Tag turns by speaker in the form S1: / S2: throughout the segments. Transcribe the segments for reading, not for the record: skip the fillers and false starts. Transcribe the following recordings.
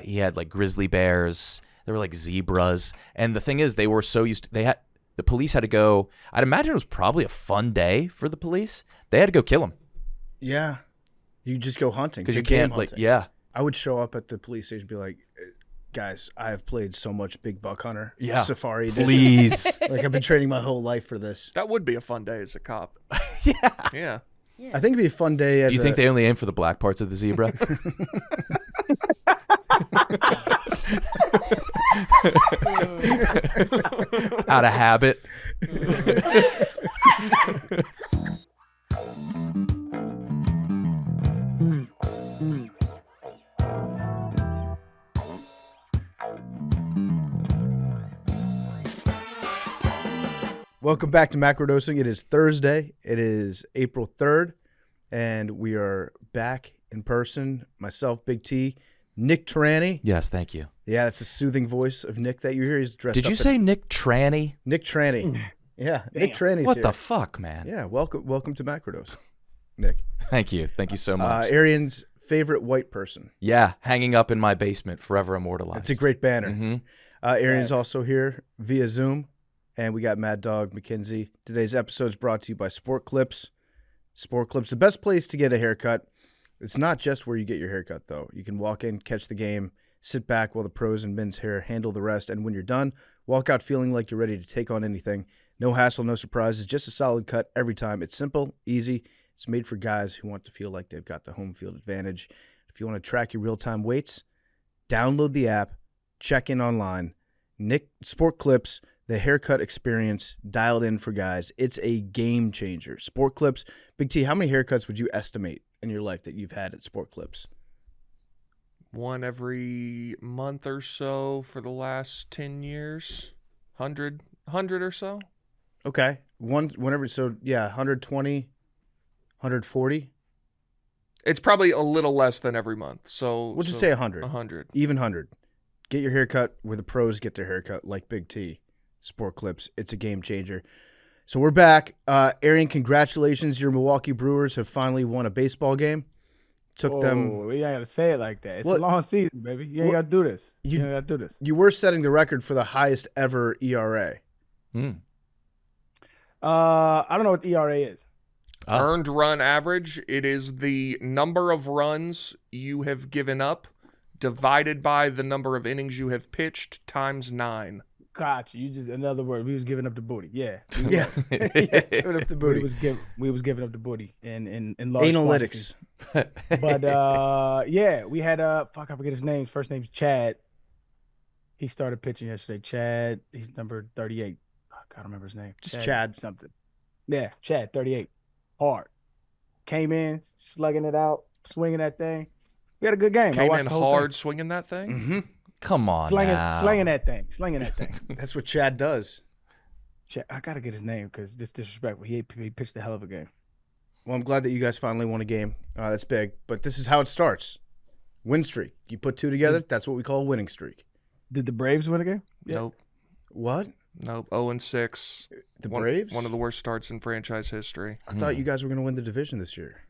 S1: He had like grizzly bears. There were like zebras. And the thing is, they were so used to, the police had to go. I'd imagine it was probably a fun day for the police. They had to go kill him.
S2: Yeah. You just go hunting.
S1: Because you can't, like, yeah.
S2: I would show up at the police station and be like, guys, I have played so much Big Buck Hunter.
S1: Yeah.
S2: Safari edition.
S1: Please.
S2: Like, I've been training my whole life for this.
S3: That would be a fun day as a cop.
S1: Yeah.
S3: Yeah.
S2: I think it'd be a fun day.
S1: Do you think they only aim for the black parts of the zebra? Out of habit.
S2: Welcome back to Macrodosing. It is Thursday. It is April 3rd, and we are back in person. Myself, Big T, Nick Turani.
S1: Yes, thank you.
S2: Yeah, that's the soothing voice of Nick that you hear. He's dressed
S1: Did
S2: up.
S1: you say Nick Tranny?
S2: Nick Tranny? Yeah, Nick Tranny's
S1: What
S2: here.
S1: the fuck, man?
S2: Yeah, welcome to Macrodose, Nick.
S1: Thank you so much.
S2: Arian's favorite white person.
S1: Yeah, hanging up in my basement, forever immortalized.
S2: It's a great banner.
S1: Mm-hmm.
S2: Arian's also here via Zoom, and we got Mad Dog McKenzie. Today's episode is brought to you by Sport Clips. Sport Clips, the best place to get a haircut. It's not just where you get your haircut, though. You can walk in, catch the game, sit back while the pros and men's hair handle the rest, and when you're done, walk out feeling like you're ready to take on anything. No hassle, no surprises, just a solid cut every time. It's simple, easy. It's made for guys who want to feel like they've got the home field advantage. If you want to track your real-time weights, download the app, check in online. Sport Clips, the haircut experience dialed in for guys. It's a game changer. Sport Clips. Big T, how many haircuts would you estimate in your life that you've had at Sport Clips?
S3: One every month or so for the last 10 years. 100 or so.
S2: Okay. Whenever, so yeah, 120, 140.
S3: It's probably a little less than every month. So
S2: We'll just say 100.
S3: 100.
S2: Even 100. Get your haircut where the pros get their haircut, like Big T. Sport Clips. It's a game changer. So we're back. Arian, congratulations. Your Milwaukee Brewers have finally won a baseball game. Took them.
S4: We ain't got to say it like that. It's
S2: What?
S4: a long season, baby. You ain't got to do this. You ain't got to do this.
S2: You were setting the record for the highest ever ERA.
S4: I don't know what the ERA is.
S3: Earned run average. It is the number of runs you have given up divided by the number of innings you have pitched times 9.
S4: Gotcha. You just, in other words, we was giving up the booty. Yeah.
S2: Yeah. Giving up the booty.
S4: We was giving up the booty in large
S2: Analytics.
S4: But yeah, we had I forget his name. First name's Chad. He started pitching yesterday. Chad, he's number 38. I can't remember his name.
S2: Just Chad.
S4: Something. Yeah, Chad, 38. Hard. Came in, slugging it out, swinging that thing. We had a good game.
S3: Came in hard, swinging that thing.
S2: Mm-hmm.
S1: Come on,
S4: slinging that thing.
S2: That's what Chad does.
S4: Chad, I gotta get his name because this disrespectful. He pitched a hell of a game.
S2: Well, I'm glad that you guys finally won a game. That's big. But this is how it starts. Win streak. You put two together, that's what we call a winning streak.
S4: Did the Braves win a game?
S3: Yeah. Nope.
S2: What?
S3: Nope. 0-6.
S2: The Braves?
S3: One of the worst starts in franchise history.
S2: I thought you guys were going to win the division this year.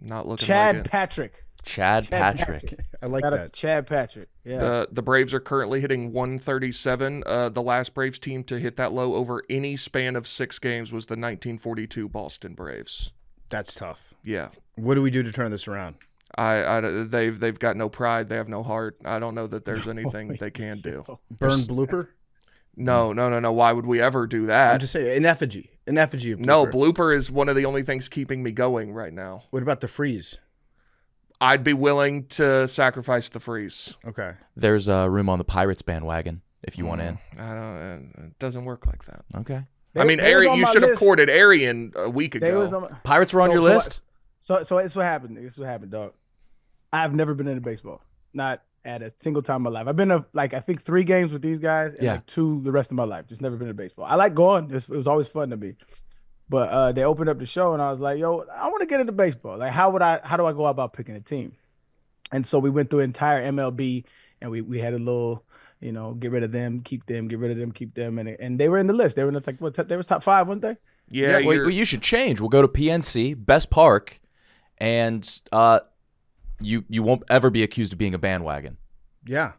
S3: Not looking
S4: Chad
S3: like it.
S4: Patrick.
S1: Chad Patrick.
S2: I like that.
S4: Chad Patrick. Yeah.
S3: The Braves are currently hitting 137. The last Braves team to hit that low over any span of 6 games was the 1942 Boston Braves.
S2: That's tough.
S3: Yeah.
S2: What do we do to turn this around?
S3: They've got no pride. They have no heart. I don't know that there's anything they can do.
S2: Burn Blooper?
S3: No. Why would we ever do that?
S2: I'm just saying, an effigy of Blooper.
S3: No, Blooper is one of the only things keeping me going right now.
S2: What about the freeze?
S3: I'd be willing to sacrifice the freeze.
S2: Okay.
S1: There's room on the Pirates bandwagon if you want in.
S3: It doesn't work like that.
S1: Okay.
S3: Arian, you should have courted Arian a week ago.
S1: Pirates were on your list?
S4: So it's what happened. This is what happened, dog. I've never been into baseball. Not at a single time in my life. I've been to I think 3 games with these guys and 2 the rest of my life. Just never been to baseball. I like going. It was always fun to me. But they opened up the show and I was like, yo, I want to get into baseball. Like, how do I go about picking a team? And so we went through entire MLB and we had a little, get rid of them, keep them, get rid of them, keep them. And they were in the list. They were in they were top 5, weren't they?
S3: Yeah.
S1: Well, you should change. We'll go to PNC, Best Park, and you won't ever be accused of being a bandwagon.
S2: Yeah.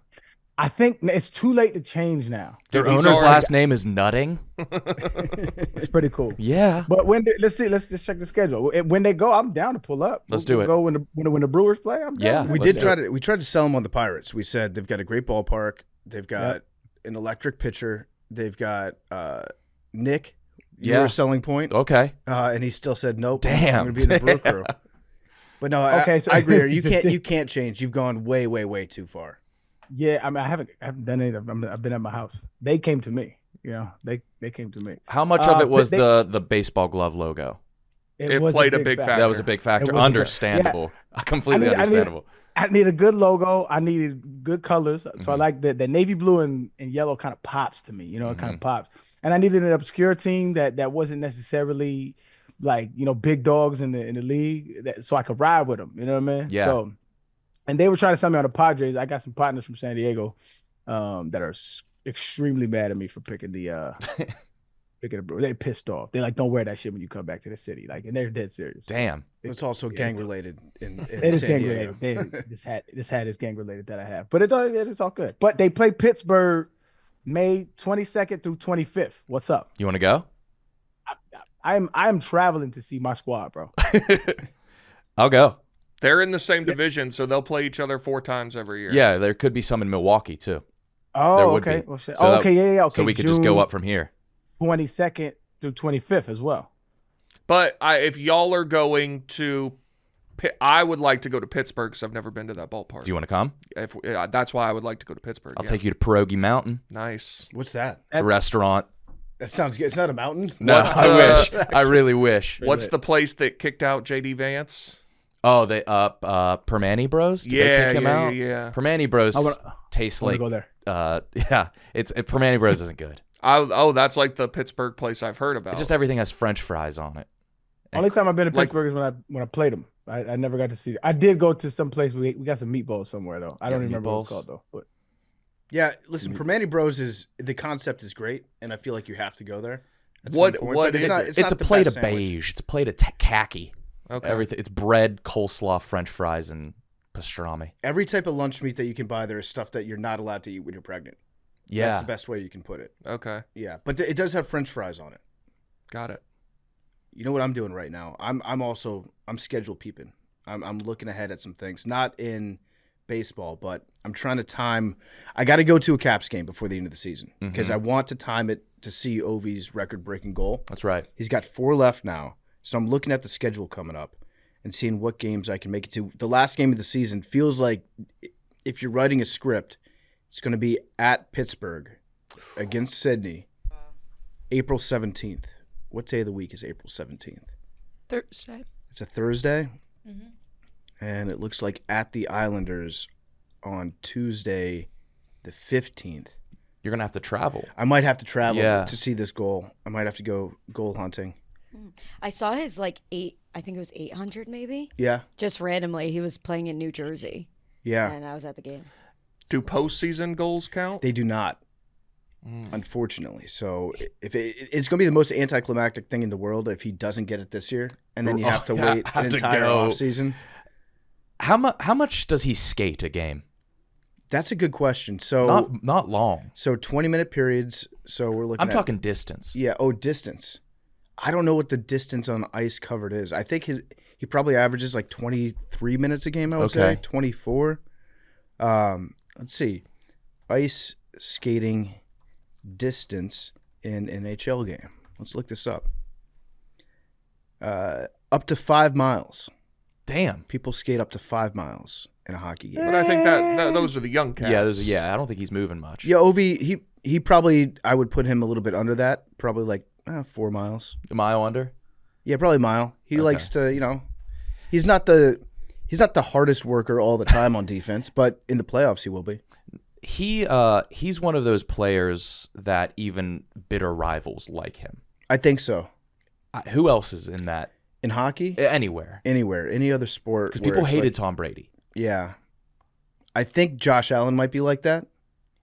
S4: I think it's too late to change now.
S1: Their
S3: Dude, he's
S1: owner's
S3: already-
S1: last name is Nutting.
S4: It's pretty cool.
S1: Yeah.
S4: But let's just check the schedule. When they go, I'm down to pull up.
S1: Let's do it.
S4: Go when the Brewers play. I'm
S1: Yeah.
S4: down.
S2: We
S1: Let's
S2: did
S1: do
S2: try to sell them on the Pirates. We said they've got a great ballpark. They've got an electric pitcher. They've got Nick. You
S1: Yeah.
S2: were a selling point.
S1: Okay.
S2: And he still said nope.
S1: Damn.
S2: I'm gonna be in the Brew Crew. But no,
S4: Okay, so-
S2: I agree. You can't change. You've gone way, way, way too far.
S4: Yeah, I mean, I haven't done anything. I've been at my house. They came to me. You know, they came to me.
S1: How much of it was
S4: they-
S1: the baseball glove logo?
S3: It
S4: was
S3: played a big factor.
S1: That was a big factor.
S4: It was a big-
S1: Understandable. Completely
S4: I need-
S1: understandable.
S4: I needed a good logo. I needed good colors. So I like the navy blue and yellow kind of pops to me. You know, it kind of pops. And I needed an obscure team that wasn't necessarily like, you know, big dogs in the league, so I could ride with them. You know what I mean?
S1: Yeah.
S4: So, and they were trying to sell me on the Padres. I got some partners from San Diego that are extremely mad at me for picking the Brewers. They pissed off. They're like, don't wear that shit when you come back to the city. Like, and they're dead serious.
S1: Damn.
S2: It's also gang related in
S4: It is
S2: San
S4: gang
S2: Diego.
S4: related. This hat is gang related that I have, but it's all good. But they play Pittsburgh May 22nd through 25th. What's up?
S1: You want to go?
S4: I'm traveling to see my squad, bro.
S1: I'll go.
S3: They're in the same division, so they'll play each other 4 times every year.
S1: Yeah, there could be some in Milwaukee too. There
S4: Oh,
S1: would
S4: okay.
S1: be.
S4: Well, shit.
S1: So that-
S4: okay, yeah. Okay,
S1: So we could just go up from here.
S4: 22nd through 25th as well.
S3: But if y'all are going to, I would like to go to Pittsburgh because I've never been to that ballpark.
S1: Do you want to come?
S3: That's why I would like to go to Pittsburgh.
S1: I'll take you to Pierogi Mountain.
S3: Nice.
S2: What's that?
S1: It's a restaurant.
S2: That sounds good. It's not a mountain.
S1: No,
S3: What's
S1: I
S3: the-
S1: wish. I really wish.
S3: What's the place that kicked out JD Vance?
S1: Oh, they Permani Bros. Did they kick him out?
S3: Yeah.
S1: Permani Bros tastes
S4: I wanna
S1: like
S4: go there.
S1: yeah. It's Permani Bros isn't good.
S3: That's like the Pittsburgh place I've heard about.
S1: Just everything has French fries on it.
S4: Only time I've been to
S3: Like-
S4: Pittsburgh is when I played them. I never got to see it. I did go to some place. We got some meatballs somewhere though. I don't even remember what it's
S1: meatballs?
S4: called though. But
S2: Yeah, listen, Permani Bros the concept is great, and I feel like you have to go there. at
S3: What-
S2: some point,
S3: what
S2: but
S3: is
S2: not,
S3: it?
S1: It's
S2: not
S1: a
S2: the
S1: plate
S2: best
S1: of
S2: sandwich.
S1: beige. It's a plate of khaki.
S3: okay.
S1: Everything. It's bread, coleslaw, French fries, and pastrami.
S2: Every type of lunch meat that you can buy, there is stuff that you're not allowed to eat when you're pregnant. That's
S1: Yeah.
S2: the best way you can put it.
S3: Okay.
S2: Yeah, but it does have French fries on it.
S3: Got it.
S2: You know what I'm doing right now? I'm schedule peeping. I'm looking ahead at some things, not in baseball, but I'm trying to time. I got to go to a Caps game before the end of the season because I want to time it to see Ovi's record-breaking goal.
S1: That's right.
S2: He's got 4 left now, so I'm looking at the schedule coming up and seeing what games I can make it to. The last game of the season feels like if you're writing a script, it's going to be at Pittsburgh against Sydney, April 17th. What day of the week is April 17th?
S5: Thursday.
S2: It's a Thursday,
S5: Mhm.
S2: and it looks like at the Islanders on Tuesday, the 15th.
S1: You're gonna have to travel.
S2: I might have to travel
S1: Yeah.
S2: to see this goal. I might have to go goal hunting.
S5: I saw his like I think it was 800 maybe.
S2: Yeah,
S5: Just randomly, he was playing in New Jersey,
S2: yeah.
S5: and I was at the game.
S3: Do postseason goals count?
S2: They do not, unfortunately. So if it's going to be the most anticlimactic thing in the world if he doesn't get it this year, and then you have to
S1: yeah,
S2: wait
S1: have
S2: an
S1: to
S2: entire
S1: go.
S2: off season.
S1: How much does he skate a game?
S2: That's a good question. So
S1: Not long.
S2: 20-minute periods. So we're looking.
S1: I'm
S2: at,
S1: talking distance.
S2: Yeah. Oh, distance. I don't know what the distance on ice covered is. I think he probably averages like 23 minutes a game. I would say
S1: Okay.
S2: 24. Let's see, ice skating distance in NHL game. Let's look this up. Up to 5 miles.
S1: Damn.
S2: People skate up to 5 miles in a hockey game.
S3: But I think that those are the young cats.
S1: Yeah, I don't think he's moving much.
S2: Yeah, Ovi, he probably, I would put him a little bit under that. Probably like 4 miles.
S1: A mile under.
S2: Yeah, probably a mile. He
S1: Okay.
S2: likes to, he's not the hardest worker all the time on defense, but in the playoffs he will be.
S1: He's one of those players that even bitter rivals like him.
S2: I think so.
S1: Who else is in that?
S2: In hockey,
S1: Anywhere.
S2: anywhere, any other sport.
S1: Because
S2: where
S1: people
S2: it's
S1: hated
S2: like-
S1: Tom Brady.
S2: yeah. I think Josh Allen might be like that.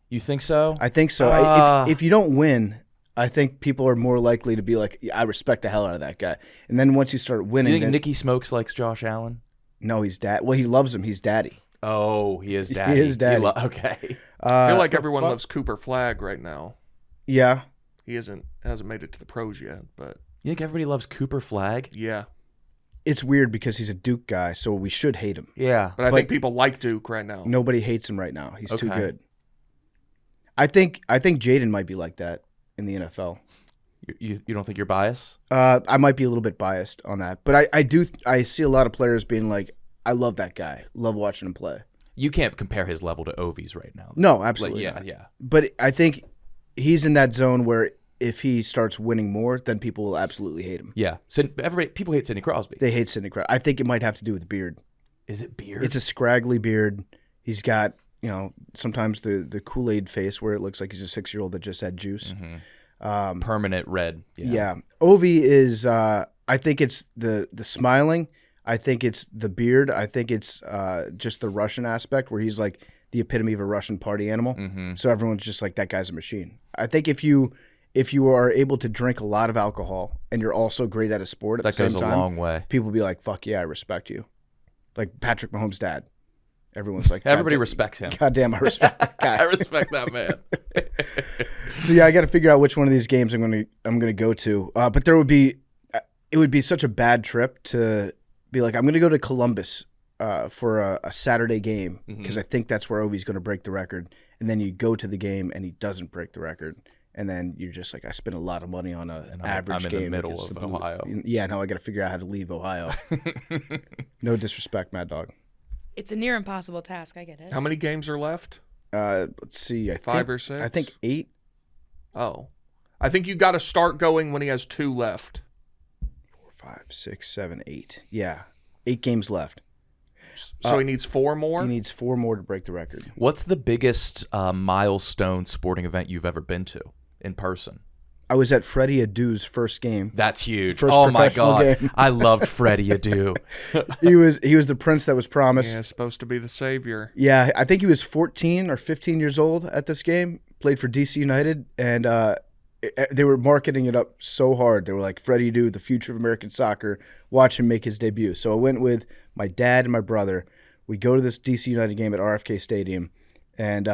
S1: You think so?
S2: I think so. If you don't win, I think people are more likely to be like, I respect the hell out of that guy. And then once you start
S1: You
S2: winning,
S1: think
S2: then,
S1: Nicky Smokes likes Josh Allen?
S2: no, he's dad. Well, he loves him. He's daddy.
S1: Oh, he is daddy.
S2: He is daddy.
S1: Okay.
S3: I feel like everyone loves Cooper Flagg right now.
S2: Yeah.
S3: He hasn't made it to the pros yet, but
S1: You think everybody loves Cooper Flagg?
S3: yeah.
S2: It's weird because he's a Duke guy, so we should hate him.
S1: Yeah.
S3: But I think people like Duke right now.
S2: Nobody hates him right now. He's too
S1: Okay.
S2: good. I think Jaden might be like that in the NFL.
S1: You don't think you're biased?
S2: I might be a little bit biased on that, but I see a lot of players being like, I love that guy. Love watching him play.
S1: You can't compare his level to Ovi's right now.
S2: No,
S1: Like,
S2: absolutely.
S1: yeah,
S2: not.
S1: yeah.
S2: But I think he's in that zone where if he starts winning more, then people will absolutely hate him.
S1: Yeah. People hate Sidney Crosby.
S2: They hate Sidney Crosby. I think it might have to do with the beard.
S1: Is it beard?
S2: It's a scraggly beard. He's got, sometimes the Kool-Aid face where it looks like he's a 6-year-old that just had juice.
S1: permanent red.
S2: Yeah. Ovi is, I think it's the smiling. I think it's the beard. I think it's just the Russian aspect where he's like the epitome of a Russian party animal. So everyone's just like, that guy's a machine. I think if you are able to drink a lot of alcohol and you're also great at a sport at
S1: That
S2: the same
S1: goes a
S2: time,
S1: long way.
S2: people will be like, fuck yeah, I respect you. Like Patrick Mahomes' dad. Everyone's like,
S1: Everybody
S2: "God
S1: respects him.
S2: God damn, I respect that guy.
S1: I respect that man.
S2: So yeah, I got to figure out which one of these games I'm gonna go to. But it would be such a bad trip to be like, I'm gonna go to Columbus for a Saturday game because I think that's where Ovi's gonna break the record. And then you go to the game and he doesn't break the record. And then you're just like, I spent a lot of money on an average
S1: I'm
S2: game.
S1: in the middle
S2: against
S1: of
S2: the Blue-
S1: Ohio.
S2: Yeah, no, I got to figure out how to leave Ohio. No disrespect, Mad Dog.
S5: It's a near impossible task. I get it.
S3: How many games are left?
S2: Let's see. I
S3: 5
S2: think,
S3: or 6?
S2: I think 8.
S3: Oh. I think you got to start going when he has 2 left.
S2: 4, 5, 6, 7, 8. Yeah, 8 games left.
S3: So he needs 4 more?
S2: He needs 4 more to break the record.
S1: What's the biggest milestone sporting event you've ever been to in person?
S2: I was at Freddie Adu's first game.
S1: That's huge.
S2: First
S1: Oh my
S2: professional
S1: god,
S2: game.
S1: I loved Freddie Adu.
S2: He was the prince that was promised.
S3: Yeah, supposed to be the savior.
S2: Yeah, I think he was 14 or 15 years old at this game. Played for DC United, and they were marketing it up so hard. They were like, Freddie Adu, the future of American soccer. Watch him make his debut. So I went with my dad and my brother. We go to this DC United game at RFK Stadium, and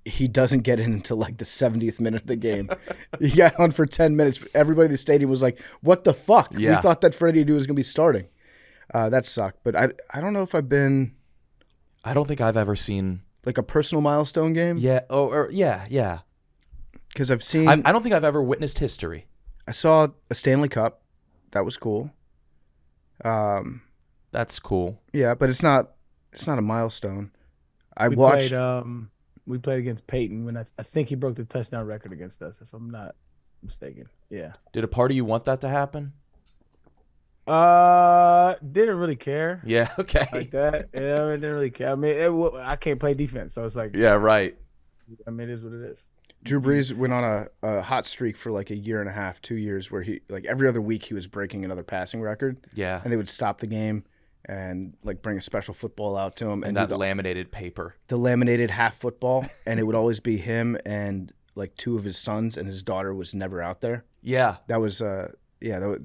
S2: he doesn't get in until like the 70th minute of the game. He got on for 10 minutes. Everybody in the stadium was like, what the fuck?
S1: Yeah.
S2: We thought that Freddie Adu was going to be starting. That sucked. But I don't know if I've been
S1: I don't think I've ever seen.
S2: like a personal milestone game.
S1: Yeah. Yeah.
S2: Because I've seen,
S1: I don't think I've ever witnessed history.
S2: I saw a Stanley Cup. That was cool.
S1: That's cool.
S2: Yeah, but it's not a milestone.
S4: We played against Peyton when I think he broke the touchdown record against us, if I'm not mistaken. Yeah.
S1: Did a part of you want that to happen?
S4: Didn't really care
S1: Yeah. Okay.
S4: like that. Yeah, I didn't really care. I mean, I can't play defense, so it's like,
S1: Yeah. Right.
S4: I mean, it is what it is.
S2: Drew Brees went on a hot streak for like a year and a half, 2 years, where he like every other week he was breaking another passing record,
S1: Yeah.
S2: and they would stop the game and like bring a special football out to him,
S1: And that laminated paper.
S2: the laminated half football, and it would always be him and like 2 of his sons, and his daughter was never out there.
S1: Yeah.
S2: That was that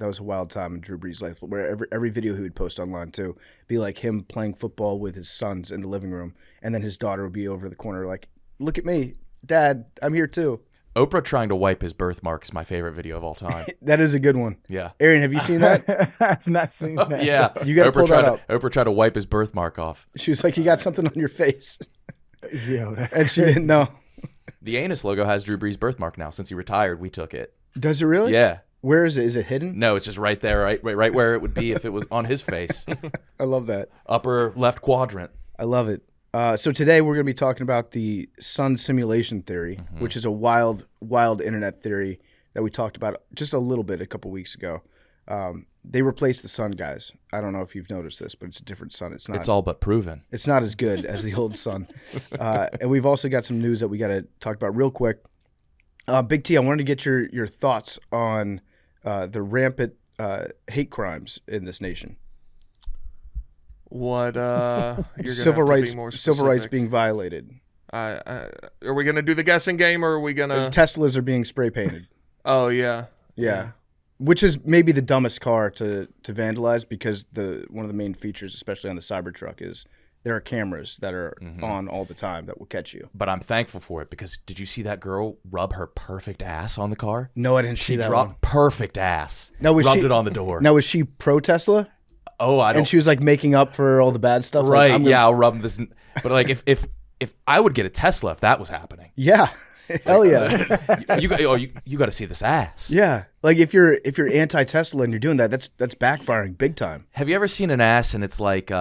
S2: was a wild time in Drew Brees' life, where every video he would post online too be like him playing football with his sons in the living room, and then his daughter would be over the corner like, look at me, Dad, I'm here too.
S1: Oprah trying to wipe his birthmark is my favorite video of all time.
S2: That is a good one.
S1: Yeah.
S2: Arian, have you seen that?
S4: I've not seen that.
S1: Yeah.
S2: You gotta pull that up.
S1: Oprah tried to wipe his birthmark off.
S2: She was like, you got something on your face,
S4: Yo, that's
S2: and she didn't know.
S1: The anus logo has Drew Brees' birthmark now. Since he retired, we took it.
S2: Does it really?
S1: Yeah.
S2: Where is it? Is it hidden?
S1: No, it's just right there, right where it would be if it was on his face.
S2: I love that.
S1: Upper left quadrant.
S2: I love it. So today we're going to be talking about the sun simulation theory, which is a wild internet theory that we talked about just a little bit a couple weeks ago. They replaced the sun, guys. I don't know if you've noticed this, but it's a different sun. It's not.
S1: It's all but proven.
S2: It's not as good as the old sun. And we've also got some news that we got to talk about real quick. Big T, I wanted to get your thoughts on the rampant hate crimes in this nation.
S3: What you're gonna
S2: Civil
S3: have to be more
S2: rights
S3: specific.
S2: being violated.
S3: Are we gonna do the guessing game, or are we gonna?
S2: Teslas are being spray painted.
S3: Oh yeah.
S2: Yeah. Which is maybe the dumbest car to vandalize, because one of the main features, especially on the Cybertruck, is there are cameras that are on all the time that will catch you.
S1: But I'm thankful for it because did you see that girl rub her perfect ass on the car?
S2: No, I didn't see
S1: She
S2: that
S1: dropped
S2: one.
S1: perfect ass.
S2: Now, was
S1: rubbed
S2: she-
S1: it on the door.
S2: Now, was she pro Tesla?
S1: Oh, I don't.
S2: And she was like making up for all the bad stuff. Like,
S1: right?
S2: I'm gonna-
S1: Yeah, I'll rub this. But like, if I would get a Tesla if that was happening.
S2: Yeah. Hell yeah.
S1: you got you got to see this ass.
S2: Yeah. Like if you're anti-Tesla and you're doing that, that's backfiring big time.
S1: Have you ever seen an ass and it's like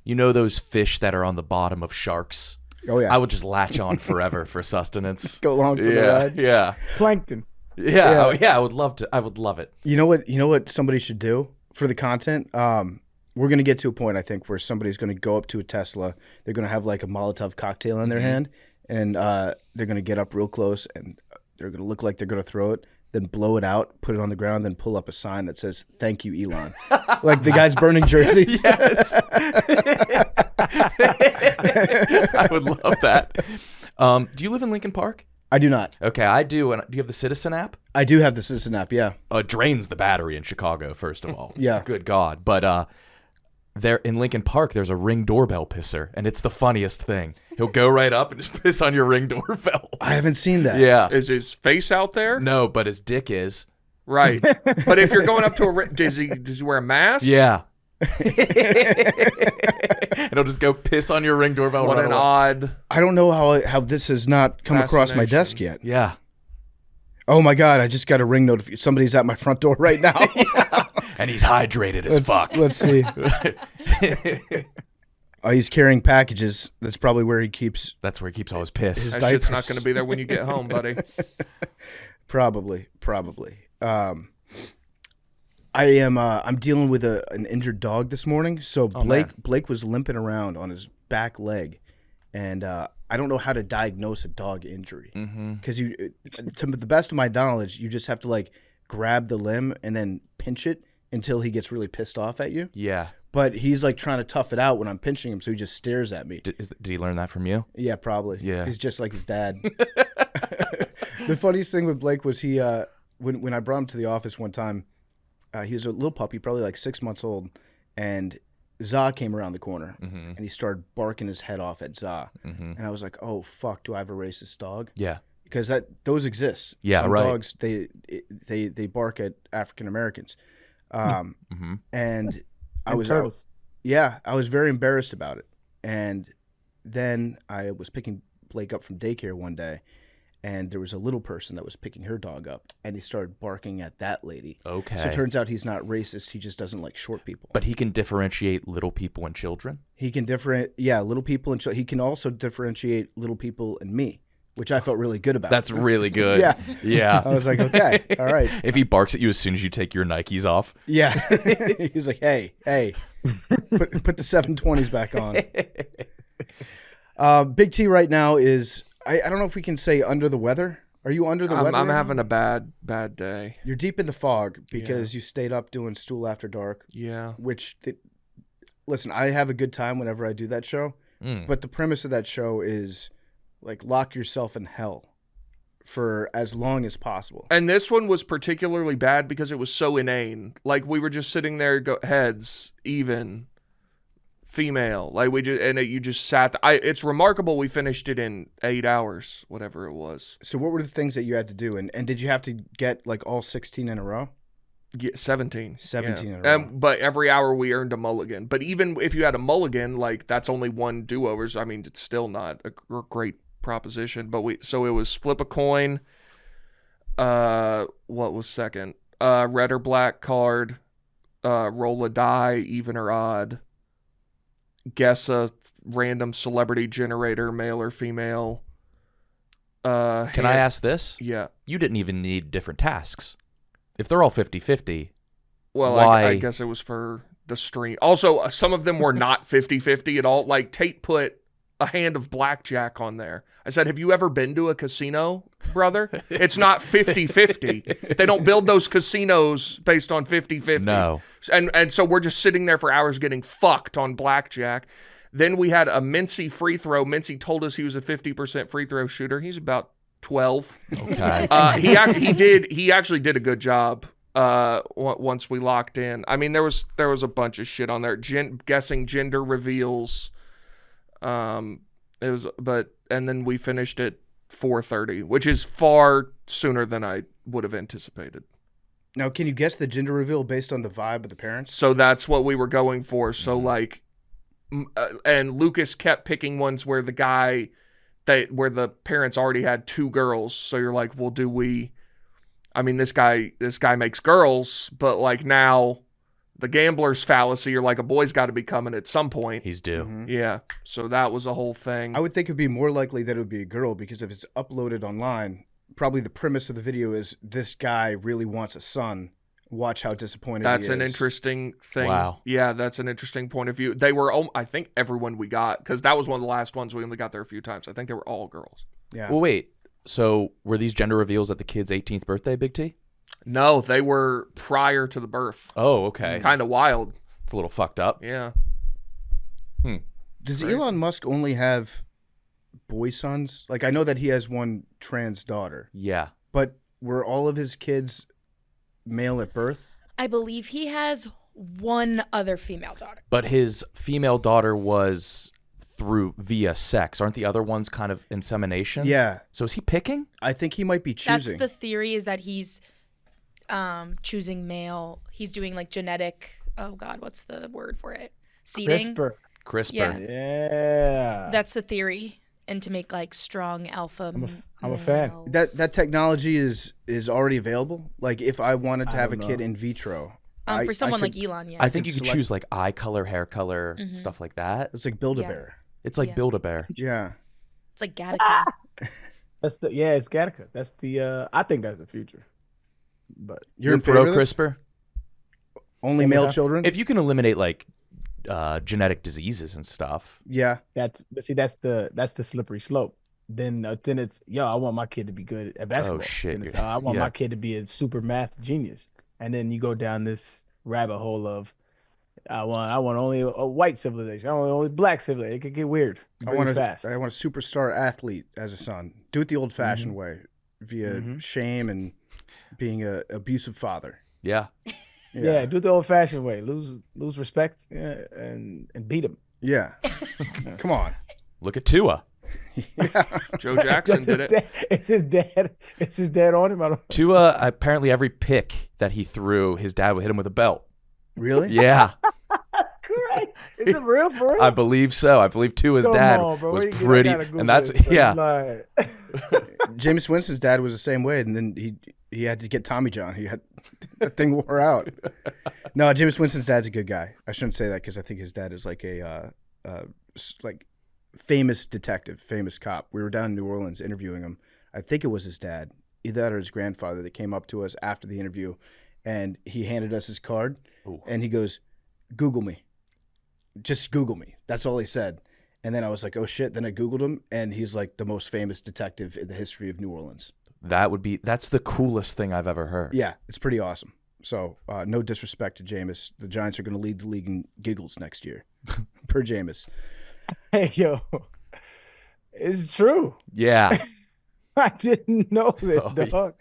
S1: you know those fish that are on the bottom of sharks?
S2: Oh yeah.
S1: I would just latch on forever for sustenance.
S2: Go along for the
S1: Yeah,
S2: ride.
S1: yeah,
S4: Plankton.
S1: yeah, yeah. I would love to. I would love it.
S2: You know what somebody should do for the content? We're going to get to a point, I think, where somebody's going to go up to a Tesla. They're going to have like a Molotov cocktail in their hand, and they're going to get up real close, and they're going to look like they're going to throw it, then blow it out, put it on the ground, then pull up a sign that says, "Thank you, Elon." Like the guy's burning jerseys.
S1: Yes. I would love that. Do you live in Lincoln Park?
S2: I do not.
S1: Okay, I do. And do you have the Citizen app?
S2: I do have the Citizen app, yeah.
S1: It drains the battery in Chicago, first of all.
S2: Yeah.
S1: Good God. But there in Lincoln Park, there's a Ring doorbell pisser, and it's the funniest thing. He'll go right up and just piss on your Ring doorbell.
S2: I haven't seen that.
S1: Yeah.
S3: Is his face out there?
S1: No, but his dick is.
S3: Right. But if you're going up to does he wear a mask?
S1: Yeah. And he'll just go piss on your Ring doorbell.
S3: What
S1: run
S3: an
S1: away.
S3: odd.
S2: I don't know how this has not come across my
S3: Fascination.
S2: desk yet.
S1: Yeah.
S2: Oh my God, I just got a Ring notification. Somebody's at my front door right now.
S1: And he's hydrated as fuck.
S2: Let's see. He's carrying packages. That's probably where he keeps.
S1: That's where he keeps all his piss.
S3: That
S2: diapers.
S3: shit's not going to be there when you get home, buddy.
S2: Probably. I'm dealing with an injured dog this morning. So Blake was limping around on his back leg, and I don't know how to diagnose a dog injury because to the best of my knowledge, you just have to like grab the limb and then pinch it until he gets really pissed off at you.
S1: Yeah.
S2: But he's like trying to tough it out when I'm pinching him, so he just stares at me.
S1: Did he learn that from you?
S2: Yeah, probably.
S1: Yeah.
S2: He's just like his dad. The funniest thing with Blake was he when I brought him to the office one time, he was a little puppy, probably like 6 months old, and Za came around the corner and he started barking his head off at Za. And I was like, oh fuck, do I have a racist dog?
S1: Yeah.
S2: Because those exist.
S1: Yeah,
S2: Some
S1: right.
S2: dogs they bark at African Americans. And I was
S4: turtles.
S2: I was very embarrassed about it. And then I was picking Blake up from daycare one day, and there was a little person that was picking her dog up, and he started barking at that lady.
S1: Okay.
S2: So it turns out he's not racist. He just doesn't like short people.
S1: But he can differentiate little people and children?
S2: He can little people and he can also differentiate little people and me, which I felt really good about.
S1: That's really good.
S2: Yeah.
S1: Yeah.
S2: I was like, okay, all right.
S1: If he barks at you as soon as you take your Nikes off.
S2: Yeah. He's like, hey, put the 720s back on. Big T right now is, I don't know if we can say under the weather. Are you under the weather?
S3: I'm
S2: right
S3: having
S2: now?
S3: a bad day.
S2: You're deep in the fog because you stayed up doing Stool After Dark,
S3: Yeah.
S2: which, listen, I have a good time whenever I do that show. But the premise of that show is like lock yourself in hell for as long as possible.
S3: And this one was particularly bad because it was so inane. Like we were just sitting there, heads, even, female. Like you just sat. It's remarkable we finished it in 8 hours, whatever it was.
S2: So what were the things that you had to do? And did you have to get like all 16 in a row?
S3: Yeah, 17.
S2: 17
S3: yeah.
S2: in a row.
S3: But every hour we earned a mulligan. But even if you had a mulligan, like that's only one do-overs. I mean, it's still not a great proposition. But so it was flip a coin. What was second? Red or black card. Roll a die, even or odd. Guess a random celebrity generator, male or female.
S1: Can I ask this?
S3: Yeah.
S1: You didn't even need different tasks. If they're all 50-50,
S3: Well,
S1: why?
S3: I guess it was for the stream. Also, some of them were not 50-50 at all. Like Tate put a hand of blackjack on there. I said, have you ever been to a casino, brother? It's not 50-50. They don't build those casinos based on 50-50.
S1: No.
S3: And so we're just sitting there for hours getting fucked on blackjack. Then we had a Mincy free throw. Mincy told us he was a 50% free throw shooter. He's about 12.
S1: Okay.
S3: He actually did a good job once we locked in. I mean, there was a bunch of shit on there. Guessing gender reveals. It was, and then we finished at 4:30, which is far sooner than I would have anticipated.
S2: Now, can you guess the gender reveal based on the vibe of the parents?
S3: So that's what we were going for. So like, and Lucas kept picking ones where where the parents already had 2 girls. So you're like, well, I mean, this guy makes girls, but like now the gambler's fallacy, you're like, a boy's got to be coming at some point.
S1: He's due.
S2: Mm-hmm.
S3: Yeah. So that was a whole thing.
S2: I would think it'd be more likely that it would be a girl because if it's uploaded online, probably the premise of the video is this guy really wants a son. Watch how disappointed
S3: That's
S2: he is.
S3: an interesting thing.
S1: Wow.
S3: Yeah, that's an interesting point of view. They were, I think everyone we got, because that was one of the last ones we only got there a few times. I think they were all girls.
S2: Yeah.
S1: Well, wait. So were these gender reveals at the kid's 18th birthday, Big T?
S3: No, they were prior to the birth.
S1: Oh, okay.
S3: Kind of wild.
S1: It's a little fucked up.
S3: Yeah.
S2: Does
S3: Crazy.
S2: Elon Musk only have boy sons? Like, I know that he has one trans daughter,
S1: Yeah.
S2: but were all of his kids male at birth?
S6: I believe he has one other female daughter.
S1: But his female daughter was via sex. Aren't the other ones kind of insemination?
S2: Yeah.
S1: So is he picking?
S2: I think he might be choosing.
S6: That's the theory, is that he's choosing male. He's doing like genetic, oh God, what's the word for it? Seeding.
S1: CRISPR.
S6: Yeah.
S4: Yeah.
S6: That's the theory. And to make like strong alpha.
S4: I'm a fan.
S6: males.
S2: That technology is already available. Like, if I wanted to
S4: I
S2: have a
S4: don't
S2: kid
S4: know.
S2: in vitro,
S6: For someone
S2: could-
S6: like Elon, yeah.
S1: I think
S2: could
S1: you could
S2: select-
S1: choose like eye color, hair color, stuff like that.
S2: it's like Build-A-Bear.
S1: It's like
S6: Yeah.
S1: Build-A-Bear.
S2: Yeah.
S6: It's like Gattaca.
S4: It's Gattaca. That's the I think that's the future. But
S2: You're in
S1: pro
S2: favor of this?
S1: CRISPR?
S2: Only
S4: Yeah,
S2: male
S4: yeah.
S2: children?
S1: If you can eliminate like genetic diseases and stuff.
S2: Yeah.
S4: that's the slippery slope. Then it's I want my kid to be good at basketball.
S1: shit,
S4: Then it's,
S1: you're-
S4: I want
S1: yeah.
S4: my kid to be a super math genius. And then you go down this rabbit hole of I want only a white civilization. I want only black civilization. It could get weird.
S2: I want
S4: fast.
S2: a superstar athlete as a son. Do it the old-fashioned way, via
S4: Mhm.
S2: shame and being a abusive father.
S1: Yeah.
S4: Yeah, do it the old-fashioned way. Lose respect, and beat him.
S2: Yeah. Come on.
S1: Look at Tua.
S3: Joe Jackson did it.
S4: It's his dad. It's his dad on him. I don't.
S1: Tua, apparently every pick that he threw, his dad would hit him with a belt.
S2: Really?
S1: Yeah.
S4: That's correct. Is it real for real?
S1: I believe so. I believe Tua's
S4: Come
S1: dad
S4: on, bro.
S1: was
S4: Where you get- I
S1: pretty,
S4: gotta Google
S1: and that's
S4: this.
S1: yeah.
S4: Like-
S2: Jameis Winston's dad was the same way, and then he had to get Tommy John. That thing wore out. No, Jameis Winston's dad's a good guy. I shouldn't say that because I think his dad is like a like famous detective, famous cop. We were down in New Orleans interviewing him. I think it was his dad, either that or his grandfather, that came up to us after the interview, and he handed us his card, and he goes, "Google me, just Google me." That's all he said. And then I was like, oh shit. Then I Googled him, and he's like the most famous detective in the history of New Orleans.
S1: That's the coolest thing I've ever heard.
S2: Yeah, it's pretty awesome. So no disrespect to Jameis. The Giants are going to lead the league in giggles next year, per Jameis.
S4: Hey, yo, it's true.
S1: Yeah.
S4: I didn't know this,
S1: Oh, yeah.
S4: dog.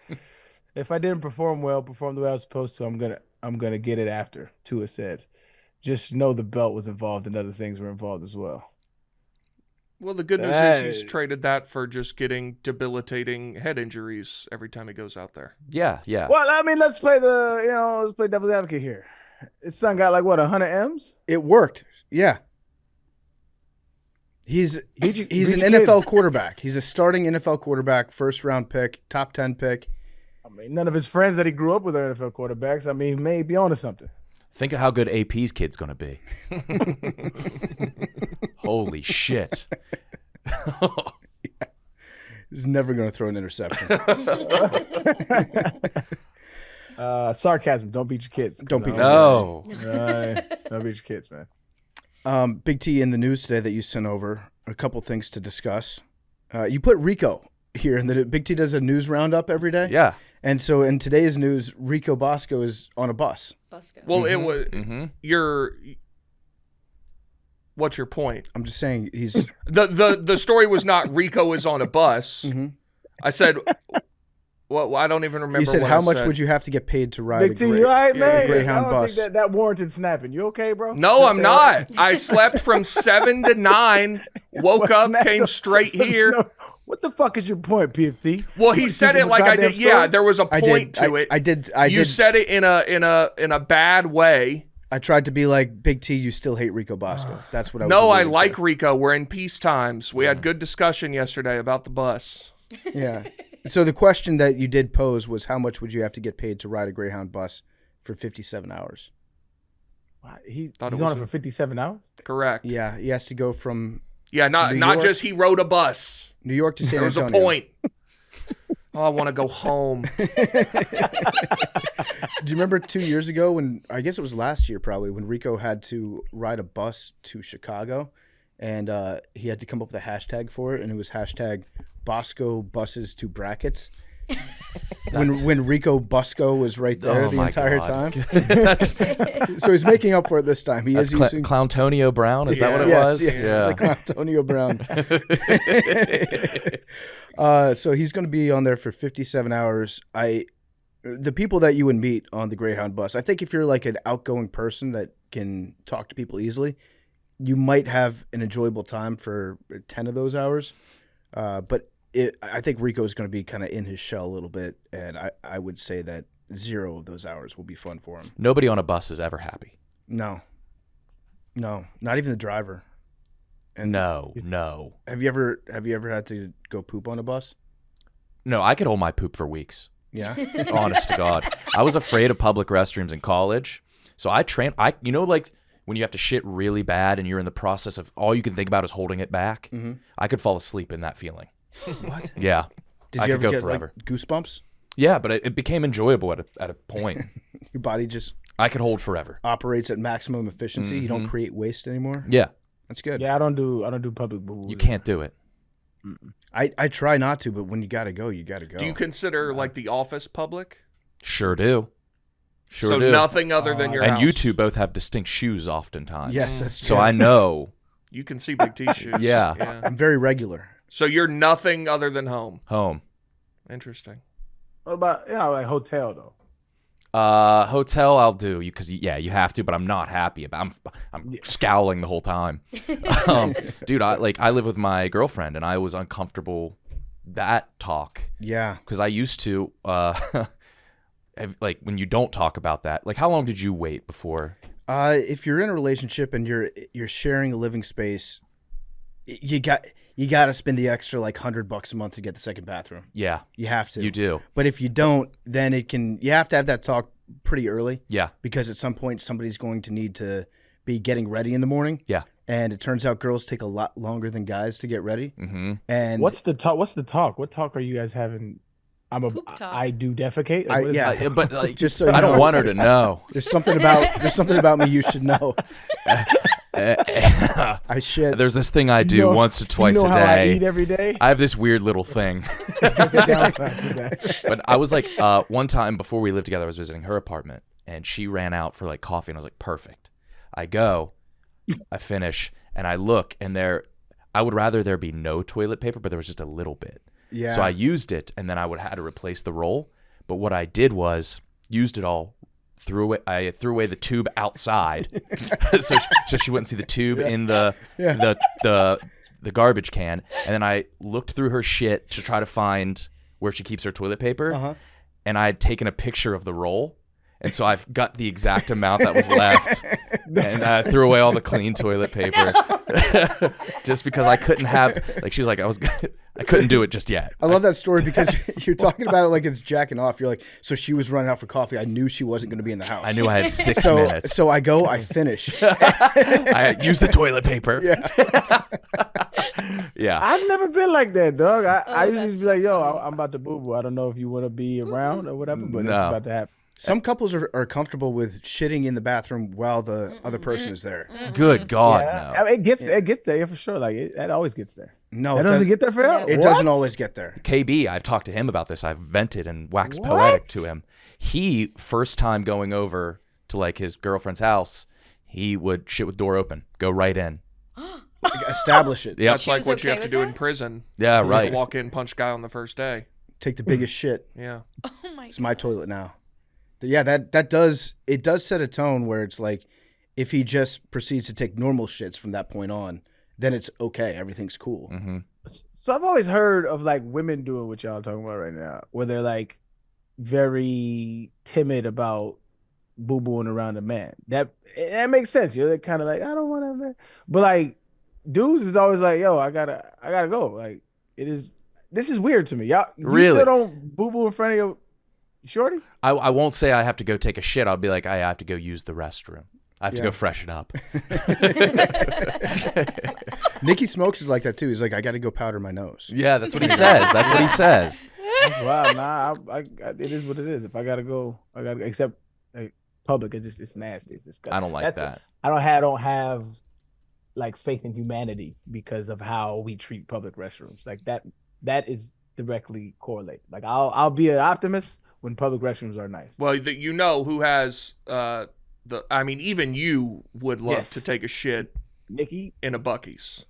S4: If I didn't perform the way I was supposed to, I'm gonna get it after. Tua said, "Just know the belt was involved and other things were involved as well."
S3: Well, the good news is he's traded that for just getting debilitating head injuries every time he goes out there.
S1: Yeah. Yeah.
S4: Well, I mean, let's play devil's advocate here. His son got like what 100 M's.
S2: It worked. Yeah. He's an NFL quarterback. He's a starting NFL quarterback, first round pick, top 10 pick.
S4: I mean, none of his friends that he grew up with are NFL quarterbacks. I mean, maybe be onto something.
S1: Think of how good AP's kid's going to be. Holy shit.
S2: He's never going to throw an interception.
S4: Sarcasm. Don't beat your kids.
S2: Don't beat your
S1: No.
S4: Don't beat your kids, man.
S2: Big T, in the news today that you sent over, a couple things to discuss. You put Rico here, and the Big T does a news roundup every day.
S1: Yeah.
S2: And so in today's news, RicoBusco is on a bus.
S5: Busco.
S3: Well, it was what's your point?
S2: I'm just saying he's
S3: The story was not Rico is on a bus.
S2: Mhm.
S3: I said, Well, I don't even remember.
S2: You said
S3: what
S2: how
S3: I
S2: much
S3: said.
S2: would you have to get paid to ride
S4: Big
S2: a
S4: T, you all right, man?
S2: Greyhound
S4: I don't
S2: bus?
S4: think that warranted snapping. You okay, bro?
S3: No, I'm not. I slept from 7 to 9. Woke
S4: What,
S3: up,
S4: snapped
S3: came
S4: up?
S3: straight here.
S4: No. What the fuck is your point, PFT?
S3: Well, he said it like I did. Yeah, there was a point to it.
S2: I did.
S3: You said it in a bad way.
S2: I tried to be like, Big T, you still hate RicoBusco. That's what I was
S3: No, I
S2: alluding
S3: like
S2: to.
S3: Rico. We're in peace times. We had good discussion yesterday about the bus.
S2: Yeah. So the question that you did pose was, how much would you have to get paid to ride a Greyhound bus for 57 hours?
S4: He's
S3: Thought
S4: on
S3: it was
S4: it for 57 hours?
S3: Correct.
S2: Yeah, he has to go from
S3: Yeah,
S2: New
S3: not
S2: York?
S3: just he rode a bus.
S2: New York to San
S3: There was a
S2: Antonio.
S3: point. Oh, I want to go home.
S2: Do you remember 2 years ago when, I guess it was last year probably, when Rico had to ride a bus to Chicago and he had to come up with a hashtag for it, and it was hashtag Bosco buses to brackets. when RicoBusco was right there the entire time.
S1: That's
S2: So he's making up for it this time. He
S1: that's
S2: is using
S1: Clowntonio Brown. Is that what it
S2: yes,
S1: was?
S2: Yes, it's like Antonio Brown. So he's going to be on there for 57 hours. The people that you would meet on the Greyhound bus, I think if you're like an outgoing person that can talk to people easily, you might have an enjoyable time for 10 of those hours. But I think Rico is going to be kind of in his shell a little bit, and I would say that 0 of those hours will be fun for him.
S1: Nobody on a bus is ever happy.
S2: No, not even the driver. And
S1: No.
S2: Have you ever had to go poop on a bus?
S1: No, I could hold my poop for weeks.
S2: Yeah.
S1: Honest to God. I was afraid of public restrooms in college. So I trained, like when you have to shit really bad and you're in the process of all you can think about is holding it back.
S2: Mm-hmm.
S1: I could fall asleep in that feeling.
S2: What?
S1: Yeah.
S2: Did
S1: I
S2: you
S1: could
S2: ever
S1: go
S2: get
S1: forever.
S2: like goosebumps?
S1: Yeah, but it became enjoyable at a point.
S2: Your body just
S1: I could hold forever.
S2: operates at maximum efficiency. You don't create waste anymore.
S1: Yeah.
S2: That's good.
S4: Yeah, I don't do public boo.
S1: You can't do it.
S2: I try not to, but when you gotta go, you gotta go.
S3: Do you consider like the office public?
S1: Sure do.
S3: So nothing other than your
S1: and
S3: house.
S1: you two both have distinct shoes oftentimes.
S2: Yes, that's true.
S1: So I know.
S3: You can see Big T shoes.
S1: Yeah.
S2: I'm very regular.
S3: So you're nothing other than home.
S1: Home.
S3: Interesting.
S4: What about like hotel though?
S1: Hotel I'll do because you have to, but I'm not happy about. I'm scowling the whole time. Dude, I live with my girlfriend and I was uncomfortable that talk
S2: Yeah.
S1: because I used to like when you don't talk about that. Like how long did you wait before?
S2: If you're in a relationship and you're sharing a living space, you got to spend the extra like $100 a month to get the second bathroom.
S1: Yeah,
S2: You have to.
S1: you do.
S2: But if you don't, then you have to have that talk pretty early.
S1: Yeah,
S2: Because at some point somebody's going to need to be getting ready in the morning.
S1: yeah.
S2: And it turns out girls take a lot longer than guys to get ready.
S1: Mm-hmm.
S2: And
S4: What's the talk? What talk are you guys having?
S6: Poop talk.
S4: I do defecate. Like, what is
S2: yeah.
S4: that?
S1: But like,
S2: Just so you
S1: I don't
S2: know.
S1: want her to know.
S2: there's something about me you should know. I shit.
S1: There's this thing I do
S4: You know-
S1: once or twice
S4: you know
S1: a
S4: how I eat
S1: day.
S4: every day.
S1: I have this weird little thing.
S4: There's a downside to that.
S1: But I was like, one time before we lived together, I was visiting her apartment, and she ran out for like coffee, and I was like, perfect. I go, I finish, and I look, and I would rather there be no toilet paper, but there was just a little bit.
S2: Yeah.
S1: So I used it, and then I would have to replace the roll. But what I did was used it all. I threw away the tube outside, so she wouldn't see the tube in the garbage can. And then I looked through her shit to try to find where she keeps her toilet paper.
S2: Uh-huh.
S1: And I had taken a picture of the roll, and so I've got the exact amount that was left. And I threw away all the clean toilet paper, just because I couldn't have. Like she was like, I couldn't do it just yet.
S2: I love that story because you're talking about it like it's jacking off. You're like, so she was running out for coffee. I knew she wasn't going to be in the house.
S1: I knew I had 6
S2: so,
S1: minutes.
S2: So I go, I finish.
S1: I used the toilet paper.
S2: Yeah.
S1: Yeah.
S4: I've never been like that, dog. I
S6: Oh,
S4: usually
S6: that's
S4: be like, yo, I'm about to boo-boo. I don't know if you want to be around or whatever, but it's
S1: No.
S4: about to happen.
S2: Some couples are comfortable with shitting in the bathroom while the other person is there.
S1: Good God,
S4: Yeah.
S1: no.
S4: I mean, it gets there for sure. Like it always gets there.
S2: No,
S4: That
S2: it
S4: doesn't
S2: doesn't,
S4: get there for y'all?
S2: it
S4: What?
S2: doesn't always get there.
S1: KB, I've talked to him about this. I've vented and waxed
S4: What?
S1: poetic to him. He, first time going over to like his girlfriend's house, he would shit with door open, go right in.
S2: Establish it.
S1: Yep.
S3: That's like
S6: was
S3: what you
S6: okay
S3: have to
S6: with
S3: do
S6: that?
S3: in prison.
S1: Yeah,
S3: You
S1: right.
S3: walk in, punch guy on the first day.
S2: take the biggest shit.
S3: Yeah.
S6: Oh my
S2: It's my toilet now. Yeah, that does set a tone where it's like if he just proceeds to take normal shits from that point on, then it's okay. Everything's cool.
S1: Mm-hmm.
S4: So I've always heard of like women doing what y'all talking about right now, where they're like very timid about boo-booing around a man. That makes sense. You're kind of like, I don't want to, man. But like, dudes is always like, yo, I gotta go. Like, this is weird to me. Y'all, you
S1: Really?
S4: still don't boo-boo in front of your shorty?
S1: I won't say I have to go take a shit. I'll be like, I have to go use the restroom. I have to go freshen up.
S2: Nicky Smokes is like that too. He's like, I got to go powder my nose.
S1: Yeah, that's what he says. That's what he says.
S4: Wow, nah, it is what it is. If I gotta go, I gotta. Except like, public, it's nasty. It's disgusting.
S1: I don't like that.
S4: I don't have like faith in humanity because of how we treat public restrooms. Like that is directly correlated. Like I'll be an optimist when public restrooms are nice.
S3: Well, you know who has I mean, even you would love to take a shit
S4: Nicky,
S3: in a Buc-ee's.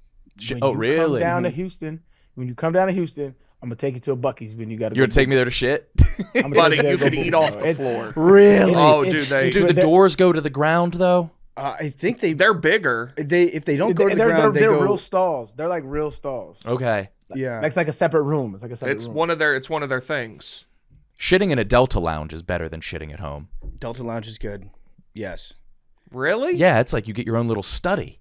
S1: Oh, really?
S4: When you come down to Houston, I'm gonna take you to a Buc-ee's when you gotta.
S1: You're gonna take me there to shit?
S3: Buddy, you could eat off the floor.
S1: Really?
S3: Oh, dude,
S1: Do the doors go to the ground though?
S2: I think
S3: they're bigger.
S2: If they don't go to the ground,
S4: they're
S2: go
S4: real stalls. They're like real stalls.
S1: Okay.
S2: Yeah,
S4: It's like a separate room. It's like a separate room.
S3: One of their things.
S1: Shitting in a Delta lounge is better than shitting at home.
S2: Delta Lounge is good. Yes.
S3: Really?
S1: Yeah, it's like you get your own little study.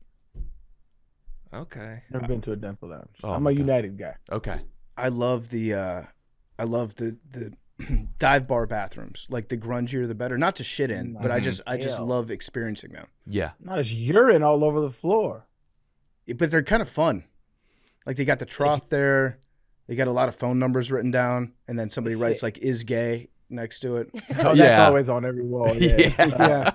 S3: Okay.
S4: Never been to a Delta Lounge.
S1: Oh
S4: I'm
S1: my
S4: a
S1: God.
S4: United guy.
S1: Okay.
S2: I love the dive bar bathrooms. Like the grungier, the better. Not to shit in, but I just
S4: Hell.
S2: love experiencing them.
S1: Yeah.
S4: Not as urine all over the floor.
S2: But they're kind of fun. Like they got the trough there. They got a lot of phone numbers written down, and then somebody writes like "is gay" next to it.
S4: Oh, that's
S1: Yeah.
S4: always on every wall. Yeah.
S2: Yeah.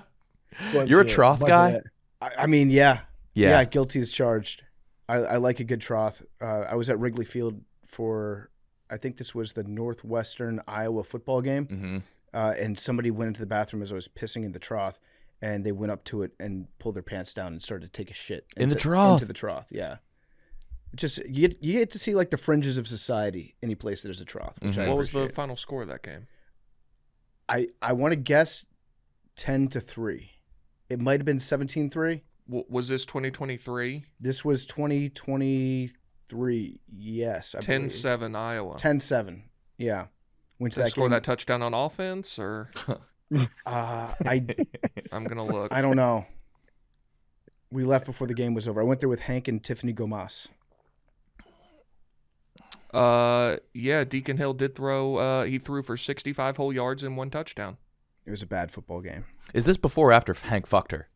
S1: You're a trough guy?
S2: I mean, yeah.
S1: Yeah.
S2: Guilty as charged. I like a good trough. I was at Wrigley Field for, I think this was the Northwestern Iowa football game,
S1: Mm-hmm.
S2: and somebody went into the bathroom as I was pissing in the trough, and they went up to it and pulled their pants down and started to take a shit
S1: In the trough?
S2: Into the trough, yeah. Just you get to see like the fringes of society any place there's a trough. Which I
S3: What was the
S2: appreciate.
S3: final score of that game?
S2: I want to guess 10-3. It might have been 17-3.
S3: Was this 2023?
S2: This was 2023. Yes, I believe.
S3: 10-7 Iowa.
S2: 10-7. Yeah. Went to
S3: Did they
S2: that
S3: score
S2: game.
S3: that touchdown on offense, or
S2: I'm
S3: gonna look.
S2: I don't know. We left before the game was over. I went there with Hank and Tiffany Gomas.
S3: Yeah, Deacon Hill did throw. He threw for 65 whole yards and 1 touchdown.
S2: It was a bad football game.
S1: Is this before or after Hank fucked her?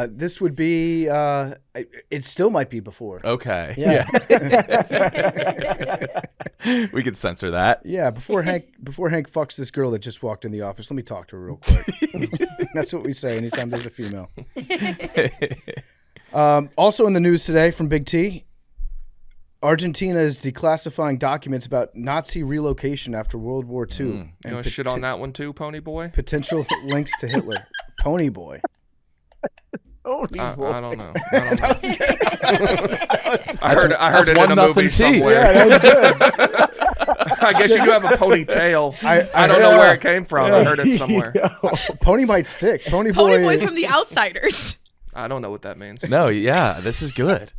S2: This would be. It still might be before.
S1: Okay.
S2: Yeah.
S1: We could censor that.
S2: Yeah, before Hank fucks this girl that just walked in the office. Let me talk to her real quick. That's what we say anytime there's a female. Also in the news today from Big T, Argentina is declassifying documents about Nazi relocation after World War II.
S3: You want to shit on that one too, Pony Boy?
S2: Potential links to Hitler. Pony Boy.
S3: I don't know.
S2: That
S3: I heard
S1: that's
S3: it in a
S1: 1-0
S3: movie
S1: tea.
S3: somewhere.
S2: Yeah, that was good.
S3: I guess you do have a ponytail. I don't
S2: heard-
S3: know where it came from. I heard it somewhere.
S2: Pony might stick. Pony
S6: Pony
S2: Boy.
S6: Boy's from The Outsiders.
S3: I don't know what that means.
S1: No, yeah, this is good.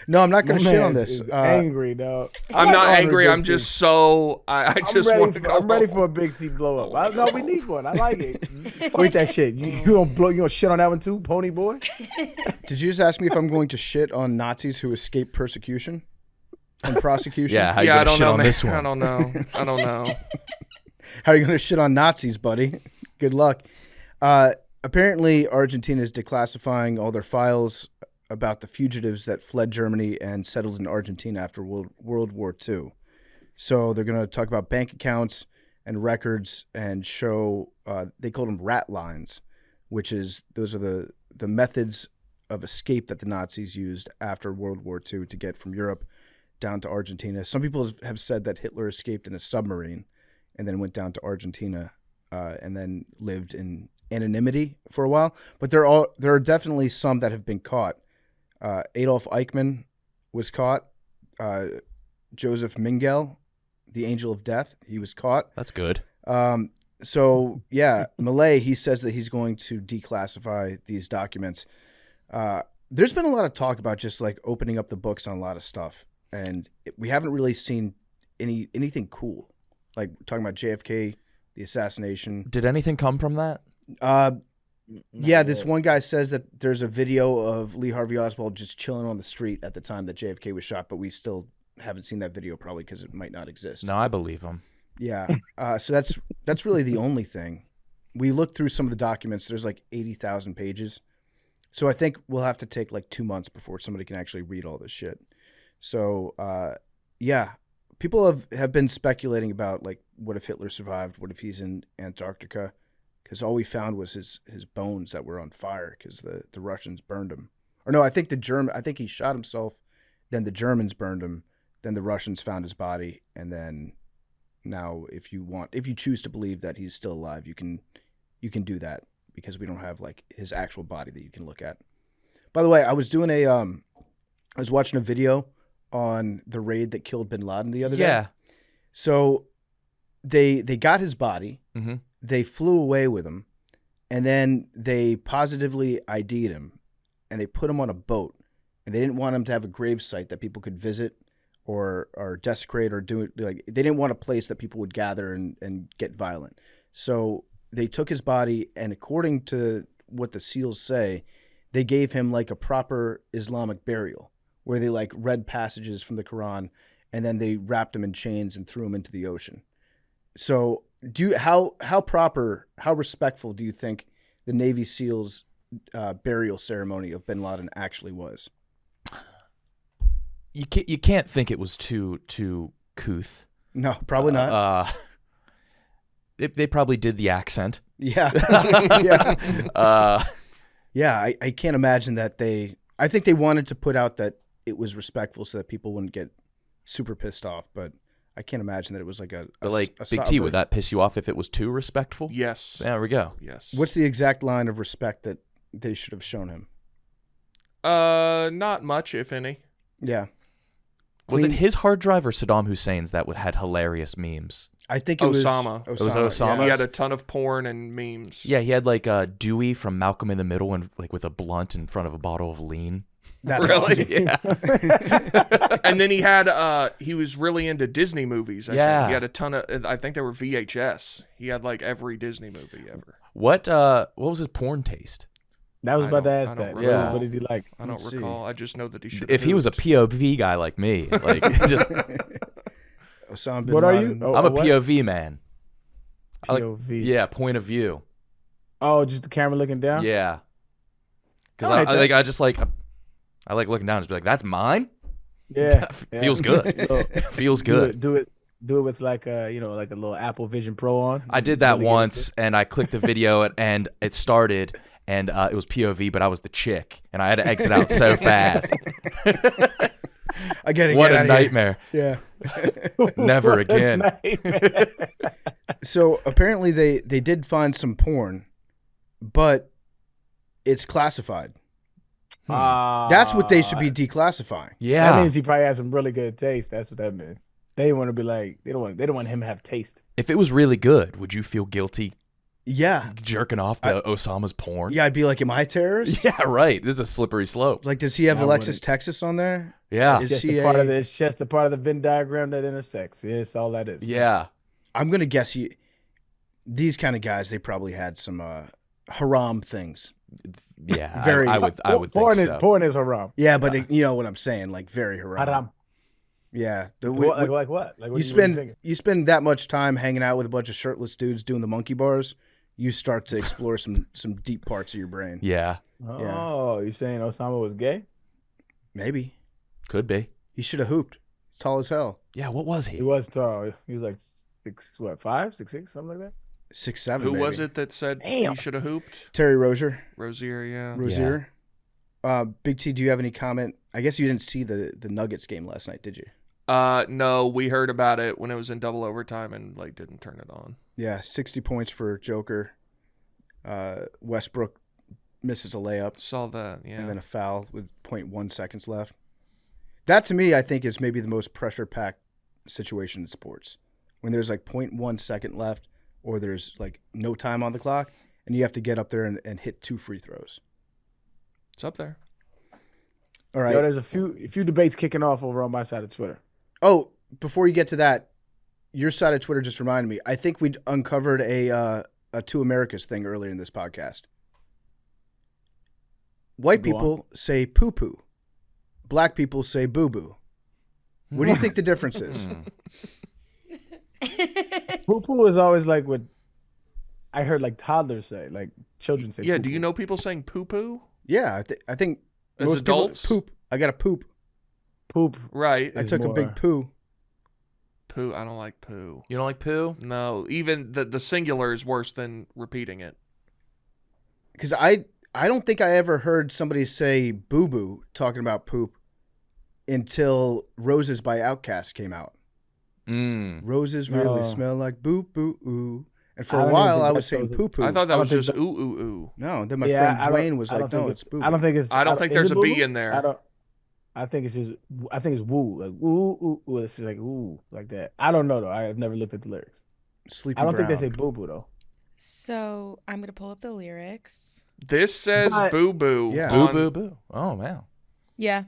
S2: No, I'm not going to
S4: My
S2: shit on
S4: man
S2: this.
S4: is angry, dog.
S3: I'm not angry.
S4: Big
S3: I'm
S4: T.
S3: just so I just want to go.
S4: I'm ready for a Big T blow up. No, we need one. I like it. Wait, that shit. You gonna shit on that one too, Pony Boy?
S2: Did you just ask me if I'm going to shit on Nazis who escaped persecution and prosecution?
S1: Yeah, how you
S3: Yeah, I
S1: gonna
S3: don't
S1: shit
S3: know,
S1: on
S3: man.
S1: this one?
S3: I don't know.
S2: How are you going to shit on Nazis, buddy? Good luck. Apparently, Argentina is declassifying all their files about the fugitives that fled Germany and settled in Argentina after World War II. So they're going to talk about bank accounts and records and show, they called them rat lines, which is, those are the methods of escape that the Nazis used after World War II to get from Europe down to Argentina. Some people have said that Hitler escaped in a submarine and then went down to Argentina and then lived in anonymity for a while. But there are definitely some that have been caught. Adolf Eichmann was caught Joseph Mengele, the Angel of Death. He was caught.
S1: That's good.
S2: So yeah, Malay, he says that he's going to declassify these documents. There's been a lot of talk about just like opening up the books on a lot of stuff, and we haven't really seen anything cool. Like talking about JFK, the assassination.
S1: Did anything come from that?
S2: Yeah, this one guy says that there's a video of Lee Harvey Oswald just chilling on the street at the time that JFK was shot, but we still haven't seen that video probably because it might not exist.
S1: No, I believe him.
S2: Yeah. So that's really the only thing. We looked through some of the documents. There's like 80,000 pages. So I think we'll have to take like 2 months before somebody can actually read all this shit. So yeah, people have been speculating about like what if Hitler survived? What if he's in Antarctica? Because all we found was his bones that were on fire because the Russians burned him. Or no, I think he shot himself. Then the Germans burned him. Then the Russians found his body, and then now if you choose to believe that he's still alive, you can do that because we don't have like his actual body that you can look at. By the way, I was watching a video on the raid that killed bin Laden the other day.
S1: Yeah.
S2: So they got his body.
S1: Mm-hmm.
S2: They flew away with him, and then they positively ID'd him, and they put him on a boat, and they didn't want him to have a grave site that people could visit or desecrate or do it. Like they didn't want a place that people would gather and get violent. So they took his body, and according to what the SEALs say, they gave him like a proper Islamic burial where they like read passages from the Quran, and then they wrapped him in chains and threw him into the ocean. So how respectful do you think the Navy SEALs burial ceremony of bin Laden actually was?
S1: You can't think it was too couth.
S2: No, probably not.
S1: They probably did the accent.
S2: Yeah. Yeah. I can't imagine that I think they wanted to put out that it was respectful so that people wouldn't get super pissed off, but I can't imagine that it was like
S1: But like Big T, would that piss you off if it was too respectful?
S3: Yes.
S1: There we go.
S3: Yes.
S2: What's the exact line of respect that they should have shown him?
S3: Not much, if any.
S2: Yeah.
S1: Was it his hard drive or Saddam Hussein's that had hilarious memes?
S2: I think it was
S3: Osama.
S1: It was Osama?
S2: Yeah.
S3: He had a ton of porn and memes.
S1: Yeah, he had like Dewey from Malcolm in the Middle and like with a blunt in front of a bottle of lean.
S2: That's
S3: Really?
S2: awesome.
S1: Yeah.
S3: And then he was really into Disney movies. I think. He had a ton of, I think they were VHS. He had like every Disney movie ever.
S1: What was his porn taste?
S4: That was about to ask
S3: I don't
S4: that.
S3: recall.
S4: What did he like?
S3: I don't
S2: Let's see.
S3: recall. I just know that he should.
S1: If he was a POV guy like me, like just
S2: Osama bin
S4: What are
S2: Laden.
S4: you? Oh,
S1: I'm a
S4: what?
S1: POV man. I like-
S4: POV.
S1: Yeah, point of view.
S4: Oh, just the camera looking down?
S1: Yeah. Because
S4: I like that.
S1: I like looking down and just be like, that's mine?
S4: Yeah.
S1: Feels good.
S4: So,
S1: Feels good.
S4: Do it with like a like a little Apple Vision Pro on.
S1: I did that
S4: Really get
S1: once, and I clicked the video, and it started, and it was POV, but I was the chick, and I had to exit out so fast.
S2: I get it.
S1: What
S2: get
S1: a
S2: outta
S1: nightmare.
S2: Here. Yeah.
S1: Never
S4: What a
S1: again.
S4: nightmare.
S2: So apparently they did find some porn, but it's classified. That's what they should be declassifying.
S4: That
S1: Yeah.
S4: means he probably has some really good taste. That's what that means. They want to be like they don't want him to have taste.
S1: If it was really good, would you feel guilty
S2: Yeah.
S1: jerking off to Osama's porn?
S2: Yeah, I'd be like, am I a terrorist?
S1: Yeah, right. This is a slippery slope.
S2: Like, does he have
S4: I
S2: Alexis
S4: wouldn't.
S2: Texas on there?
S1: Yeah.
S2: Is
S4: It's
S2: he
S4: just a part of the Venn diagram that intersects. Yeah, it's all that is.
S1: Yeah.
S2: I'm gonna guess these kind of guys, they probably had some haram things.
S1: Yeah.
S2: Very-
S1: I would think
S4: porn
S1: so.
S4: Porn is haram.
S2: Yeah, but you know what I'm saying, like very haram.
S4: Haram.
S2: Yeah.
S4: Like what? Like what
S2: You spend that much time hanging out with a bunch of shirtless dudes doing the monkey bars, you start to explore some deep parts of your brain.
S1: Yeah.
S4: Oh, you saying Osama was gay?
S2: Maybe
S1: Could be.
S2: he should have hooped. Tall as hell.
S1: Yeah. What was
S4: He
S1: he?
S4: was tall. He was like 6'5", 6'6", something like that.
S2: 6'7".
S3: Who
S2: maybe.
S3: was it that said
S4: Damn.
S3: he should have hooped?
S2: Terry Rozier.
S3: Rozier, yeah.
S2: Rozier. Big T, do you have any comment? I guess you didn't see the Nuggets game last night, did you?
S3: No, we heard about it when it was in double overtime and like didn't turn it on.
S2: Yeah, 60 points for Joker. Westbrook misses a layup
S3: Saw that, yeah.
S2: and then a foul with 0.1 seconds left. That to me, I think, is maybe the most pressure-packed situation in sports. When there's like 0.1 second left, or there's like no time on the clock, and you have to get up there and hit 2 free throws.
S3: It's up there.
S2: All right.
S4: Yo, there's a few debates kicking off over on my side of Twitter.
S2: Oh, before you get to that, your side of Twitter just reminded me. I think we uncovered a Two Americas thing earlier in this podcast. White
S4: Go
S2: people say poo-poo. Black people say boo-boo. What do you think the difference is?
S4: Poo-poo is always like what I heard like toddlers say, like children say.
S3: Yeah,
S4: poo-poo.
S3: do you know people saying poo-poo?
S2: Yeah, I think
S3: As
S2: most
S3: adults?
S2: people poop. I got to poop.
S4: Poop.
S3: Right.
S2: I
S4: It's
S2: took a
S4: more-
S2: big poo.
S3: Poo. I don't like poo.
S1: You don't like poo?
S3: No, even the singular is worse than repeating it.
S2: Because I don't think I ever heard somebody say boo-boo talking about poop until Roses by Outkast came out. Roses really
S4: No.
S2: smell like boo-boo-oo. And for
S4: I
S2: a
S4: don't
S2: while,
S4: even think
S2: I was
S4: that
S2: saying
S4: goes in-
S2: poo-poo.
S3: I thought that
S4: I
S3: was
S4: don't
S3: just
S4: think
S3: ooh ooh ooh.
S2: No, then my
S4: Yeah,
S2: friend
S4: I don't-
S2: Dwayne was
S4: I
S2: like,
S4: don't think
S2: no, it's boo-boo.
S4: I don't think it's.
S3: I don't think
S4: is
S3: there's
S4: it
S3: a B
S4: boo-boo?
S3: in there.
S4: I don't. I think it's just. I think it's woo, like woo, ooh, ooh. It's just like ooh, like that. I don't know though. I've never looked at the lyrics.
S2: Sleepy
S4: I don't
S2: Brown.
S4: think they say boo boo though.
S6: So I'm gonna pull up the lyrics.
S3: This says
S4: But-
S3: boo boo.
S2: Yeah.
S1: Boo, boo, boo. Oh, wow.
S6: Yeah.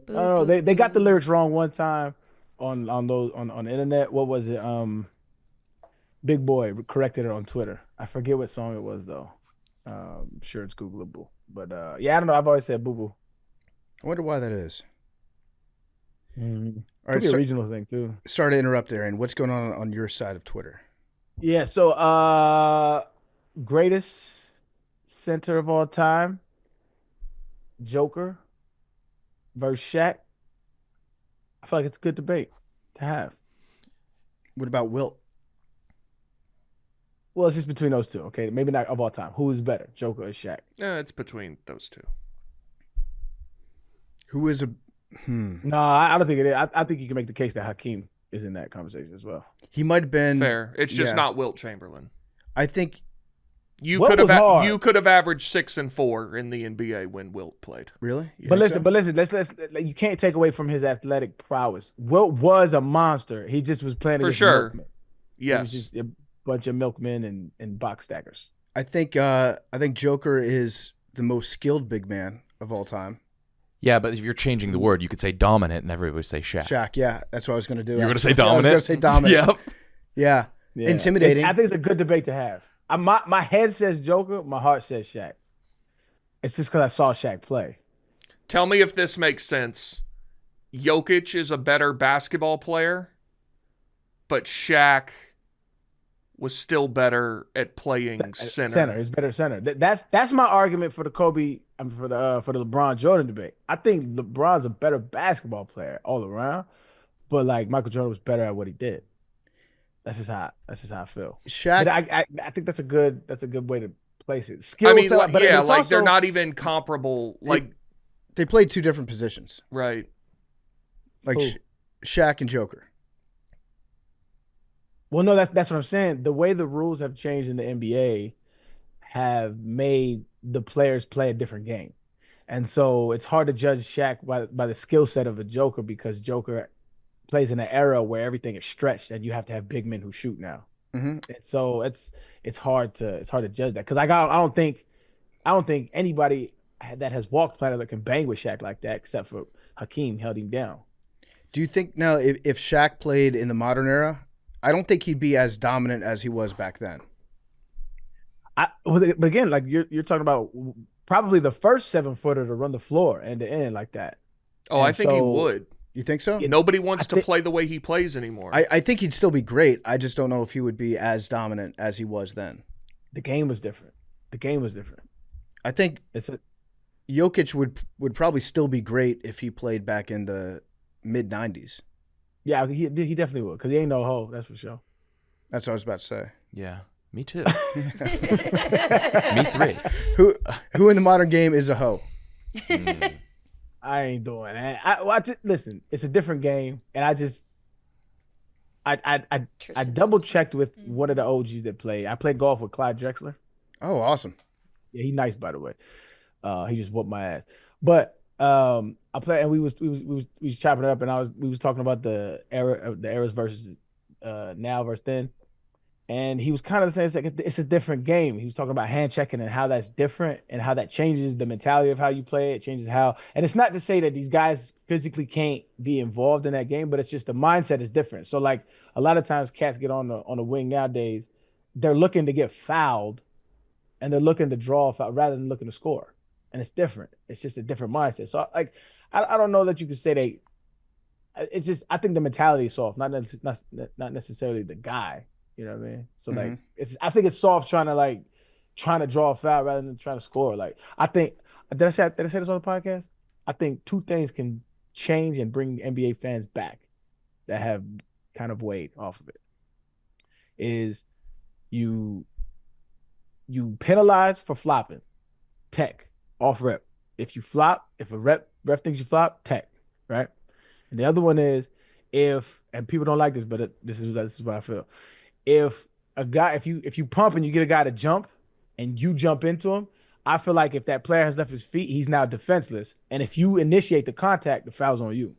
S4: Oh, they got the lyrics wrong one time on the internet. What was it? Big Boy corrected it on Twitter. I forget what song it was though. I'm sure it's Googleable. But yeah, I don't know. I've always said boo boo.
S2: I wonder why that is. All
S4: Could
S2: right,
S4: be a
S2: so,
S4: regional thing too.
S2: sorry to interrupt, Arian. What's going on your side of Twitter?
S4: Yeah, so greatest center of all time, Joker versus Shaq. I feel like it's a good debate to have.
S2: What about Wilt?
S4: Well, it's just between those two, okay? Maybe not of all time. Who is better, Joker or Shaq?
S3: Yeah, it's between those two.
S2: Who is a...
S4: No, I don't think it is. I think you can make the case that Hakeem is in that conversation as well.
S2: He might have been...
S3: Fair. It's just
S2: yeah.
S3: not Wilt Chamberlain.
S2: I think...
S3: You
S4: Wilt
S3: could have
S4: was hard.
S3: you could have averaged 6 and 4 in the NBA when Wilt played.
S2: Really? You
S4: But
S2: think
S4: listen,
S2: so?
S4: let's you can't take away from his athletic prowess. Wilt was a monster. He just was playing
S3: For
S4: against
S3: sure.
S4: milkmen. It
S3: Yes.
S4: was just a bunch of milkmen and box stackers.
S2: I think Joker is the most skilled big man of all time.
S1: Yeah, but if you're changing the word, you could say dominant and everybody would say Shaq.
S2: Shaq, yeah. That's what I was going to do.
S1: You're going to say
S2: actually. I was
S1: dominant?
S2: going to say dominant.
S1: Yep.
S2: Yeah.
S4: Yeah.
S2: Intimidating.
S4: I think it's a good debate to have. My head says Joker, my heart says Shaq. It's just because I saw Shaq play.
S3: Tell me if this makes sense. Jokic is a better basketball player, but Shaq was still better at playing center.
S4: He's better center. That's my argument for the Kobe. For the LeBron Jordan debate. I think LeBron's a better basketball player all around, but like Michael Jordan was better at what he did. That's just how I feel.
S2: Shaq,
S4: But I think that's a good way to place it.
S3: I
S4: Skill
S3: mean,
S4: set,
S3: like,
S4: but
S3: yeah,
S4: it's
S3: like
S4: also,
S3: they're not even comparable. Like,
S2: they played two different positions,
S3: right.
S2: like
S4: Who?
S2: Shaq and Joker.
S4: Well, no, that's what I'm saying. The way the rules have changed in the NBA have made the players play a different game. And so it's hard to judge Shaq by the skill set of a Joker because Joker plays in an era where everything is stretched and you have to have big men who shoot now.
S2: Mm-hmm.
S4: And so it's hard to judge that because I don't think anybody that has walked planet that can bang with Shaq like that except for Hakeem held him down.
S2: Do you think now if Shaq played in the modern era, I don't think he'd be as dominant as he was back then.
S4: But again, like you're talking about probably the first 7-footer to run the floor end to end like that.
S3: Oh, I
S4: And
S3: think he
S4: so-
S3: would.
S2: You think so?
S3: Nobody wants
S4: I
S3: to
S4: think-
S3: play the way he plays anymore.
S2: I think he'd still be great. I just don't know if he would be as dominant as he was then.
S4: The game was different.
S2: I think
S4: It's a
S2: Jokic would probably still be great if he played back in the mid 90s.
S4: yeah, he definitely would because he ain't no hoe. That's for sure.
S2: That's what I was about to say.
S1: Yeah. Me too. Me three.
S2: Who in the modern game is a hoe?
S4: I ain't doing that. Listen, it's a different game, and I double checked with one of the OGs that played. I played golf with Clyde Drexler.
S2: Oh, awesome.
S4: Yeah, he's nice by the way. He just whooped my ass. But I play, and we was chopping it up, and we was talking about the eras versus now versus then, and he was kind of saying it's a different game. He was talking about hand checking and how that's different and how that changes the mentality of how you play. It changes how, and it's not to say that these guys physically can't be involved in that game, but it's just the mindset is different. So like a lot of times cats get on the wing nowadays, they're looking to get fouled and they're looking to draw a foul rather than looking to score. And it's different. It's just a different mindset. So like I don't know that you could say it's just I think the mentality is soft, not necessarily the guy. You know what I mean? So like I think it's soft trying to draw a foul rather than trying to score. Like I think did I say this on the podcast? I think two things can change and bring NBA fans back that have kind of weighed off of it. Is you penalize for flopping, tech, off rep. If you flop, if a ref thinks you flop, tech, right? And the other one is and people don't like this, but this is what I feel. If you pump and you get a guy to jump and you jump into him, I feel like if that player has left his feet, he's now defenseless. And if you initiate the contact, the foul's on you.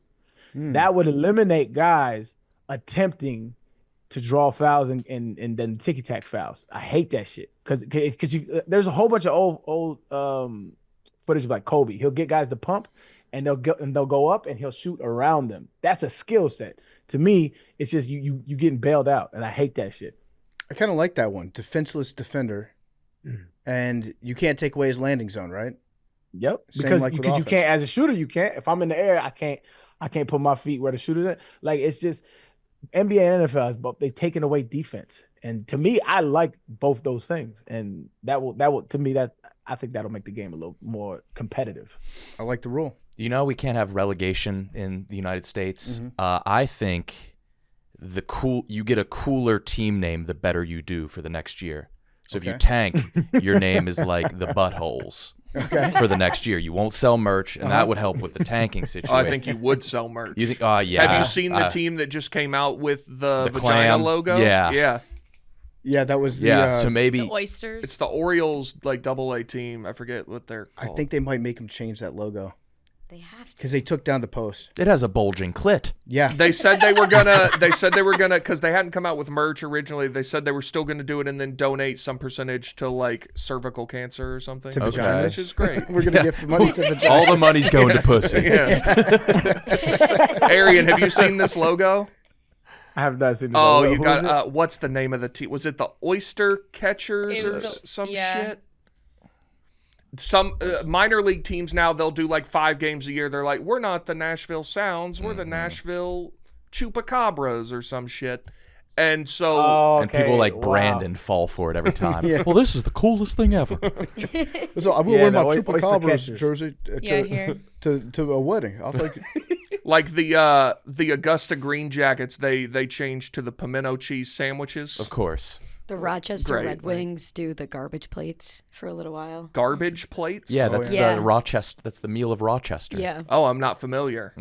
S4: That would eliminate guys attempting to draw fouls and then ticky-tack fouls. I hate that shit. Because there's a whole bunch of old footage of like Kobe. He'll get guys to pump and they'll go up and he'll shoot around them. That's a skill set. To me, it's just you getting bailed out, and I hate that shit.
S2: I kind of like that one. Defenseless defender, and you can't take away his landing zone, right?
S4: Yep.
S2: Same
S4: Because
S2: like with
S4: you
S2: offense.
S4: can't, as a shooter, you can't. If I'm in the air, I can't put my feet where the shooter's at. Like it's just NBA and NFL is both they taking away defense, and to me, I like both those things, and that will to me that I think that'll make the game a little more competitive.
S2: I like the rule.
S1: You know, we can't have relegation in the United States. I think you get a cooler team name the better you do for the next year. So if you tank, your name is like the Buttholes for the next year. You won't sell merch, and that would help with the tanking situation.
S3: I think you would sell merch.
S1: You think? Yeah.
S3: Have you seen the team that just came out with the vagina
S1: clam
S3: logo?
S1: Yeah.
S2: Yeah, that was the.
S1: So maybe
S6: The oysters.
S3: It's the Orioles like AA team. I forget what they're called.
S2: I think they might make him change that logo
S5: They have to.
S2: because they took down the post.
S1: it has a bulging clit.
S2: Yeah,
S3: They said they were gonna. Because they hadn't come out with merch originally. They said they were still gonna do it and then donate some percentage to like cervical cancer or something.
S2: to
S1: Okay.
S2: vaginas.
S3: Which is great.
S2: We're gonna give money to vaginas.
S1: All the money's going to pussy.
S3: Yeah. Arian, have you seen this logo?
S4: I have not seen.
S3: Oh,
S4: Who
S3: you
S4: is it?
S3: got. What's the name of the team? Was it the Oyster Catchers
S6: It
S3: or
S6: was
S3: some
S6: yeah.
S3: shit? Some minor league teams now, they'll do like 5 games a year. They're like, we're not the Nashville Sounds, we're the Nashville Chupacabras or some shit. And so,
S4: Oh,
S1: And people like
S4: wow.
S1: Brandon fall for it every time.
S2: Yeah.
S1: Well, this is the coolest thing ever.
S2: So I will
S4: Yeah,
S2: wear
S4: the
S2: my
S4: oyster
S2: Chupacabras
S4: catchers.
S2: jersey
S6: Yeah, here.
S2: to a wedding. I'll take it.
S3: like the Augusta Green Jackets, they changed to the pimento cheese sandwiches.
S1: Of course.
S5: The Rochester
S3: Great,
S5: Red
S3: right.
S5: Wings do the garbage plates for a little while.
S3: Garbage plates?
S1: Yeah, that's
S5: yeah.
S1: the Rochester. That's the meal of Rochester.
S5: Yeah.
S3: Oh, I'm not familiar.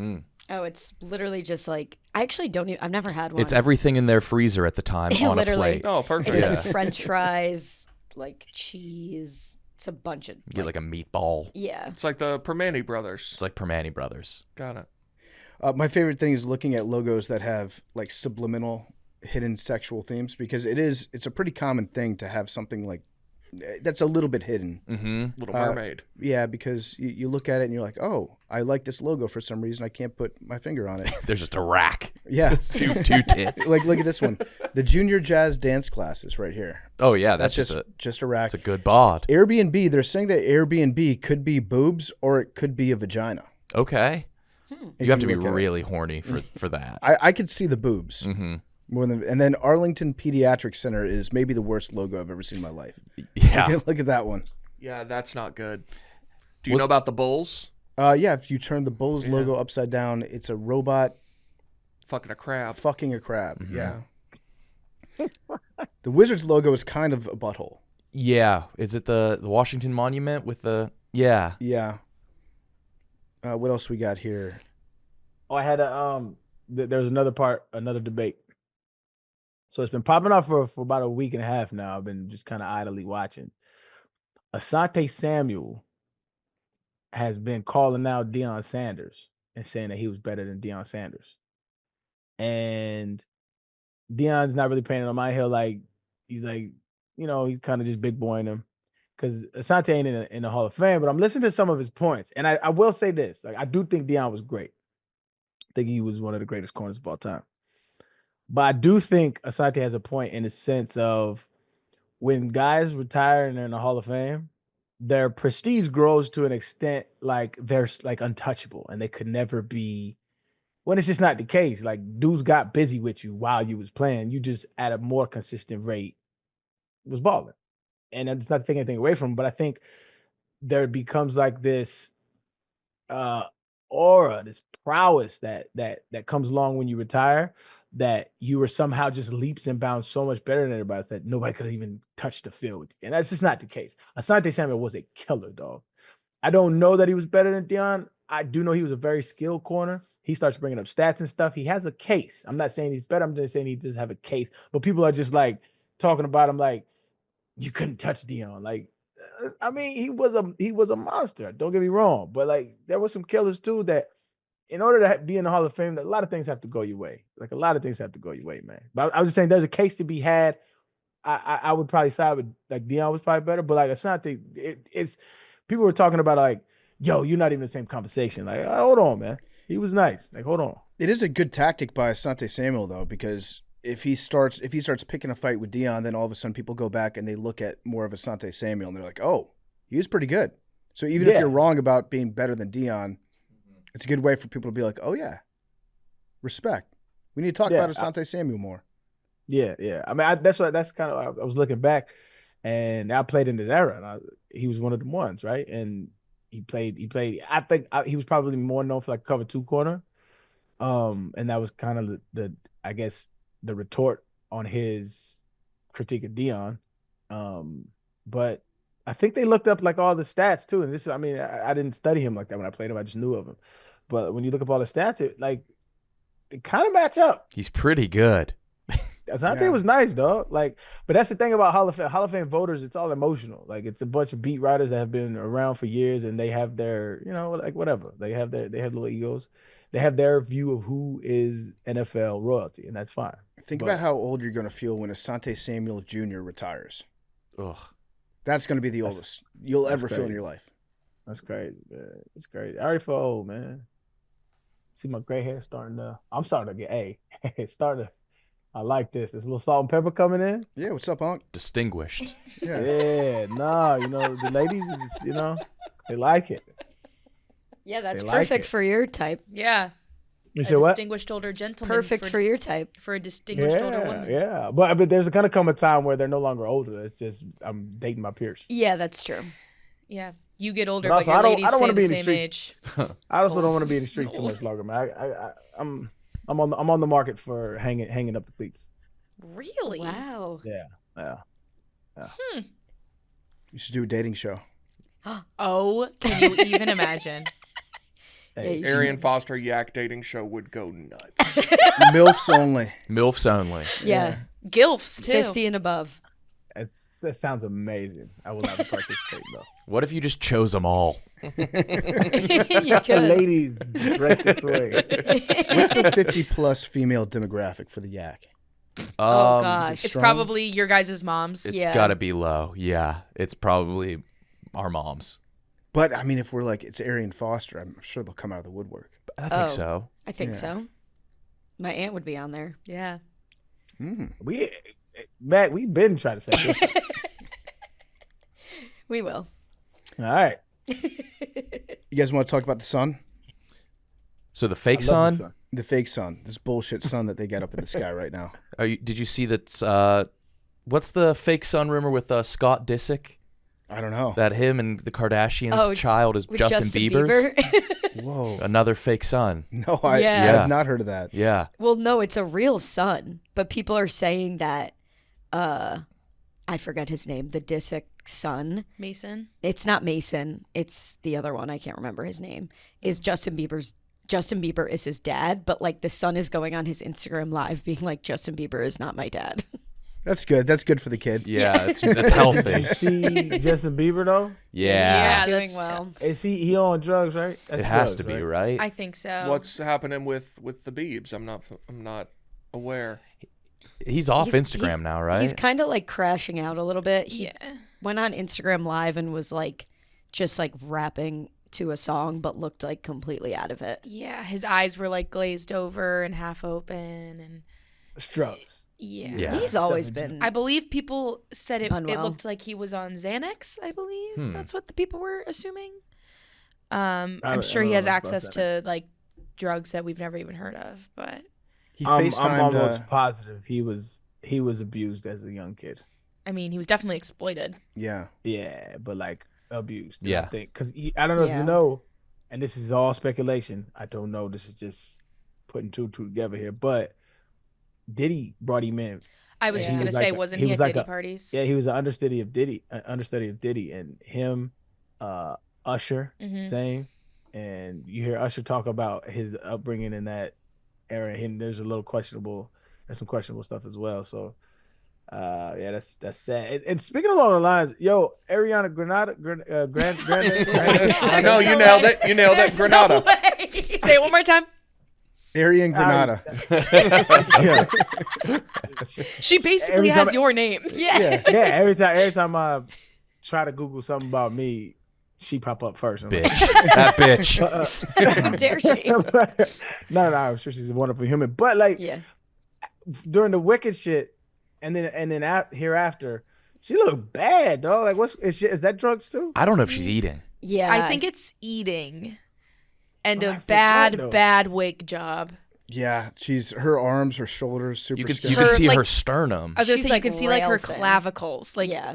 S5: Oh, it's literally just like I actually don't even. I've never had one.
S1: It's everything in their freezer at the time on a
S5: Literally.
S1: plate.
S3: Oh, perfect.
S5: It's
S1: Yeah.
S5: like French fries, like cheese. It's a bunch of.
S1: You get like a meatball.
S5: Yeah.
S3: It's like the Permane brothers.
S1: It's like Permane Brothers.
S3: Got it.
S2: My favorite thing is looking at logos that have like subliminal hidden sexual themes because it's a pretty common thing to have something like that's a little bit hidden.
S1: Mm-hmm.
S3: Little Mermaid.
S2: Yeah, because you look at it and you're like, oh, I like this logo for some reason. I can't put my finger on it.
S1: There's just a rack.
S2: Yeah.
S1: Two tits.
S2: Like, look at this one. The junior jazz dance classes right here.
S1: Oh yeah, that's
S2: That's
S1: just
S2: just a rack.
S1: it's a good bod.
S2: Airbnb, they're saying that Airbnb could be boobs or it could be a vagina.
S1: Okay.
S2: If
S1: You have to be
S2: look at it.
S1: really horny for that.
S2: I could see the boobs
S1: Mm-hmm.
S2: more than, and then Arlington Pediatric Center is maybe the worst logo I've ever seen in my life.
S1: Yeah.
S2: Look at that one.
S3: Yeah, that's not good. Do you know about the Bulls?
S2: Yeah, if you turn the Bulls logo upside down, it's a robot
S3: Fucking a crab.
S2: fucking a crab. Yeah. The Wizards logo is kind of a butthole.
S1: Yeah. Is it the Washington Monument with the? Yeah.
S2: Yeah. What else we got here?
S4: Oh, I had there's another debate. So it's been popping off for about a week and a half now. I've been just kind of idly watching. Asante Samuel has been calling out Deion Sanders and saying that he was better than Deion Sanders. And Deion's not really painting on my hill. Like, he's like, he's kind of just big boying him. Because Asante ain't in the Hall of Fame, but I'm listening to some of his points. And I will say this. Like, I do think Deion was great. I think he was one of the greatest corners of all time. But I do think Asante has a point in the sense of when guys retire and they're in the Hall of Fame, their prestige grows to an extent like they're like untouchable and they could never be. When it's just not the case. Like, dudes got busy with you while you was playing. You just at a more consistent rate was balling. And it's not taking anything away from him, but I think there becomes like this aura, this prowess that comes along when you retire, that you were somehow just leaps and bounds so much better than everybody else that nobody could even touch the field with you. And that's just not the case. Asante Samuel was a killer, dog. I don't know that he was better than Deion. I do know he was a very skilled corner. He starts bringing up stats and stuff. He has a case. I'm not saying he's better. I'm just saying he does have a case. But people are just like talking about him like, you couldn't touch Deion. Like, I mean, he was a monster. Don't get me wrong. But like, there were some killers too that in order to be in the Hall of Fame, a lot of things have to go your way. Like, a lot of things have to go your way, man. But I was just saying there's a case to be had. I would probably side with like Deion was probably better. But like, Asante, it's people were talking about like, yo, you're not even in the same conversation. Like, hold on, man. He was nice. Like, hold on.
S2: It is a good tactic by Asante Samuel, though, because if he starts picking a fight with Deion, then all of a sudden people go back and they look at more of Asante Samuel and they're like, oh, he was pretty good. So even if you're wrong about being better than Deion, it's a good way for people to be like, oh, yeah, respect. We need to talk about Asante Samuel more. Yeah.
S4: I mean, that's kind of, I was looking back, and I played in this era, and he was one of the ones, right? And he played. I think he was probably more known for like cover 2 corner, and that was kind of the I guess the retort on his critique of Deion. But I think they looked up like all the stats too, and this, I mean, I didn't study him like that when I played him. I just knew of him. But when you look up all the stats, it kind of match up.
S1: He's pretty good.
S4: Asante was nice, dog. Like, but that's the thing about Hall of Fame voters. It's all emotional. Like, it's a bunch of beat writers that have been around for years, and they have their, like whatever. They have little egos. They have their view of who is NFL royalty, and that's fine.
S2: Think about how old you're going to feel when Asante Samuel Jr. retires.
S1: Ugh,
S2: that's going to be the oldest you'll ever feel in your life.
S4: That's crazy, man. It's crazy. I already feel old, man. See my gray hair I'm starting to get it's starting to. I like this. There's a little salt and pepper coming in.
S2: Yeah, what's up, Unc?
S1: distinguished.
S4: Yeah, the ladies, they like it.
S5: Yeah, that's
S4: They like
S5: perfect
S4: it.
S5: for your type.
S6: Yeah.
S4: You
S6: A
S4: said what?
S6: distinguished older gentleman.
S5: Perfect for your type.
S6: For a distinguished older woman.
S4: Yeah, but there's gonna come a time where they're no longer older. It's just I'm dating my peers.
S5: Yeah, that's true.
S6: Yeah. You get older,
S4: But
S6: but
S4: also,
S6: your
S4: I don't
S6: ladies
S4: wanna
S6: stay
S4: be
S6: the
S4: in the
S6: same
S4: streets.
S6: age.
S4: I also don't want to be in the streets too much longer, man. I'm on the market for hanging up the cleats.
S6: Really?
S5: Wow.
S4: Yeah.
S2: You should do a dating show.
S6: Oh, can you even imagine?
S5: Yeah, you
S3: Arian Foster Yak dating show would go nuts.
S2: MILFs only.
S1: MILFs only.
S5: Yeah.
S6: Gilfs, too.
S5: 50 and above.
S4: That sounds amazing. I will not participate though.
S1: What if you just chose them all?
S5: You could.
S4: Ladies, break this way.
S2: What's the 50-plus female demographic for the Yak?
S5: Oh, gosh.
S6: It's
S2: Strong?
S6: probably your guys' moms.
S1: It's
S5: Yeah.
S1: got to be low. Yeah, it's probably our moms.
S2: But, I mean, if we're like, it's Arian Foster, I'm sure they'll come out of the woodwork.
S1: I think so.
S5: I think
S2: Yeah.
S5: so. My aunt would be on there.
S6: Yeah.
S4: Matt, we've been trying to say this.
S5: We will.
S4: All right.
S2: You guys want to talk about the sun?
S1: So the fake
S4: I love the
S1: sun?
S2: The fake sun. This bullshit sun that they got up in the sky right now.
S1: Did you see that? What's the fake sun rumor with Scott Disick?
S2: I don't know.
S1: That him and the Kardashians'
S5: Oh,
S1: child is
S5: With
S1: Justin Bieber's?
S5: Bieber.
S2: Whoa.
S1: Another fake sun.
S2: No, I
S5: Yeah.
S2: have not heard of that.
S1: Yeah.
S5: Well, no, it's a real son, but people are saying that I forget his name, the Disick son.
S6: Mason.
S5: It's not Mason. It's the other one. I can't remember his name. Is Justin Bieber is his dad, but like the son is going on his Instagram live being like, Justin Bieber is not my dad.
S2: That's good. That's good for the kid.
S1: Yeah, that's healthy.
S4: Is she Justin Bieber though?
S1: Yeah.
S5: Doing
S6: that's
S5: well.
S4: Is he on drugs, right? That's
S1: It has
S4: drugs,
S1: to be, right?
S6: I think so.
S3: What's happening with the Biebs? I'm not aware.
S1: He's off
S5: He's-
S1: Instagram
S5: he's-
S1: now, right?
S5: He's kind of like crashing out a little bit. He
S6: Yeah.
S5: went on Instagram Live and was like, just like rapping to a song, but looked like completely out of it.
S6: Yeah, his eyes were like glazed over and half open, and
S4: It's drugs.
S1: Yeah.
S5: He's always been.
S6: I believe people said it
S5: Unwell.
S6: looked like he was on Xanax. I believe
S1: Hmm.
S6: that's what the people were assuming.
S4: I
S6: I'm sure
S4: don't
S6: he
S4: know
S6: has
S4: about
S6: access to like drugs that we've never even heard of, but
S2: He
S4: I'm
S2: FaceTimed.
S4: almost positive he was abused as a young kid.
S6: I mean, he was definitely exploited.
S2: Yeah.
S4: Yeah, but like abused.
S1: Yeah.
S4: I think because I don't know if
S5: Yeah.
S4: you know, and this is all speculation. I don't know. This is just putting two together here. But Diddy brought him in.
S6: I was
S4: Yeah.
S6: just
S4: He
S6: gonna
S4: was
S6: say,
S4: like a-
S6: wasn't
S4: he
S6: he
S4: was
S6: at
S4: like
S6: Diddy
S4: a-
S6: parties?
S4: Yeah, he was an understudy of Diddy, and him, Usher,
S6: Mhm.
S4: same. And you hear Usher talk about his upbringing in that era. And there's some questionable stuff as well. So. Yeah, that's sad. And speaking along the lines, yo, Ariana Grande.
S3: No, you nailed it. You nailed it.
S6: There's
S3: Granada.
S6: no way. Say it one more time.
S2: Arian Granada.
S4: Yeah,
S6: She basically
S4: Every
S6: has
S4: time-
S6: your name.
S2: Yeah.
S4: yeah. Every time I try to Google something about me, she pop up first. I'm like,
S1: Bitch. That bitch.
S5: How dare she?
S4: no, I'm sure she's a wonderful human. But like
S5: Yeah.
S4: during the Wicked shit, and then hereafter, she looked bad, dog. Like, is that drugs too?
S1: I don't know if she's eating.
S5: Yeah.
S6: I think it's eating and
S4: Oh, I
S6: a
S4: forgot, though.
S6: bad wig job.
S2: Yeah. Her arms, her shoulders, super
S1: You can
S2: skinny.
S1: see
S6: like-
S1: her sternum.
S6: I was gonna
S5: She's,
S6: say
S5: like,
S6: you can see like her
S5: rail thin.
S6: clavicles. Like
S5: Yeah.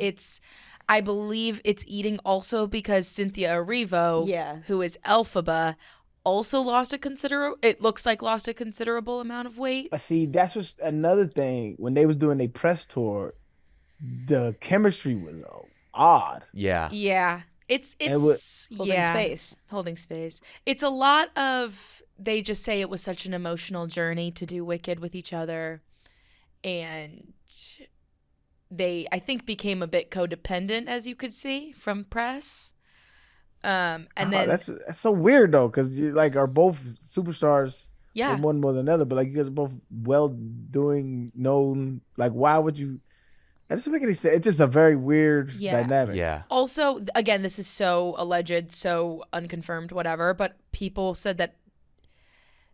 S6: I believe it's eating also because Cynthia Erivo,
S5: Yeah.
S6: who is Elphaba, also lost a considerable amount of weight.
S4: See, that's just another thing. When they was doing their press tour, the chemistry was odd.
S1: Yeah.
S6: Yeah. It's
S5: Holding
S6: yeah.
S5: space.
S6: Holding space. It's a lot of they just say it was such an emotional journey to do Wicked with each other, and they I think became a bit codependent, as you could see from press. And then
S4: that's so weird though, because you like are both superstars.
S6: yeah,
S4: One more than another, but like you guys are both well-doing, known. Like, why would you? That doesn't make any sense. It's just a very weird
S6: Yeah.
S4: dynamic.
S1: Yeah.
S6: also again this is so alleged, so unconfirmed, whatever, but people said that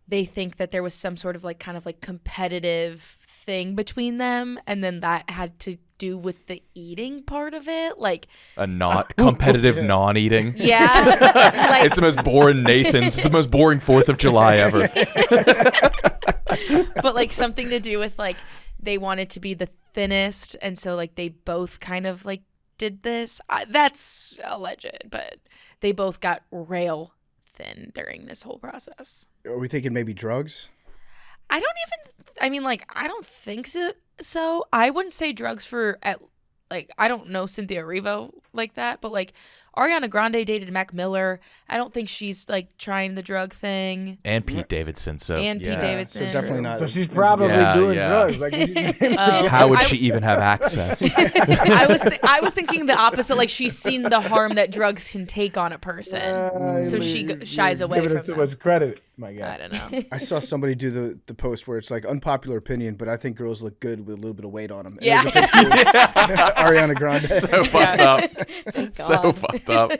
S6: they think that there was some sort of like kind of like competitive thing between them, and then that had to do with the eating part of it, like
S1: A not competitive non-eating.
S6: yeah. Like-
S1: It's the most boring Nathan's. It's the most boring 4th of July ever.
S6: but like something to do with like they wanted to be the thinnest, and so like they both kind of like did this. That's alleged, but they both got rail thin during this whole process.
S2: Are we thinking maybe drugs?
S6: I don't think so. I wouldn't say drugs I don't know Cynthia Erivo like that, but like Ariana Grande dated Mac Miller. I don't think she's like trying the drug thing.
S1: And Pete Davidson. So
S6: And Pete
S1: yeah.
S6: Davidson.
S2: So definitely not.
S4: So she's probably
S1: Yeah,
S4: doing
S1: yeah.
S4: drugs. Like,
S1: How would
S6: I-
S1: she even have access?
S6: I was thinking the opposite. Like she's seen the harm that drugs can take on a person, so she shies away
S4: giving
S6: from
S4: her too
S6: them.
S4: much credit. My
S6: I
S4: God.
S6: don't know.
S2: I saw somebody do the post where it's like unpopular opinion, but I think girls look good with a little bit of weight on them.
S6: Yeah.
S2: Ariana Grande.
S1: So fucked up.
S5: Thank
S1: So
S5: God.
S1: fucked up.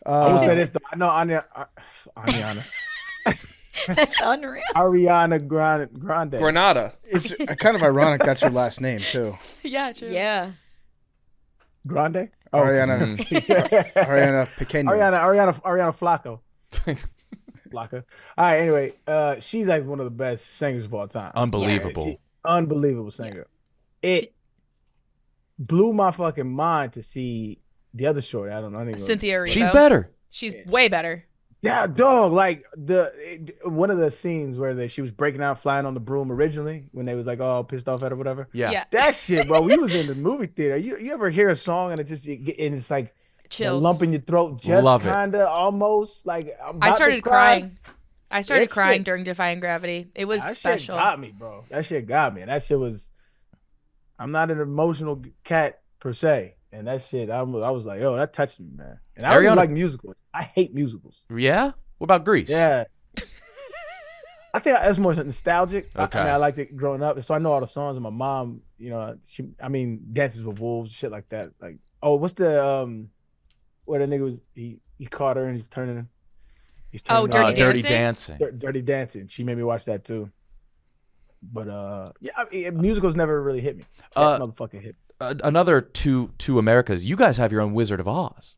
S4: I will say this though. I know Ariana.
S5: That's unreal.
S4: Ariana Grande.
S3: Granada.
S2: It's kind of ironic that's her last name too.
S6: Yeah, true.
S5: Yeah.
S4: Grande. Oh.
S2: Ariana Ariana Pequeno.
S4: Ariana Flacco. Flacco. All right. Anyway, she's like one of the best singers of all time.
S1: Unbelievable.
S4: Unbelievable singer. It blew my fucking mind to see the other shorty. I don't know.
S6: Cynthia Erivo.
S1: She's better.
S6: She's way better.
S4: Yeah, dog. Like one of the scenes where she was breaking out, flying on the broom originally when they was like all pissed off at her, whatever.
S1: Yeah.
S4: That shit, bro. We was in the movie theater. You ever hear a song and it's like a
S6: Chills.
S4: lump in your throat, just
S1: Love it.
S4: kind of almost like I'm
S6: I
S4: about
S6: started
S4: to cry.
S6: crying. I started
S4: That
S6: crying
S4: shit-
S6: during Defying Gravity. It was
S4: That
S6: special.
S4: shit got me, bro. That shit got me. And that shit was I'm not an emotional cat per se, and that shit, I was like, yo, that touched me, man. And I don't
S1: Ariana-
S4: even like musicals. I hate musicals.
S1: Yeah. What about Grease?
S4: Yeah. I think that's more nostalgic.
S1: Okay.
S4: I liked it growing up, so I know all the songs. And my mom, Dances with Wolves, shit like that. Like, oh, what's the where the nigga was? He caught her and he's turning.
S6: Oh, Dirty
S1: Dirty
S6: Dancing?
S1: Dancing.
S4: Dirty Dancing. She made me watch that too. But musicals never really hit me. That motherfucker hit.
S1: Another two Americas. You guys have your own Wizard of Oz.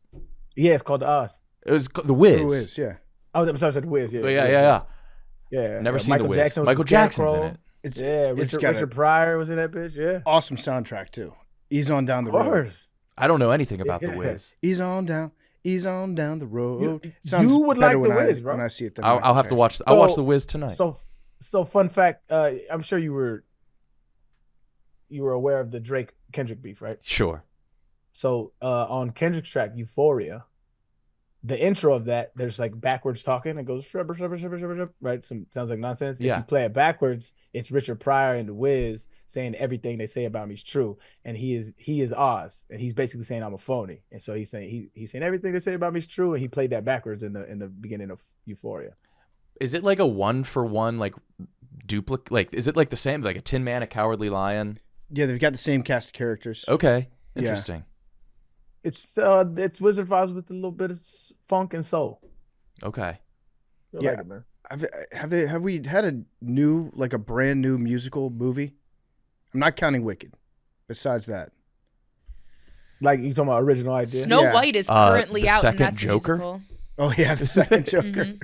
S4: Yeah, it's called The Oz.
S1: It was The Wiz.
S2: The Wiz, yeah.
S4: Oh, I'm sorry, I said The Wiz. Yeah,
S1: But yeah.
S4: Yeah.
S1: Never seen
S4: Michael
S1: The Wiz.
S4: Jackson was
S1: Michael
S4: the
S1: Jackson's in
S4: Scarecrow.
S1: it.
S2: It's got
S4: Richard Pryor was in that bitch. Yeah,
S2: awesome soundtrack too. Ease on down the
S4: of
S2: road.
S4: course.
S1: I don't know anything about The
S4: Yeah.
S1: Wiz.
S2: Ease on down the road.
S4: You
S2: Sounds
S4: would
S2: better
S4: like The
S2: when
S4: Wiz, bro.
S2: when I see it. than
S1: I'll
S2: Michael
S1: have to
S2: Jackson.
S1: watch. I'll watch The Wiz tonight.
S4: So fun fact. I'm sure you were aware of the Drake Kendrick beef, right?
S1: Sure.
S4: So on Kendrick's track Euphoria, the intro of that, there's like backwards talking. It goes shrubber, right? Sounds like nonsense.
S1: Yeah.
S4: If you play it backwards, it's Richard Pryor and The Wiz saying everything they say about me is true, and he is Oz, and he's basically saying I'm a phony, and so he's saying he's saying everything they say about me is true, and he played that backwards in the beginning of Euphoria.
S1: Is it like a 1-for-1 like duplicate? Like, is it like the same? Like a Tin Man, a Cowardly Lion?
S2: Yeah, they've got the same cast of characters.
S1: Okay,
S2: Yeah.
S1: interesting.
S4: It's Wizard of Oz with a little bit of funk and soul.
S1: Okay.
S4: I
S2: Yeah.
S4: like it, man.
S2: Have we had a brand new musical movie? I'm not counting Wicked. Besides that,
S4: Like you talking about original idea?
S6: Snow
S2: Yeah.
S6: White is currently
S1: the
S6: out,
S1: second
S6: and that's
S1: Joker?
S6: a musical.
S2: oh yeah, the second Joker,
S6: Mhm.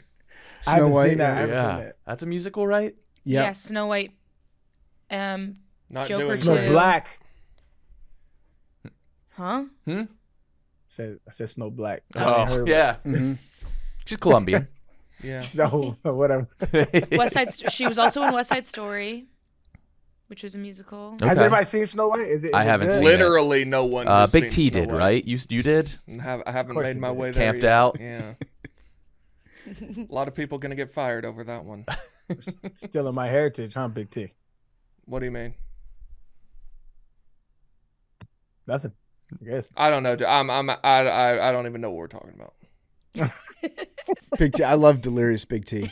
S4: I haven't
S2: Snow White.
S4: seen that. I
S2: Yeah.
S4: haven't seen that.
S1: That's a musical, right?
S2: Yeah.
S6: Yeah, Snow White.
S3: Not
S6: Joker
S3: doing
S6: too.
S4: Snow
S3: great.
S4: Black.
S6: Huh?
S4: I said Snow Black.
S1: Oh, yeah.
S2: Mhm.
S1: She's Colombian.
S3: Yeah.
S4: No, whatever.
S6: She was also in West Side Story, which was a musical.
S1: Okay.
S4: Has anybody seen Snow White? Is it
S1: I haven't
S4: good?
S1: seen it.
S3: Literally no one. has
S1: Big
S3: seen
S1: T
S3: Snow
S1: did,
S3: White.
S1: right? You did?
S3: I haven't
S4: course
S3: made
S4: he
S3: my
S4: did.
S3: way there.
S1: Camped
S3: yet.
S1: out?
S3: Yeah. A lot of people gonna get fired over that one.
S4: Still in my heritage, huh, Big T?
S3: What do you mean?
S4: Nothing. I guess.
S3: I don't know. I don't even know what we're talking about.
S2: Big T. I love Delirious Big T.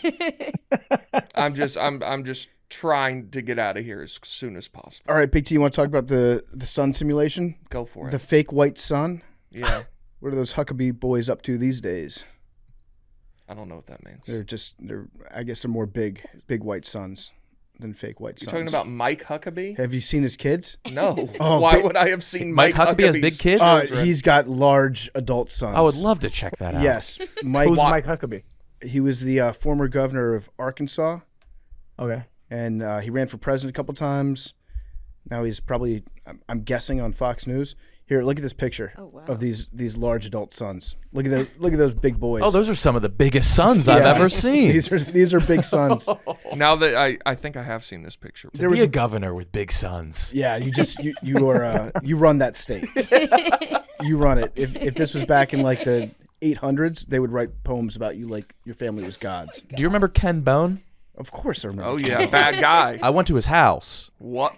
S3: I'm just trying to get out of here as soon as possible.
S2: All right, Big T. You want to talk about the sun simulation?
S3: Go for it.
S2: The fake white sun.
S3: Yeah.
S2: What are those Huckabee boys up to these days?
S3: I don't know what that means.
S2: I guess they're more big white suns than fake white
S3: You're
S2: suns.
S3: talking about Mike Huckabee?
S2: Have you seen his kids?
S3: No.
S2: Oh,
S3: Why
S2: big-
S3: would I have seen
S1: Mike
S3: Mike
S1: Huckabee has
S3: Huckabee's
S1: big kids?
S3: children?
S2: He's got large adult sons.
S1: I would love to check that out.
S2: Yes, Mike.
S4: Who's Mike Huckabee?
S2: He was the former governor of Arkansas,
S4: Okay.
S2: and he ran for president a couple times. Now he's probably, I'm guessing, on Fox News. Here, look at this picture
S5: Oh, wow.
S2: of these large adult sons. Look at those big boys.
S1: Oh, those are some of the biggest sons I've
S2: Yeah.
S1: ever seen.
S2: These are big sons.
S3: Now that I think I have seen this picture.
S1: To be a governor with big sons.
S2: Yeah, you are you run that state. You run it. If this was back in like the 800s, they would write poems about you like your family was gods.
S1: Do you remember Ken Bone?
S2: Of course I remember.
S3: Oh yeah, bad guy.
S1: I went to his house
S3: What?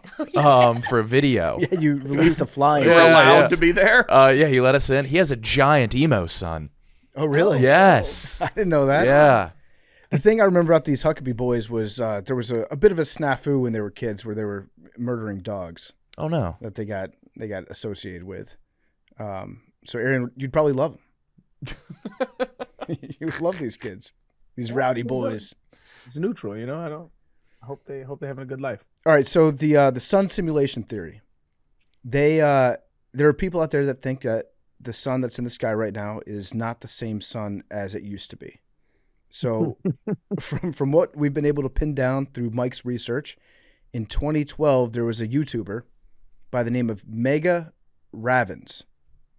S1: for a video.
S2: Yeah, you released a fly.
S3: You're
S1: Yeah,
S3: allowed
S1: yeah.
S3: to be there?
S1: Yeah, he let us in. He has a giant emo son.
S2: Oh, really?
S1: Yes.
S2: I didn't know that.
S1: Yeah.
S2: The thing I remember about these Huckabee boys was there was a bit of a snafu when they were kids where they were murdering dogs
S1: Oh no.
S2: that they got associated with. So Arian, you'd probably love them. You would love these kids, these rowdy boys.
S4: It's neutral, you know. I hope they're having a good life.
S2: All right, so the sun simulation theory. There are people out there that think that the sun that's in the sky right now is not the same sun as it used to be. So from what we've been able to pin down through Mike's research, in 2012 there was a YouTuber by the name of Mega Ravens.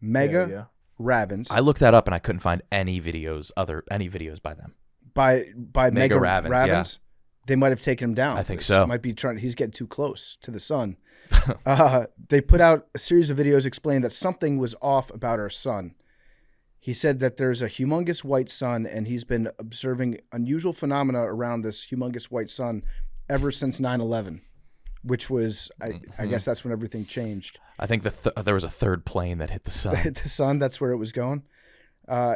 S4: Yeah.
S2: Ravens.
S1: I looked that up and I couldn't find any videos by them.
S2: by Mega
S1: Ravens,
S2: Ravens. They might have taken him down.
S1: I think
S2: This
S1: so.
S2: Might be he's getting too close to the sun. They put out a series of videos explaining that something was off about our sun. He said that there's a humongous white sun, and he's been observing unusual phenomena around this humongous white sun ever since 9/11, which was, I guess that's when everything changed.
S1: I think there was a third plane that hit the sun.
S2: The sun, that's where it was going.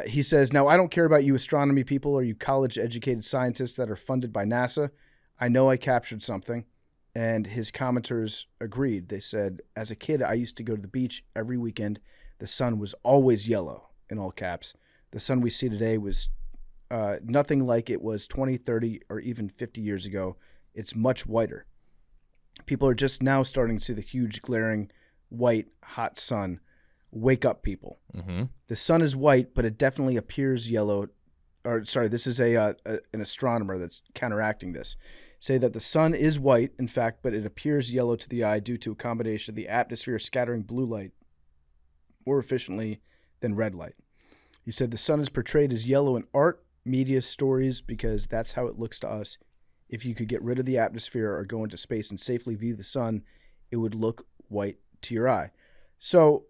S2: He says, now I don't care about you astronomy people or you college-educated scientists that are funded by NASA. I know I captured something. And his commenters agreed. They said, as a kid, I used to go to the beach every weekend. The sun was always yellow, in all caps. The sun we see today was nothing like it was 20, 30, or even 50 years ago. It's much whiter. People are just now starting to see the huge, glaring, white, hot sun. Wake up, people.
S1: Mm-hmm.
S2: The sun is white, but it definitely appears yellow. Or, sorry, this is an astronomer that's counteracting this. Say that the sun is white, in fact, but it appears yellow to the eye due to a combination of the atmosphere scattering blue light more efficiently than red light. He said the sun is portrayed as yellow in art, media, stories, because that's how it looks to us. If you could get rid of the atmosphere or go into space and safely view the sun, it would look white to your eye. So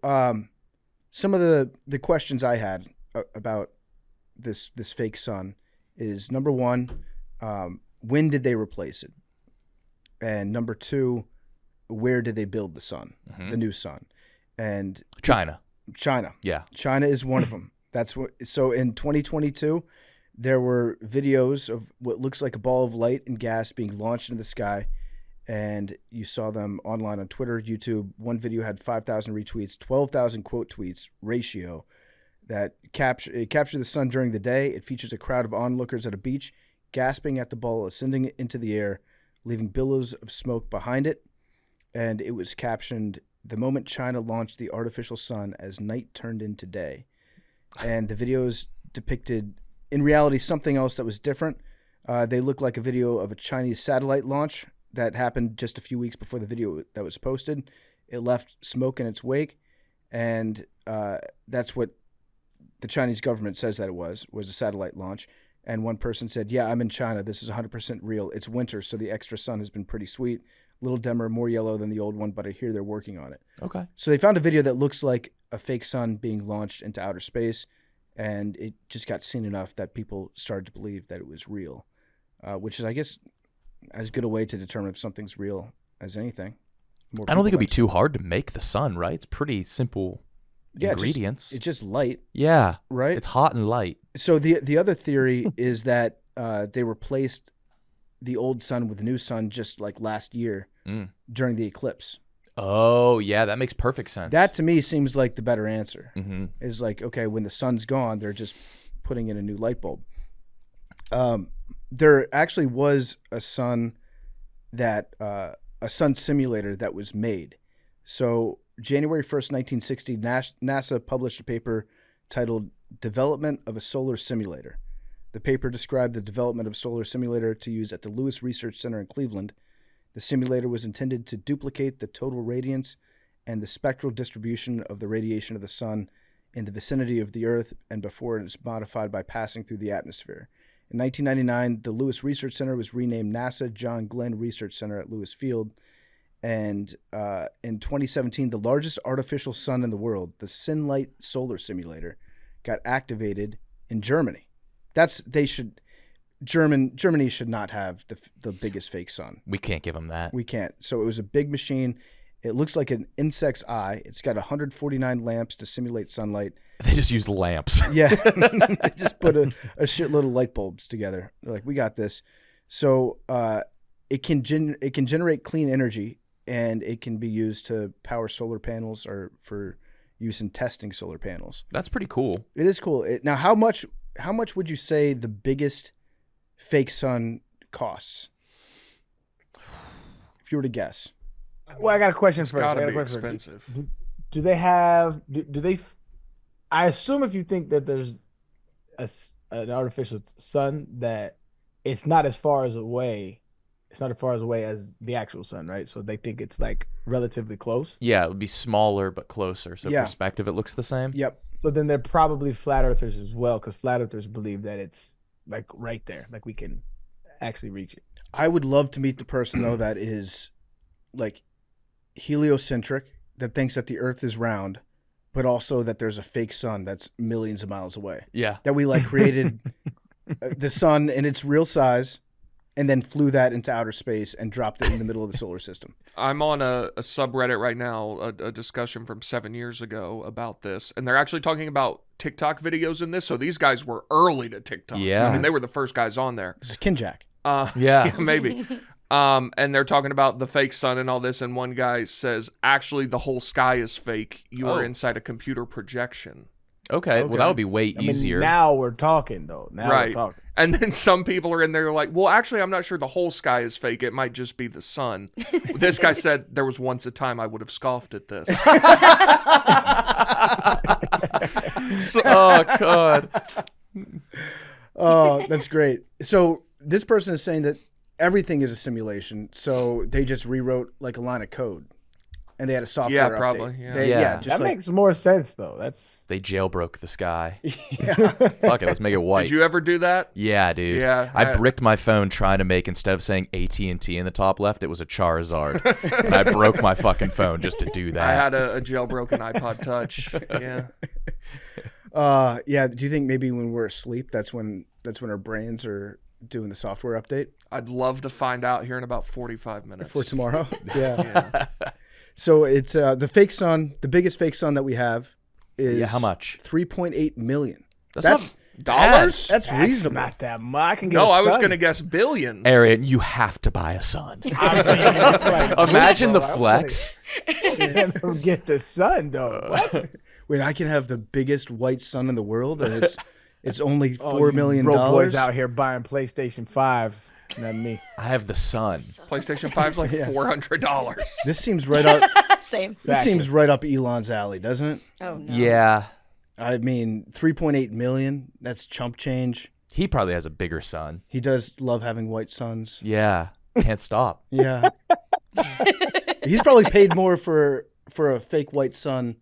S2: some of the questions I had about this fake sun is, number one, when did they replace it? And number two, where did they build the sun, the new sun? And
S1: China.
S2: Yeah. China is one of them. That's what. So in 2022, there were videos of what looks like a ball of light and gas being launched into the sky. And you saw them online on Twitter, YouTube. One video had 5,000 retweets, 12,000 quote tweets ratio that captured the sun during the day. It features a crowd of onlookers at a beach gasping at the ball ascending into the air, leaving billows of smoke behind it. And it was captioned, the moment China launched the artificial sun as night turned into day. And the videos depicted, in reality, something else that was different. They looked like a video of a Chinese satellite launch that happened just a few weeks before the video that was posted. It left smoke in its wake. And that's what the Chinese government says that it was a satellite launch. And one person said, yeah, I'm in China. This is 100% real. It's winter, so the extra sun has been pretty sweet. A little dimmer, more yellow than the old one, but I hear they're working on it.
S1: Okay.
S2: So they found a video that looks like a fake sun being launched into outer space, and it just got seen enough that people started to believe that it was real, which is, I guess, as good a way to determine if something's real as anything.
S1: I don't think it'd be too hard to make the sun, right? It's pretty simple ingredients.
S2: It's just light.
S1: Yeah.
S2: Right?
S1: It's hot and light.
S2: So the other theory is that they replaced the old sun with the new sun just like last year during the eclipse.
S1: Oh, yeah, that makes perfect sense.
S2: That to me seems like the better answer.
S1: Mm-hmm.
S2: Is like, okay, when the sun's gone, they're just putting in a new light bulb. There actually was a sun simulator that was made. So January 1st, 1960, NASA published a paper titled Development of a Solar Simulator. The paper described the development of a solar simulator to use at the Lewis Research Center in Cleveland. The simulator was intended to duplicate the total radiance and the spectral distribution of the radiation of the sun in the vicinity of the Earth and before it is modified by passing through the atmosphere. In 1999, the Lewis Research Center was renamed NASA John Glenn Research Center at Lewis Field. And in 2017, the largest artificial sun in the world, the Sunlight Solar Simulator, got activated in Germany. Germany should not have the biggest fake sun.
S1: We can't give them that.
S2: We can't. So it was a big machine. It looks like an insect's eye. It's got 149 lamps to simulate sunlight.
S1: They just used lamps.
S2: Yeah. They just put a shitload of light bulbs together. They're like, we got this. So it can generate clean energy, and it can be used to power solar panels or for use in testing solar panels.
S1: That's pretty cool.
S2: It is cool. Now, how much would you say the biggest fake sun costs? If you were to guess.
S4: Well, I got a question
S3: It's
S4: first.
S3: gotta be expensive.
S4: Do they have? Do they? I assume if you think that there's an artificial sun, that it's not as far away. It's not as far away as the actual sun, right? So they think it's like relatively close.
S1: Yeah, it would be smaller but closer. So
S2: Yeah.
S1: perspective, it looks the same.
S2: Yep.
S4: So then they're probably flat earthers as well, because flat earthers believe that it's like right there, like we can actually reach it.
S2: I would love to meet the person though that is like heliocentric, that thinks that the Earth is round, but also that there's a fake sun that's millions of miles away.
S1: Yeah.
S2: That we like created the sun in its real size, and then flew that into outer space and dropped it in the middle of the solar system.
S3: I'm on a subreddit right now, a discussion from 7 years ago about this, and they're actually talking about TikTok videos in this. So these guys were early to TikTok.
S1: Yeah.
S3: I mean, they were the first guys on there.
S2: This is Kinjack.
S1: Yeah.
S3: Maybe. And they're talking about the fake sun and all this, and one guy says, actually, the whole sky is fake. You are inside a computer projection.
S1: Okay. Well, that would be way easier.
S4: Now we're talking, though. Now we're
S3: Right.
S4: talking.
S3: And then some people are in there like, well, actually, I'm not sure the whole sky is fake. It might just be the sun. This guy said there was once a time I would have scoffed at this.
S1: Oh God.
S2: Oh, that's great. So this person is saying that everything is a simulation. So they just rewrote like a line of code, and they had a software
S3: Yeah,
S2: update.
S3: probably, yeah.
S1: Yeah.
S2: just
S4: That
S2: like,
S4: makes more sense, though. That's
S1: They jailbroke the sky.
S2: yeah.
S1: Fuck it. Let's make it white.
S3: Did you ever do that?
S1: Yeah, dude.
S3: Yeah,
S1: I bricked my phone trying to make, instead of saying AT&T in the top left, it was a Charizard. And I broke my fucking phone just to do that.
S3: I had a jailbroken iPod Touch. Yeah.
S2: Yeah. Do you think maybe when we're asleep, that's when our brains are doing the software update
S3: I'd love to find out here in about 45 minutes.
S2: for tomorrow? Yeah.
S3: Yeah.
S2: So it's the fake sun. The biggest fake sun that we have is
S1: Yeah, how much?
S2: 3.8 million.
S1: That's not
S3: Dollars?
S2: That's
S4: That's
S2: reasonable.
S4: not that much. I can get
S3: No,
S4: a
S3: I was
S4: son.
S3: going to guess billions.
S1: Arian, you have to buy a sun.
S4: Like,
S1: Imagine the
S4: bro, I
S1: flex.
S4: wanna get the sun, though. What?
S2: Wait, I can have the biggest white sun in the world, and it's only
S4: Oh,
S2: $4
S4: you
S2: million.
S4: broke boys out here buying PlayStation 5s. Not me.
S1: I have the sun.
S3: PlayStation 5's like $400.
S2: This seems right up.
S5: Same.
S2: This seems right up Elon's alley, doesn't it?
S5: Oh no.
S1: Yeah.
S2: I mean, 3.8 million. That's chump change.
S1: He probably has a bigger sun.
S2: He does love having white suns.
S1: Yeah. Can't stop.
S2: Yeah. He's probably paid more for a fake white sun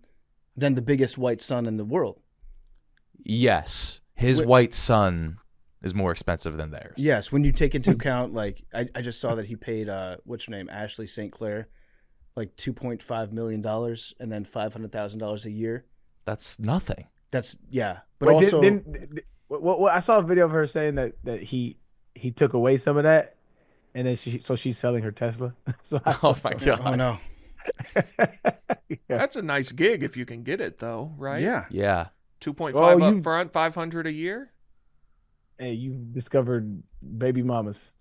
S2: than the biggest white sun in the world.
S1: Yes. His
S2: Wait.
S1: white sun is more expensive than theirs.
S2: Yes, when you take into account, like, I just saw that he paid, what's her name, Ashley St. Clair, like $2.5 million and then $500,000 a year.
S1: That's nothing.
S2: That's, yeah. But
S4: Wait,
S2: also,
S4: I saw a video of her saying that he took away some of that, and then she's selling her Tesla. So I saw
S1: Oh my
S4: something.
S1: God.
S2: oh no.
S4: Yeah.
S3: That's a nice gig if you can get it, though, right?
S2: Yeah.
S1: Yeah.
S3: 2.5
S4: Oh,
S3: up
S4: you-
S3: front, 500 a year.
S4: Hey, you discovered baby mamas.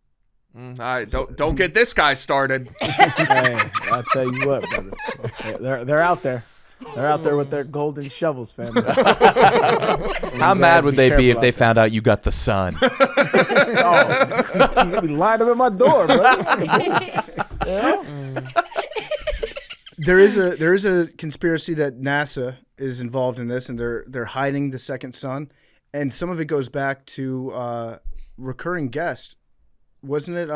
S3: I don't get this guy started.
S4: Hey, I'll tell you what, brother. They're out there. They're out there with their golden shovels, family.
S1: How mad would they be if they found out you got the sun?
S4: Oh, you'd be lined up at my door, bro.
S2: There is a conspiracy that NASA is involved in this, and they're hiding the second sun, and some of it goes back to recurring guest, wasn't it?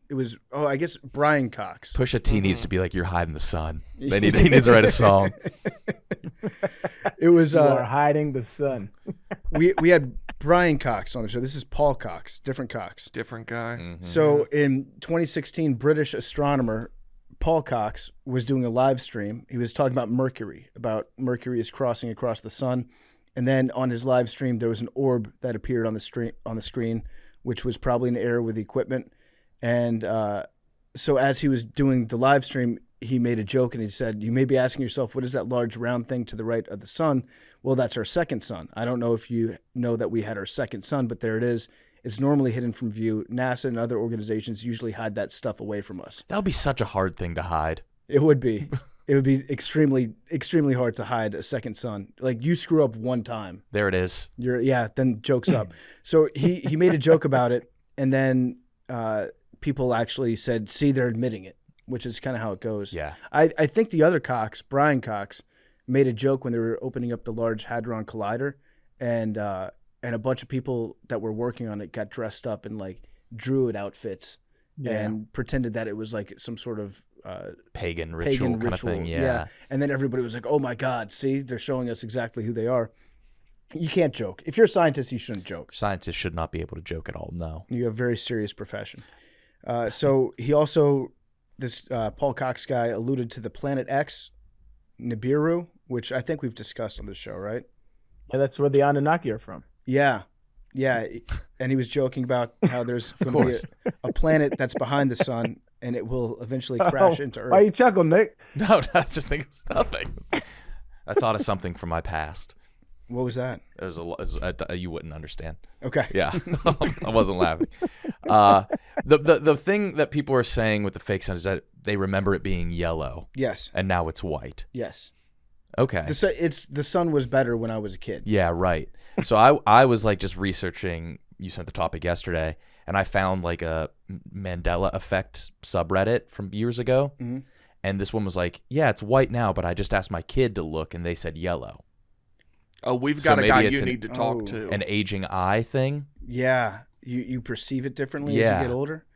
S2: It was I guess Brian Cox.
S1: Pusha T needs to be like, you're hiding the sun. He needs to write a song.
S2: It was
S4: You are hiding the sun.
S2: we had Brian Cox on the show. This is Paul Cox, different Cox.
S3: Different guy.
S1: Mm-hmm.
S2: So in 2016, British astronomer Paul Cox was doing a live stream. He was talking about Mercury is crossing across the sun, and then on his live stream there was an orb that appeared on the screen, which was probably an error with the equipment. And so as he was doing the live stream, he made a joke and he said, "You may be asking yourself, what is that large round thing to the right of the sun? Well, that's our second sun. I don't know if you know that we had our second sun, but there it is. It's normally hidden from view. NASA and other organizations usually hide that stuff away from us."
S1: That would be such a hard thing to hide.
S2: It would be. It would be extremely, extremely hard to hide a second sun. Like, you screw up one time,
S1: There it is.
S2: then joke's up. So he made a joke about it, and then people actually said, "See, they're admitting it," which is kind of how it goes.
S1: Yeah.
S2: I think the other Cox, Brian Cox, made a joke when they were opening up the Large Hadron Collider, and a bunch of people that were working on it got dressed up in like druid outfits and pretended that it was like some sort of
S1: Pagan ritual kind of thing. Yeah.
S2: And then everybody was like, "Oh my God, see, they're showing us exactly who they are." You can't joke. If you're a scientist, you shouldn't joke.
S1: Scientists should not be able to joke at all. No.
S2: You have a very serious profession. So he also, this Paul Cox guy, alluded to the Planet X, Nibiru, which I think we've discussed on this show, right?
S4: Yeah, that's where the Anunnaki are from.
S2: Yeah. Yeah, and he was joking about how there's going to be a planet that's behind the sun, and it will eventually crash into Earth.
S4: Why you chuckle, Nick?
S1: No, I just think it's nothing. I thought of something from my past.
S2: What was that?
S1: It was you wouldn't understand.
S2: Okay.
S1: Yeah, I wasn't laughing. The thing that people are saying with the fake sun is that they remember it being yellow.
S2: Yes.
S1: And now it's white.
S2: Yes.
S1: Okay.
S2: The sun was better when I was a kid.
S1: Yeah, right. So I was like just researching. You sent the topic yesterday, and I found like a Mandela effect subreddit from years ago.
S2: Mm-hmm.
S1: And this one was like, yeah, it's white now, but I just asked my kid to look, and they said yellow.
S3: Oh, we've
S1: So
S3: got a guy
S1: maybe
S3: you
S1: it's
S3: need to talk to.
S1: An aging eye thing.
S2: Yeah. You perceive it differently as
S1: Yeah.
S2: you get older.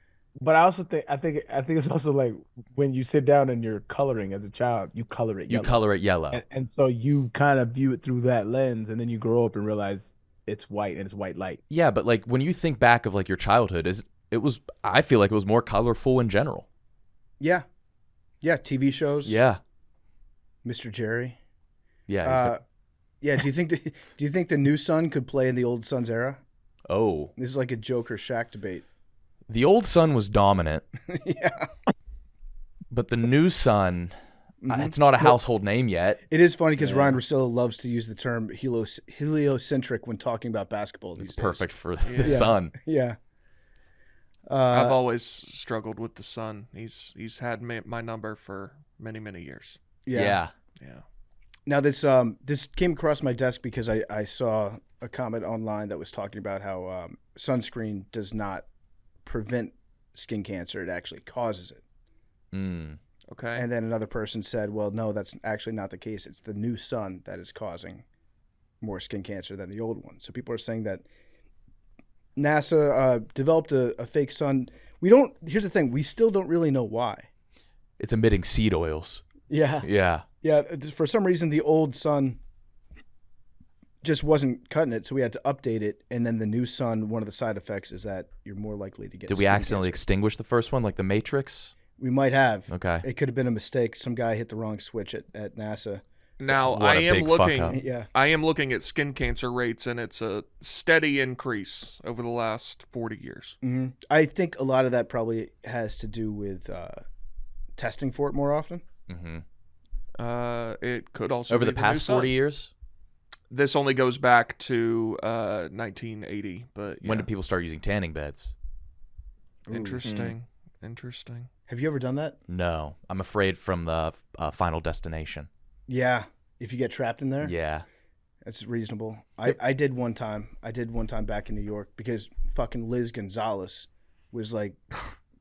S4: But I also think it's also like when you sit down and you're coloring as a child, you color it
S1: You
S4: yellow.
S1: color it yellow.
S4: And so you kind of view it through that lens, and then you grow up and realize it's white and it's white light.
S1: Yeah, but like when you think back of like your childhood, I feel like it was more colorful in general.
S2: Yeah. Yeah. TV shows.
S1: Yeah.
S2: Mr. Jerry.
S1: Yeah.
S2: Yeah. Do you think the new Sun could play in the old Sun's era?
S1: Oh.
S2: This is like a Joker Shaq debate.
S1: The old Sun was dominant,
S2: Yeah.
S1: but the new Sun,
S2: Mhm.
S1: it's not a household name yet.
S2: It is funny because
S1: Yeah.
S2: Ryan Russillo loves to use the term heliocentric when talking about basketball.
S1: It's
S2: these days.
S1: perfect for the
S3: Yeah.
S1: Sun.
S2: Yeah.
S3: I've always struggled with the Sun. He's had my number for many, many years.
S2: Yeah.
S3: Yeah.
S2: Now this came across my desk because I saw a comment online that was talking about how sunscreen does not prevent skin cancer; it actually causes it.
S1: Mm.
S3: Okay.
S2: And then another person said, "Well, no, that's actually not the case. It's the new sun that is causing more skin cancer than the old one." So people are saying that NASA developed a fake sun. Here's the thing: we still don't really know why.
S1: It's emitting seed oils.
S2: Yeah.
S1: Yeah.
S2: Yeah, for some reason, the old sun just wasn't cutting it, so we had to update it. And then the new sun, one of the side effects is that you're more likely to get
S1: Did we
S2: skin
S1: accidentally
S2: cancer.
S1: extinguish the first one, like the Matrix?
S2: We might have.
S1: Okay.
S2: It could have been a mistake. Some guy hit the wrong switch at NASA.
S3: Now
S1: What
S3: I
S1: a
S3: am
S1: big fuck
S3: looking.
S1: up.
S2: Yeah.
S3: I am looking at skin cancer rates, and it's a steady increase over the last 40 years.
S2: Hmm. I think a lot of that probably has to do with testing for it more often.
S1: Mm-hmm.
S3: It could also
S1: Over
S3: be
S1: the
S3: new
S1: past 40
S3: sun.
S1: years?
S3: This only goes back to 1980, but yeah.
S1: When did people start using tanning beds?
S3: Interesting. Interesting.
S2: Have you ever done that?
S1: No. I'm afraid from the Final Destination.
S2: Yeah. If you get trapped in there,
S1: Yeah.
S2: that's reasonable. I did one time. I did one time back in New York because fucking Liz Gonzalez was like,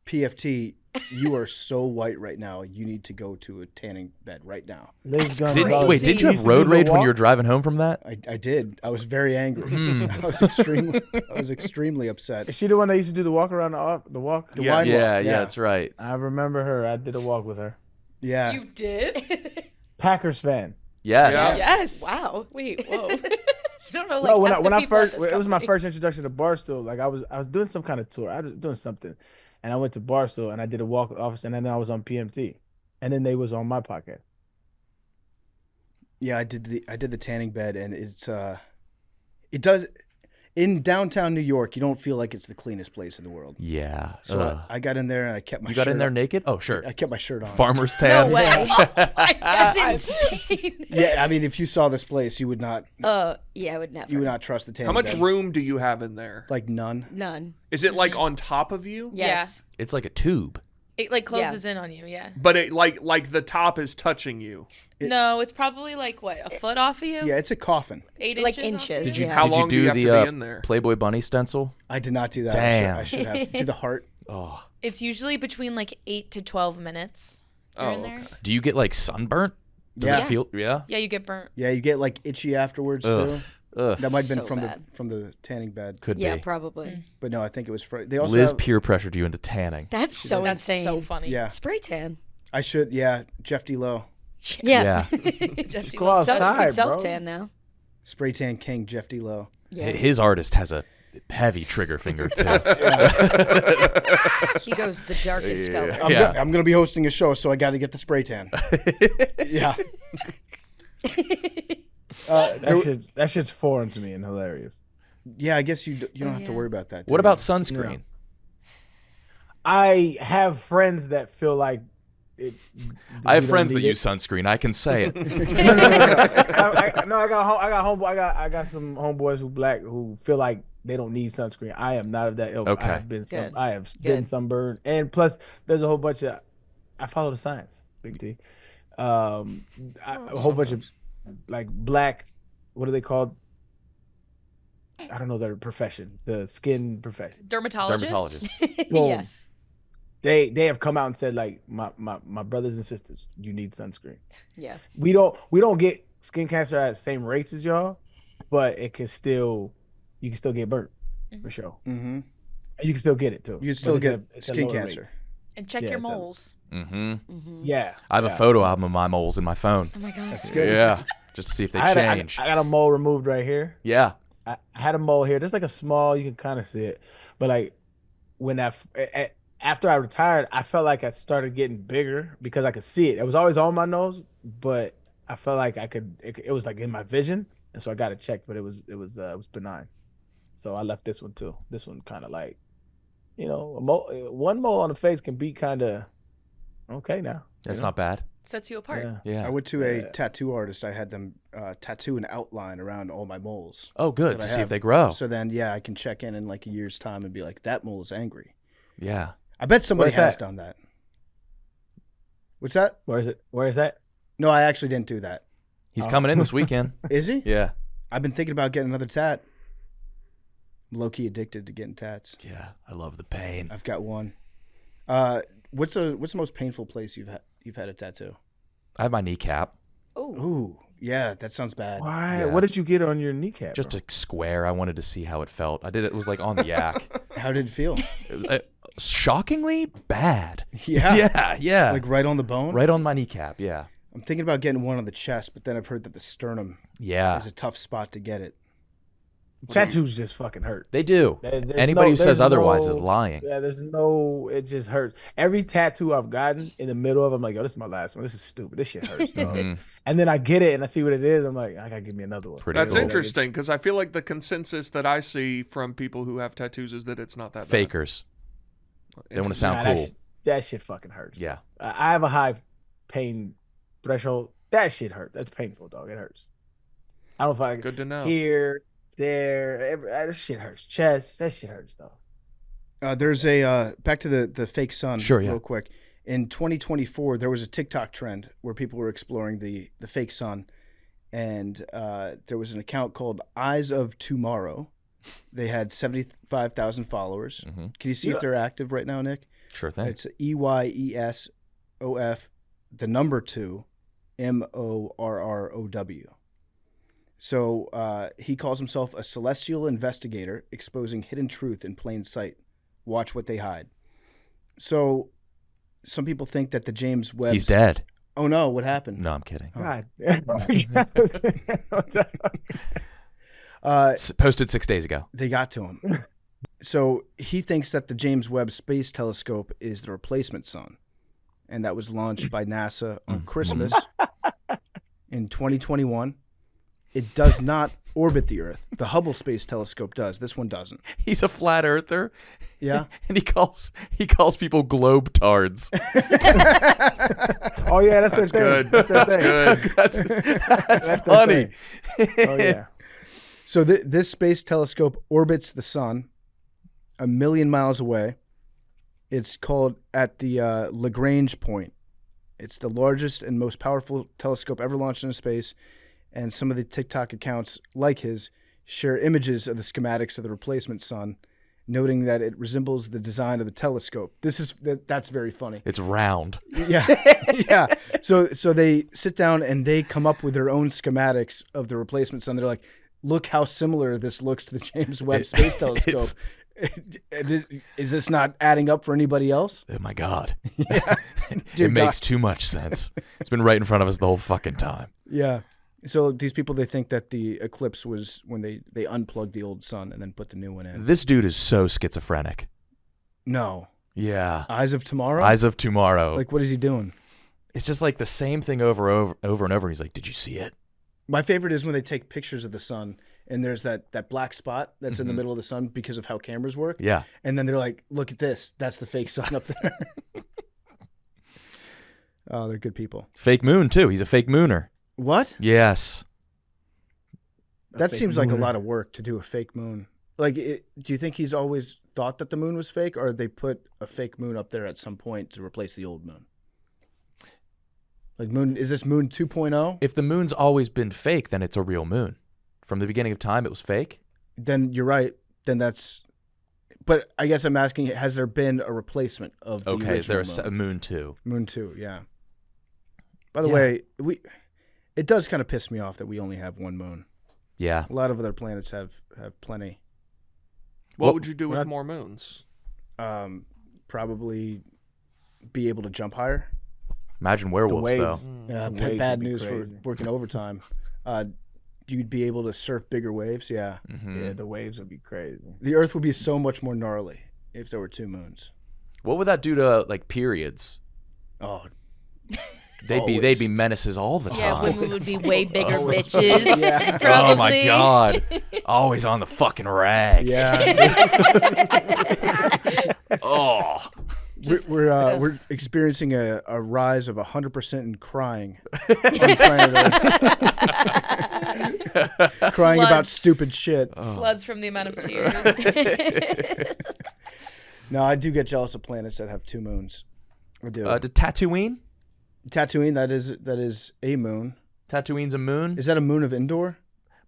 S2: PFT, you are so white right now. You need to go to a tanning bed right now.
S4: Liz
S1: Did
S4: Gonzalez.
S1: did you
S4: used
S1: have
S4: to do
S1: road
S4: the
S1: rage when
S4: walk?
S1: you were driving home from that?
S2: I did. I was very angry.
S1: Hmm.
S2: I was extremely upset.
S4: Is she the one that used to do the walk around the walk?
S2: The
S3: Yes.
S2: wine walk,
S1: Yeah, that's right.
S4: I remember her. I did a walk with her.
S2: Yeah.
S6: You did?
S4: Packers fan.
S1: Yes.
S3: Yeah.
S6: Yes.
S5: Wow.
S6: Wait, whoa. You don't know, like,
S4: No, when
S6: half the
S4: I
S6: people at
S4: first,
S6: this
S4: it was my
S6: company.
S4: first introduction to Barstool. Like I was doing some kind of tour. I was doing something, and I went to Barstool and I did a walk with office, and then I was on PMT, and then they was on my podcast.
S2: Yeah, I did the tanning bed, and it does in downtown New York. You don't feel like it's the cleanest place in the world.
S1: Yeah.
S2: So
S1: Ugh.
S2: I got in there and I kept my
S1: You got in
S2: shirt
S1: there
S2: on.
S1: naked? Oh, sure.
S2: I kept my shirt on.
S1: Farmer's
S5: No
S1: tan.
S5: way.
S6: That's insane.
S2: Yeah, I mean, if you saw this place, you would not
S5: Yeah, I would never.
S2: trust the tanning.
S3: How much
S2: bed.
S3: room do you have in there?
S2: Like none.
S5: None.
S3: Is it like on top of you?
S5: Yes.
S1: It's like a tube.
S6: It like closes in on you, yeah.
S3: But it like the top is touching you.
S6: No, it's probably like what, a foot off of you?
S2: Yeah, it's a coffin.
S6: 8
S5: Like
S6: inches. off of
S5: inches.
S6: you?
S5: Yeah.
S3: How
S1: Did you
S3: long do you have
S1: the
S3: to be in there?
S1: Playboy Bunny stencil?
S2: I did not do that.
S1: Damn.
S2: I should have. Do the heart.
S1: Oh.
S6: It's usually between like 8 to 12 minutes. You're in there.
S3: okay.
S1: Do you get like sunburnt? Does
S2: Yeah.
S1: it feel? Yeah.
S6: Yeah, you get burnt.
S2: Yeah, you get like itchy afterwards
S1: Ugh.
S2: too.
S1: Ugh.
S2: That might have been
S5: So bad.
S2: from the tanning bed.
S1: Could
S5: Yeah,
S1: be.
S5: probably.
S2: But no, I think it was. They also
S1: Liz
S2: have,
S1: peer pressured you into tanning.
S5: That's so
S6: That's
S5: insane.
S6: so funny.
S2: Yeah,
S5: Spray tan.
S2: I should. Yeah, Jeff D. Lowe,
S5: Yeah.
S6: Jeff D.
S4: Go
S6: Lowe's so-
S4: outside.
S5: It's self
S4: bro.
S5: tan now.
S2: spray tan king, Jeff D. Lowe.
S5: Yeah.
S1: His artist has a heavy trigger finger too.
S5: He goes the darkest color.
S1: Yeah.
S2: I'm gonna be hosting a show, so I got to get the spray tan. Yeah.
S4: That shit's foreign to me and hilarious.
S2: Yeah, I guess you don't have to worry about that.
S1: What
S2: do
S1: about
S2: you?
S1: sunscreen?
S4: I have friends that feel like
S1: I have
S4: we don't
S1: friends that
S4: need it.
S1: use sunscreen. I can say it.
S4: No, I got some homeboys who black who feel like they don't need sunscreen. I am not of that ilk.
S1: Okay.
S4: I have been
S5: Good.
S4: been sunburned, and plus there's a whole bunch of. I follow the science, Big T. A whole bunch of like black. What are they called? I don't know their profession. The skin profession.
S6: Dermatologist.
S4: Boom.
S6: Yes.
S4: They have come out and said like my brothers and sisters, you need sunscreen.
S5: Yeah.
S4: We don't get skin cancer at the same rates as y'all, but you can still get burnt for sure.
S2: Mm-hmm.
S4: And you can still get it too.
S2: You can still get
S4: it's
S2: skin
S4: lower
S2: cancer.
S4: rates.
S6: And check
S4: Yeah,
S6: your
S4: it's a-
S6: moles.
S1: Mm-hmm.
S4: Yeah.
S1: I have a photo album of my moles in my phone.
S5: Oh my god.
S2: That's good.
S1: Yeah, just to see if they
S4: I
S1: change.
S4: got a mole removed right here.
S1: Yeah.
S4: I had a mole here. There's like a small, you can kind of see it, but like when after I retired, I felt like I started getting bigger because I could see it. It was always on my nose, but I felt like I could. It was like in my vision, and so I got it checked, but it was benign. So I left this one too. This one kind of like, one mole on the face can be kind of okay now.
S1: That's not bad.
S6: Sets you apart.
S4: Yeah.
S1: Yeah.
S2: I went to a tattoo artist. I had them tattoo an outline around all my moles.
S1: Oh, good.
S2: that
S1: To
S2: I
S1: see
S2: have.
S1: if they grow.
S2: So then, I can check in like a year's time and be like, that mole is angry.
S1: Yeah.
S2: I bet somebody
S4: Where's
S2: has
S4: that?
S2: done that. What's that?
S4: Where is that?
S2: No, I actually didn't do that.
S1: He's coming in this weekend.
S2: Is he?
S1: Yeah.
S2: I've been thinking about getting another tat. I'm low-key addicted to getting tats.
S1: Yeah. I love the pain.
S2: I've got one. What's the most painful place you've had a tattoo?
S1: I have my kneecap.
S5: Oh.
S2: Ooh, yeah, that sounds bad.
S4: Why?
S1: Yeah.
S4: What did you get on your kneecap?
S1: Just
S4: bro?
S1: a square. I wanted to see how it felt. I did it. It was like on the yak.
S2: How did it feel?
S1: It was, shockingly bad.
S2: Yeah.
S1: Yeah. Yeah.
S2: Like right on the bone?
S1: right on my kneecap. Yeah.
S2: I'm thinking about getting one on the chest, but then I've heard that the sternum
S1: Yeah.
S2: is a tough spot to get it.
S4: Tattoos just fucking hurt.
S1: They do.
S4: There's
S1: Anybody who says
S4: there's
S1: otherwise is lying.
S4: Yeah, it just hurts. Every tattoo I've gotten in the middle of, I'm like, oh, this is my last one. This is stupid. This shit hurts, dog.
S1: Mhm.
S4: And then I get it and I see what it is. I'm like, I gotta give me another one.
S1: Pretty
S3: That's
S1: cool.
S3: interesting because I feel like the consensus that I see from people who have tattoos is that it's not that
S1: Fakers. They want to sound
S4: Nah,
S1: cool.
S4: That shit fucking hurts.
S1: Yeah.
S4: I have a high pain threshold. That shit hurts. That's painful, dog. It hurts. I don't know if I
S3: Good to know.
S4: here, there, that shit hurts. Chest, that shit hurts, dog.
S2: There's a back to the fake sun.
S1: Sure, yeah.
S2: Real quick. In 2024, there was a TikTok trend where people were exploring the fake sun, and there was an account called Eyes of Tomorrow. They had 75,000 followers.
S1: Mm-hmm.
S2: Can you see if they're active right now, Nick?
S1: Sure thing.
S2: It's EYESOF, the number 2, MORROW. So he calls himself a celestial investigator exposing hidden truth in plain sight. Watch what they hide. So some people think that the James Webb...
S1: He's dead.
S2: Oh, no. What happened?
S1: No, I'm kidding.
S4: God.
S1: Posted 6 days ago.
S2: They got to him. So he thinks that the James Webb Space Telescope is the replacement sun. And that was launched by NASA on Christmas in 2021. It does not orbit the Earth. The Hubble Space Telescope does. This one doesn't.
S1: He's a flat earther.
S2: Yeah.
S1: And he calls people globetards.
S4: Oh yeah, that's,
S3: That's
S4: their thing.
S3: good.
S4: That's their
S3: That's
S4: thing.
S3: good.
S1: That's
S4: their
S1: funny.
S4: thing. Oh yeah.
S2: So this space telescope orbits the sun 1 million miles away. It's called at the Lagrange point. It's the largest and most powerful telescope ever launched into space. And some of the TikTok accounts like his share images of the schematics of the replacement sun, noting that it resembles the design of the telescope. That's very funny.
S1: It's round.
S2: Yeah, yeah. So they sit down and they come up with their own schematics of the replacement sun. They're like, look how similar this looks to the James Webb Space Telescope. Is this not adding up for anybody else?
S1: Oh my God.
S2: Yeah.
S1: It
S2: Dear
S1: makes
S2: God.
S1: too much sense. It's been right in front of us the whole fucking time.
S2: Yeah. So these people, they think that the eclipse was when they unplugged the old sun and then put the new one in.
S1: This dude is so schizophrenic.
S2: No.
S1: Yeah.
S2: Eyes of Tomorrow?
S1: Eyes of Tomorrow.
S2: Like, what is he doing?
S1: It's just like the same thing over and over. And he's like, did you see it?
S2: My favorite is when they take pictures of the sun and there's that black spot that's in the middle of the sun because of how cameras work.
S1: Yeah.
S2: And then they're like, look at this. That's the fake sun up there. Oh, they're good people.
S1: Fake moon, too. He's a fake mooner.
S2: What?
S1: Yes.
S2: That
S4: fake
S2: seems like a
S4: moon.
S2: lot of work to do a fake moon. Like, do you think he's always thought that the moon was fake, or they put a fake moon up there at some point to replace the old moon? Like, moon, is this moon 2.0?
S1: If the moon's always been fake, then it's a real moon. From the beginning of time, it was fake.
S2: Then you're right. Then that's. But I guess I'm asking, has there been a replacement of the
S1: Okay, is there
S2: original
S1: a moon 2?
S2: Moon 2, yeah. By the
S1: Yeah.
S2: way, it does kind of piss me off that we only have one moon.
S1: Yeah.
S2: A lot of other planets have plenty.
S3: What would you do with more moons?
S2: Probably be able to jump higher.
S1: Imagine werewolves, though.
S2: Yeah,
S4: The waves
S2: bad
S4: would be
S2: news for
S4: crazy.
S2: working overtime. You'd be able to surf bigger waves. Yeah,
S1: Mm-hmm.
S4: Yeah, the waves would be crazy.
S2: the Earth would be so much more gnarly if there were two moons.
S1: What would that do to, like, periods?
S2: Oh,
S1: They'd be menaces all the time.
S5: Yeah, women would be way bigger
S2: Always.
S5: bitches.
S2: Yeah.
S5: Probably.
S1: Oh my god. Always on the fucking rag.
S2: yeah.
S1: Oh.
S2: We're experiencing a rise of 100% in crying on planet Earth. Crying about
S5: Floods.
S2: stupid shit.
S5: Floods from the amount of tears.
S2: No, I do get jealous of planets that have two moons. I do.
S1: To Tatooine?
S2: Tatooine, that is a moon.
S1: Tatooine's a moon?
S2: Is that a moon of Endor?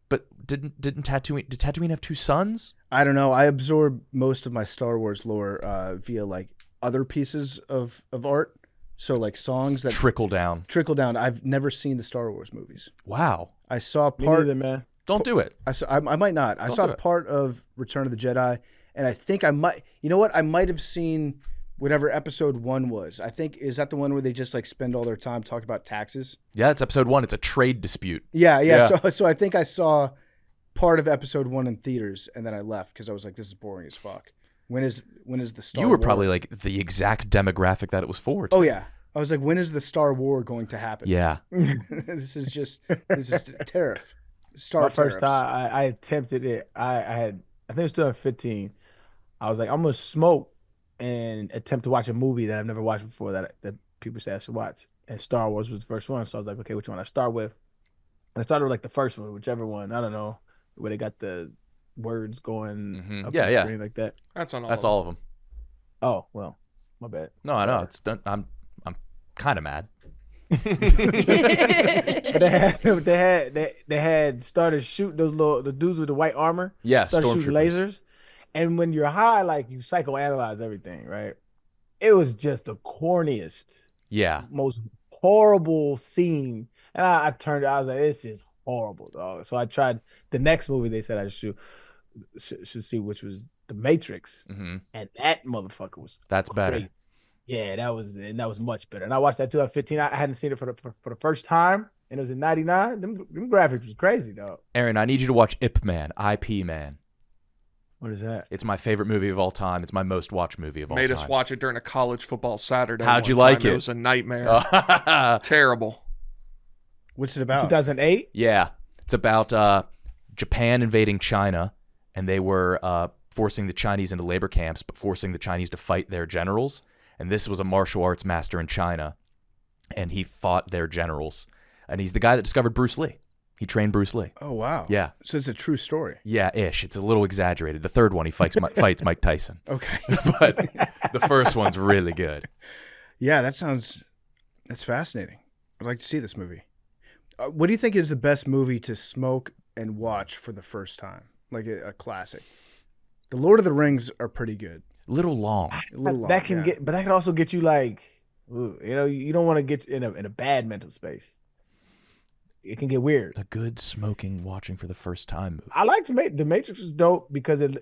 S1: But did Tatooine have 2 suns?
S2: I don't know. I absorb most of my Star Wars lore via like other pieces of art. So like songs that
S1: Trickle down.
S2: trickle down. I've never seen the Star Wars movies.
S1: Wow.
S2: I saw
S4: Me
S2: part.
S4: neither, man.
S1: Don't do it.
S2: I might not. I
S1: Don't
S2: saw
S1: do it.
S2: part of Return of the Jedi, and I think I might. You know what? I might have seen whatever episode 1 was. I think, is that the one where they just like spend all their time talking about taxes?
S1: Yeah, it's episode 1. It's a trade dispute.
S2: Yeah.
S1: Yeah.
S2: So I think I saw part of episode 1 in theaters, and then I left because I was like, this is boring as fuck. When is the Star
S1: You were
S2: War?
S1: probably like the exact demographic that it was for.
S2: Oh yeah. I was like, when is the Star War going to happen?
S1: Yeah.
S2: this is tariff. Star
S4: My first
S2: tariffs.
S4: time I attempted it. I think it was 2015. I was like, I'm gonna smoke and attempt to watch a movie that I've never watched before that people say I should watch. And Star Wars was the first one, so I was like, okay, which one I start with? And I started with like the first one, whichever one. I don't know where they got the words going
S1: Mhm.
S4: up
S1: Yeah,
S4: on the
S1: yeah.
S4: screen like that.
S3: That's on all.
S1: That's
S3: of
S1: all of them.
S4: Oh well, my bad.
S1: No, I know. It's done. I'm kind of mad.
S4: But they had started shooting the dudes with the white armor.
S1: Yeah,
S4: Started shooting
S1: stormtroopers.
S4: lasers. And when you're high, like you psychoanalyze everything, right? It was just the corniest,
S1: Yeah.
S4: most horrible scene. And I was like, this is horrible, dog. So I tried the next movie they said I should see, which was The Matrix.
S1: Hmm.
S4: And that motherfucker was
S1: That's better.
S4: crazy. Yeah, that was much better. And I watched that 2015. I hadn't seen it for the first time, and it was in '99. Them graphics was crazy, dog.
S1: Aaron, I need you to watch Ip Man, IP Man.
S4: What is that?
S1: It's my favorite movie of all time. It's my most watched movie of all
S3: Made
S1: time.
S3: us watch it during a college football Saturday.
S1: How'd
S3: one
S1: you like
S3: time.
S1: it?
S3: It was a nightmare.
S1: yeah.
S3: Terrible.
S2: What's it about?
S4: 2008.
S1: It's about Japan invading China, and they were forcing the Chinese into labor camps, but forcing the Chinese to fight their generals. And this was a martial arts master in China, and he fought their generals. And he's the guy that discovered Bruce Lee. He trained Bruce Lee.
S2: Oh wow.
S1: Yeah.
S2: So it's a true story.
S1: Yeah, ish. It's a little exaggerated. The third one, he fights Mike Tyson.
S2: Okay.
S1: But the first one's really good.
S2: Yeah, that's fascinating. I'd like to see this movie. What do you think is the best movie to smoke and watch for the first time? Like a classic. The Lord of the Rings are pretty good.
S1: Little long.
S2: A little long,
S4: That can
S2: yeah.
S4: but that can also get you like, ooh, you don't want to get in a bad mental space. It can get weird.
S1: A good smoking, watching for the first time movie.
S4: I liked The Matrix was dope because it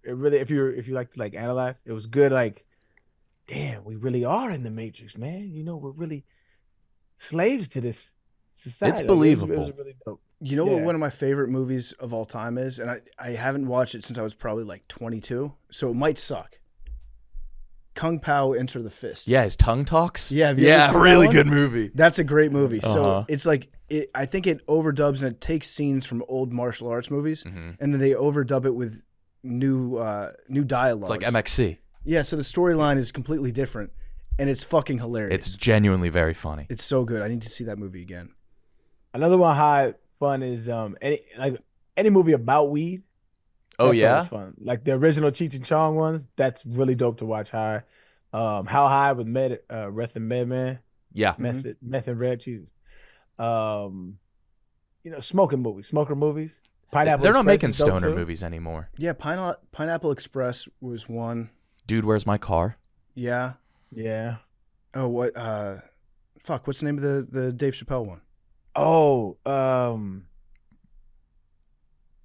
S4: really, if you like to like analyze, it was good. Like, damn, we really are in the Matrix, man. We're really slaves to this society.
S1: It's
S4: Like, it was
S1: believable.
S4: really dope.
S2: You know what
S4: Yeah.
S2: one of my favorite movies of all time is? And I haven't watched it since I was probably like 22, so it might suck. Kung Pao Enter the Fist.
S1: Yeah, his tongue talks.
S2: Yeah, have you ever
S1: Yeah,
S2: seen that
S1: really
S2: one?
S1: good movie.
S2: That's a great movie. So
S1: Uh-huh.
S2: it's like I think it overdubs and it takes scenes from old martial arts movies, and then they overdub it with new dialogue.
S1: It's like MXC.
S2: Yeah, so the storyline is completely different, and it's fucking hilarious.
S1: It's genuinely very funny.
S2: It's so good. I need to see that movie again.
S4: Another one high fun is any movie about weed.
S1: Oh
S4: That's
S1: yeah,
S4: always fun. Like the original Cheech and Chong ones. That's really dope to watch. High, How High with Meth and Medman.
S1: yeah.
S4: Meth and Red. Jesus. Smoker movies. Pineapple.
S1: They're not
S4: Express
S1: making
S4: is dope,
S1: stoner
S4: too.
S1: movies anymore.
S2: Yeah, Pineapple Express was one.
S1: Dude, where's my car?
S2: Yeah.
S4: Yeah.
S2: Oh, what? What's the name of the Dave Chappelle one?
S4: Oh,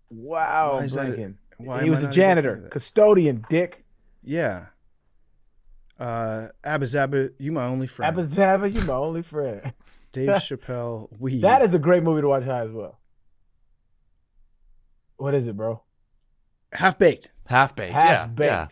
S4: wow.
S2: Why is that-
S4: Blanking.
S2: Why
S4: He
S2: am
S4: was
S2: I
S4: a
S2: not able to think
S4: janitor,
S2: of that?
S4: custodian, dick.
S2: Yeah. Abba Zabba, You My Only Friend.
S4: Abba Zabba, you my only friend.
S2: Dave Chappelle, Weed.
S4: That is a great movie to watch high as well. What is it, bro?
S2: Half Baked.
S1: Half baked.
S4: Half baked.
S1: Yeah.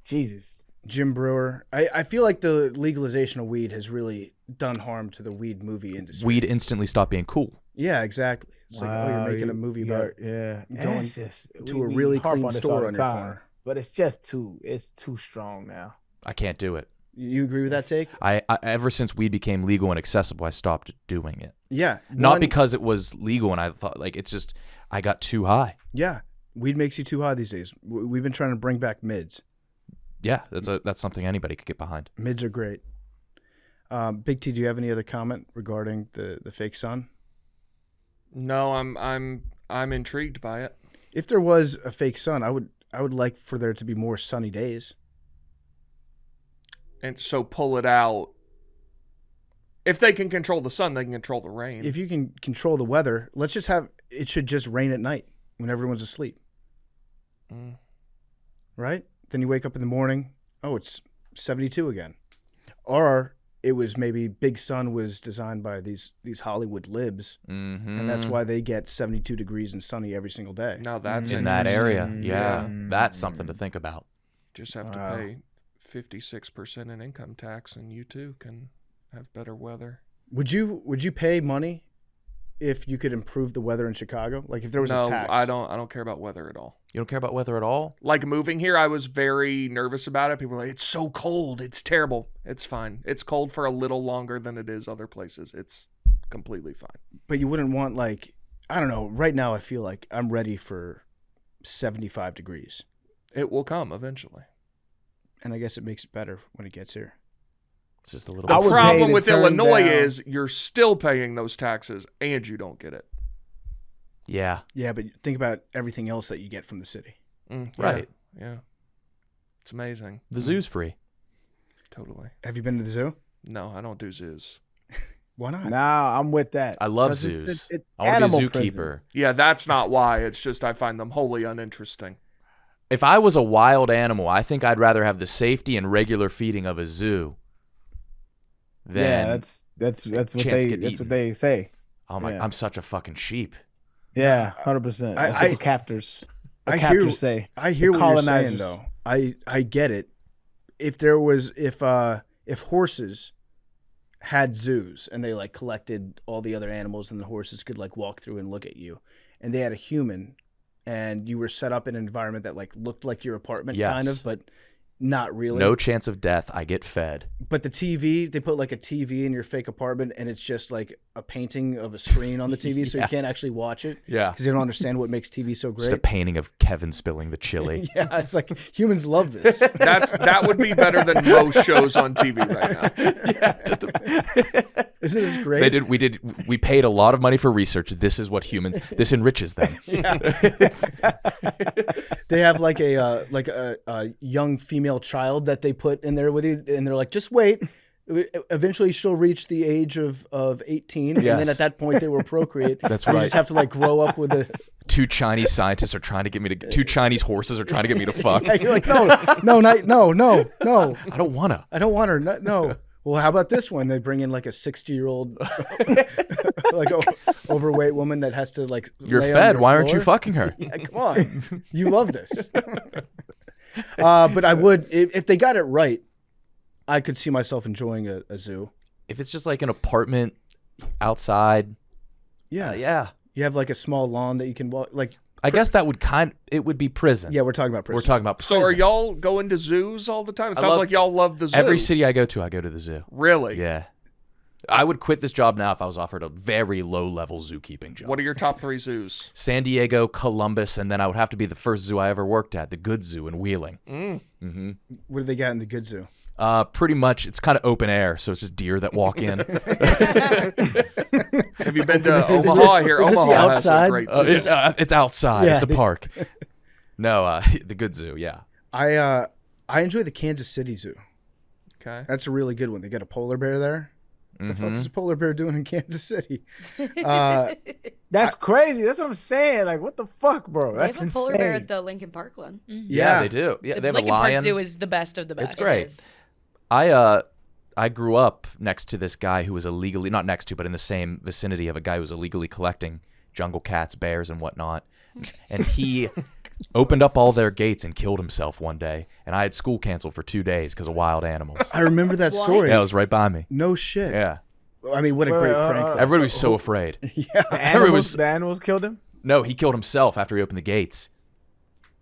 S4: Jesus.
S2: Jim Brewer. I feel like the legalization of weed has really done harm to the weed movie industry.
S1: Weed instantly stopped being cool.
S2: Yeah, exactly. It's like,
S4: Wow,
S2: you're making a movie about
S4: yeah.
S2: going
S4: It's just,
S2: to a really
S4: harp
S2: clean
S4: on this
S2: store
S4: all the
S2: on your
S4: time,
S2: corner.
S4: but it's just it's too strong now.
S1: I can't do it.
S2: You agree with that take?
S1: I ever since weed became legal and accessible, I stopped doing it.
S2: Yeah.
S1: Not because it was legal and I thought it's just I got too high.
S2: Yeah. Weed makes you too high these days. We've been trying to bring back mids.
S1: Yeah, that's something anybody could get behind.
S2: Mids are great. Big T, do you have any other comment regarding the fake sun?
S3: No, I'm intrigued by it.
S2: If there was a fake sun, I would like for there to be more sunny days.
S3: And so pull it out. If they can control the sun, they can control the rain.
S2: If you can control the weather, let's just have it should just rain at night when everyone's asleep. Right? Then you wake up in the morning, oh, it's 72 again. Or it was maybe Big Sun was designed by these Hollywood libs, and that's why they get 72 degrees and sunny every single day.
S3: Now that's
S1: In that
S3: interesting.
S1: area. Yeah. That's something to think about.
S3: Just have to pay 56% in income tax, and you too can have better weather.
S2: Would you pay money if you could improve the weather in Chicago? Like if there was
S3: No,
S2: a tax?
S3: I don't care about weather at all.
S1: You don't care about weather at all?
S3: Like moving here, I was very nervous about it. People were like, it's so cold. It's terrible. It's fine. It's cold for a little longer than it is other places. It's completely fine.
S2: But you wouldn't want I don't know. Right now I feel like I'm ready for 75 degrees.
S3: It will come eventually.
S2: And I guess it makes it better when it gets here.
S1: It's just a little
S3: The
S4: I
S1: bit.
S4: would pay
S3: problem
S4: to
S3: with
S4: turn
S3: Illinois
S4: down-
S3: is you're still paying those taxes and you don't get it.
S1: Yeah.
S2: Yeah, but think about everything else that you get from the city.
S3: Yeah,
S1: Right.
S3: Yeah. It's amazing.
S1: The zoo's free.
S3: Totally.
S2: Have you been to the zoo?
S3: No, I don't do zoos.
S2: Why not?
S4: Nah, I'm with that.
S1: I love
S4: 'Cause it's-
S1: zoos.
S4: it's
S1: I want to be a
S4: animal prison.
S1: zookeeper.
S3: Yeah, that's not why. It's just I find them wholly uninteresting.
S1: If I was a wild animal, I think I'd rather have the safety and regular feeding of a zoo than
S4: Yeah, that's what
S1: chance to
S4: they
S1: get
S4: that's
S1: eaten.
S4: what they say.
S1: oh my,
S4: yeah.
S1: I'm such a fucking sheep.
S4: Yeah, 100%. That's what the captors. The captors say.
S2: I hear
S4: The
S2: what you're saying
S4: colonizers.
S2: though. I get it. If there was if horses had zoos and they collected all the other animals and the horses could walk through and look at you, and they had a human and you were set up in an environment that looked like your apartment kind
S1: Yes.
S2: of, but not really.
S1: No chance of death. I get fed.
S2: But the TV, they put a TV in your fake apartment and it's just a painting of a screen on the TV so you
S1: Yeah.
S2: can't actually watch it
S1: Yeah.
S2: because you don't understand what makes TV so
S1: Just a
S2: great.
S1: painting of Kevin spilling the chili.
S2: Yeah, it's humans love this.
S3: That would be better than most shows on TV right now.
S1: Yeah, just
S2: Isn't this great?
S1: we paid a lot of money for research. This is what humans. This enriches them.
S2: They have a young female child that they put in there with you, and they're like, just wait. Eventually, she'll reach the age of 18, and then
S1: Yes.
S2: at that point, they will procreate.
S1: That's
S2: You
S1: right.
S2: just have to grow up with a.
S1: Two Chinese scientists are trying to get me to. Two Chinese horses are trying to get me to fuck.
S2: Yeah, you're like, no.
S1: I don't wanna.
S2: I don't want her. No. Well, how about this one? They bring in a 60-year-old, overweight woman that has to
S1: You're
S2: lay on
S1: fed.
S2: your
S1: Why aren't you
S2: floor.
S1: fucking her?
S2: Yeah, come on. You love this. But I would, if they got it right, I could see myself enjoying a zoo.
S1: If it's just an apartment outside,
S2: Yeah.
S1: Yeah.
S2: You have like a small lawn that you can walk. Like,
S1: I guess that would it would be prison.
S2: yeah, we're talking about prison.
S1: We're talking about
S3: So
S1: prison.
S3: are y'all going to zoos all the time? It
S1: I
S3: sounds
S1: love-
S3: like y'all love the zoo.
S1: Every city I go to the zoo.
S3: Really?
S1: Yeah. I would quit this job now if I was offered a very low-level zookeeping job.
S3: What are your top 3 zoos?
S1: San Diego, Columbus, and then I would have to be the first zoo I ever worked at, the Good Zoo in Wheeling.
S3: Mm.
S2: What do they got in the good zoo?
S1: Pretty much, it's kind of open air, so it's just deer that walk in.
S3: Have you been to Omaha? I hear
S2: is this the
S3: Omaha has a
S2: outside?
S3: great zoo.
S1: It's outside.
S2: Yeah.
S1: It's a park. No, the Good Zoo, yeah.
S2: I enjoy the Kansas City Zoo.
S3: Okay.
S2: That's a really good one. They got a polar bear there. What the fuck is a polar bear doing in Kansas City?
S4: That's crazy. That's what I'm saying. Like, what the fuck, bro?
S5: They
S4: That's
S5: have a
S4: insane.
S5: polar bear at the Lincoln Park one.
S1: Yeah, they do. Yeah,
S6: The
S1: they have
S6: Lincoln
S1: a lion.
S6: Park Zoo is the best of the best.
S1: It's great. I grew up next to this guy who was illegally, not next to, but in the same vicinity of a guy who was illegally collecting jungle cats, bears, and whatnot. And he opened up all their gates and killed himself one day. And I had school canceled for 2 days because of wild animals.
S2: I remember that
S5: What?
S2: story.
S1: Yeah, it was right by me.
S2: No shit.
S1: Yeah.
S2: I mean, what a great prank. though.
S1: Everybody was so afraid.
S2: Yeah.
S4: The animals killed him?
S1: No, he killed himself after he opened the gates.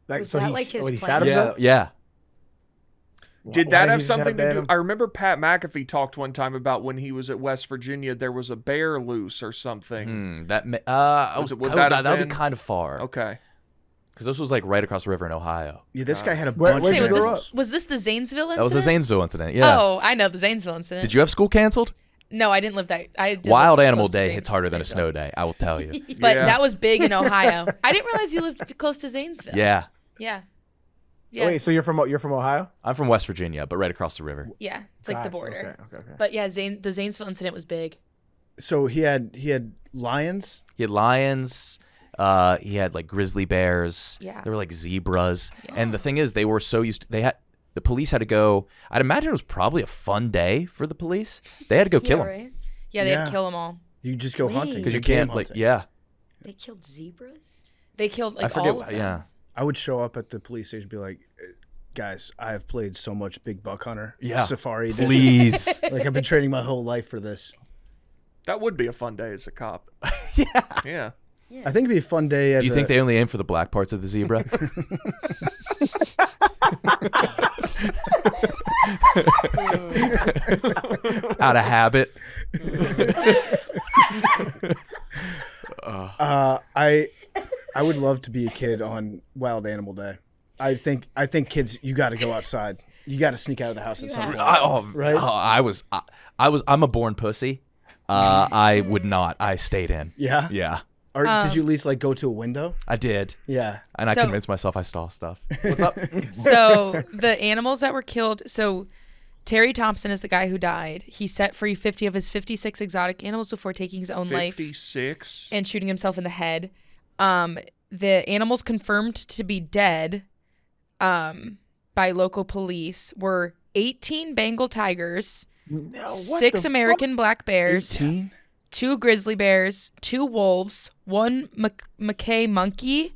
S4: Like,
S5: Was
S4: so
S5: that
S4: he,
S5: like his
S4: he
S5: plan?
S4: shot himself?
S1: Yeah.
S3: Did
S4: Why
S3: that
S4: he
S3: have
S4: just
S3: something to do?
S4: ban him?
S3: I remember Pat McAfee talked one time about when he was at West Virginia, there was a bear loose or something.
S1: Would
S3: Would
S1: that
S3: that have
S1: would be
S3: been-
S1: kind of far.
S3: Okay.
S1: Because this was like right across the river in Ohio.
S2: Yeah, this guy had a
S4: Where-
S2: bunch
S4: where'd
S6: Say,
S2: of
S4: you
S6: was
S4: grow
S6: this, was this the Zanesville incident?
S1: That was the Zanesville incident. Yeah.
S6: Oh, I know the Zanesville incident.
S1: Did you have school canceled?
S6: No, I didn't live that. I did
S1: Wild
S6: live
S1: Animal
S6: close to
S1: Day hits harder than a
S6: Zanesville.
S1: snow day. I will tell you.
S6: But
S3: Yeah.
S6: that was big in Ohio. I didn't realize you lived close to Zanesville.
S1: Yeah.
S6: Yeah. Yeah.
S4: Wait, so you're from Ohio?
S1: I'm from West Virginia, but right across the river.
S6: Yeah. It's like the
S4: Gotcha,
S6: border.
S4: Okay.
S6: But yeah, the Zanesville incident was big.
S2: So he had lions.
S1: He had lions. He had like grizzly bears.
S6: Yeah.
S1: There were like zebras. And the thing is, they were so used to, the police had to go. I'd imagine it was probably a fun day for the police. They had to go kill him.
S6: Right? Yeah, they had
S2: Yeah.
S6: to kill them all.
S2: You just go hunting
S1: Because you
S2: Game
S1: can't, like,
S2: hunting.
S1: yeah.
S5: They killed zebras?
S6: They killed like
S1: I forget.
S6: all of them.
S1: Yeah.
S2: I would show up at the police station and be like, guys, I have played so much Big Buck Hunter.
S1: Yeah.
S2: Safari edition.
S1: Please.
S2: Like, I've been training my whole life for this.
S3: That would be a fun day as a cop.
S1: Yeah.
S3: Yeah.
S2: I think it'd be a fun day as
S1: Do you think they only aim for the black parts of the zebra? Out of habit.
S2: I would love to be a kid on Wild Animal Day. I think kids, you got to go outside. You got to sneak out of the house at some point. Right?
S1: I'm a born pussy. I would not. I stayed in.
S2: Yeah.
S1: Yeah,
S2: Or did you at least like go to a window?
S1: I did.
S2: Yeah.
S1: And I
S6: So-
S1: convinced myself I saw stuff. What's up?
S6: So the animals that were killed. So Terry Thompson is the guy who died. He set free 50 of his 56 exotic animals before taking his own life
S3: 56.
S6: and shooting himself in the head. The animals confirmed to be dead by local police were 18 Bengal tigers, 6 American black bears,
S2: 18?
S6: 2 grizzly bears, 2 wolves, 1 Mackay monkey,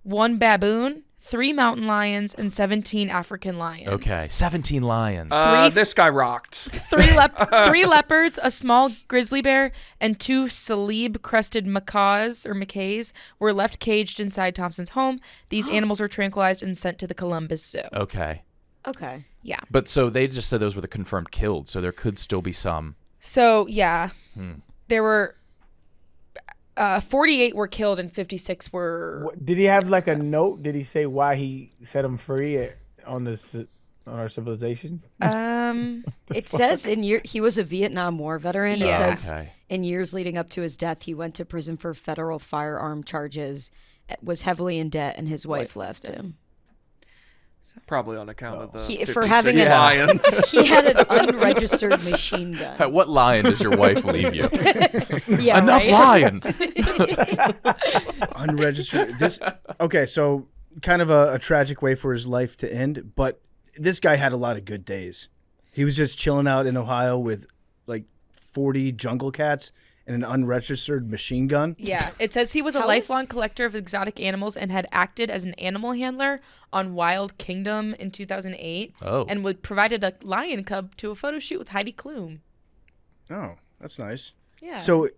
S6: 1 baboon, 3 mountain lions, and 17 African lions.
S1: Okay, 17 lions.
S3: This guy rocked.
S6: 3 leopards, a small grizzly bear, and 2 Salib-crested Mackays were left caged inside Thompson's home. These animals were tranquilized and sent to the Columbus Zoo.
S1: Okay.
S5: Okay.
S6: Yeah.
S1: But so they just said those were the confirmed killed, so there could still be some.
S6: So, yeah. There were 48 were killed and 56 were...
S4: Did he have like a note? Did he say why he set him free on our civilization?
S5: It says he was a Vietnam War veteran.
S6: Yeah.
S5: It says
S1: Okay.
S5: in years leading up to his death, he went to prison for federal firearm charges, was heavily in debt, and his wife left him.
S3: Probably on account of the
S5: For
S3: 56
S5: having
S3: lions.
S5: He had an unregistered machine gun.
S1: What lion does your wife leave you?
S5: Yeah,
S1: Enough
S5: right?
S1: lion.
S2: Unregistered. Okay, so kind of a tragic way for his life to end, but this guy had a lot of good days. He was just chilling out in Ohio with like 40 jungle cats and an unregistered machine gun.
S6: Yeah, it says he was a
S5: How
S6: lifelong collector of exotic animals and had acted as an animal handler on Wild Kingdom in 2008.
S1: Oh.
S6: And provided a lion cub to a photo shoot with Heidi Klum.
S2: Oh, that's nice.
S6: Yeah.
S2: So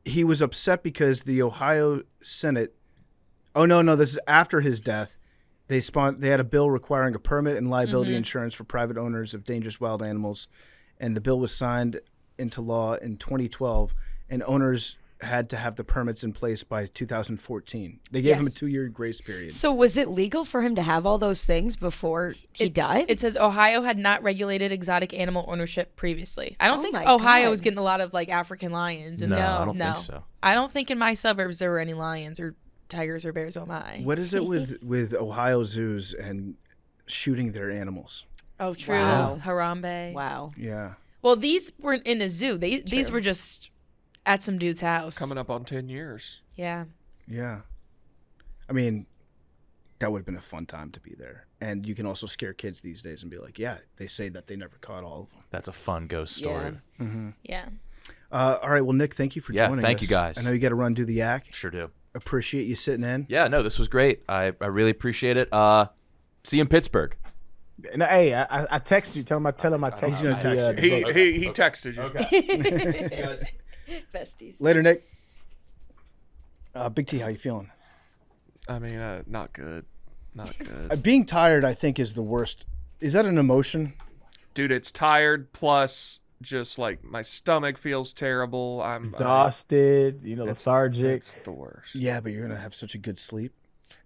S2: he was upset because the Ohio Senate. Oh no, this is after his death. They had a bill requiring a permit and liability insurance for private owners of dangerous wild animals, and the bill was signed into law in 2012, and owners had to have the permits in place by 2014. They gave him a 2-year grace period.
S5: So was it legal for him to have all those things before he died?
S6: It says Ohio had not regulated exotic animal ownership previously. I don't think
S5: my
S6: Ohio
S5: God.
S6: was getting a lot of like African lions. And
S1: No, I don't think so.
S6: I don't think in my suburbs there were any lions or tigers or bears. Oh my.
S2: What is it with Ohio zoos and shooting their animals?
S6: Oh, true.
S5: Wow.
S6: Harambe.
S5: Wow.
S2: Yeah.
S6: Well, these weren't in a zoo. These were just at some dude's house.
S3: Coming up on 10 years.
S6: Yeah.
S2: Yeah. I mean, that would have been a fun time to be there. And you can also scare kids these days and be like, yeah, they say that they never caught all of them.
S1: That's a fun ghost story.
S6: Yeah.
S2: All right. Well, Nick, thank you for joining us.
S1: thank you guys.
S2: I know you got to run do the yak.
S1: Sure do.
S2: Appreciate you sitting in.
S1: Yeah, no, this was great. I really appreciate it. See you in Pittsburgh.
S4: No, hey, I text you. Tell him I text
S2: He's gonna
S4: you.
S2: text you.
S3: He texted you.
S1: Okay.
S5: Besties.
S2: Later, Nick. Big T, how you feeling?
S3: I mean, not good. Not good.
S2: Being tired, I think, is the worst. Is that an emotion?
S3: Dude, it's tired plus just like my stomach feels terrible. I'm
S4: Exhausted, lethargic.
S3: It's the worst.
S2: Yeah, but you're going to have such a good sleep.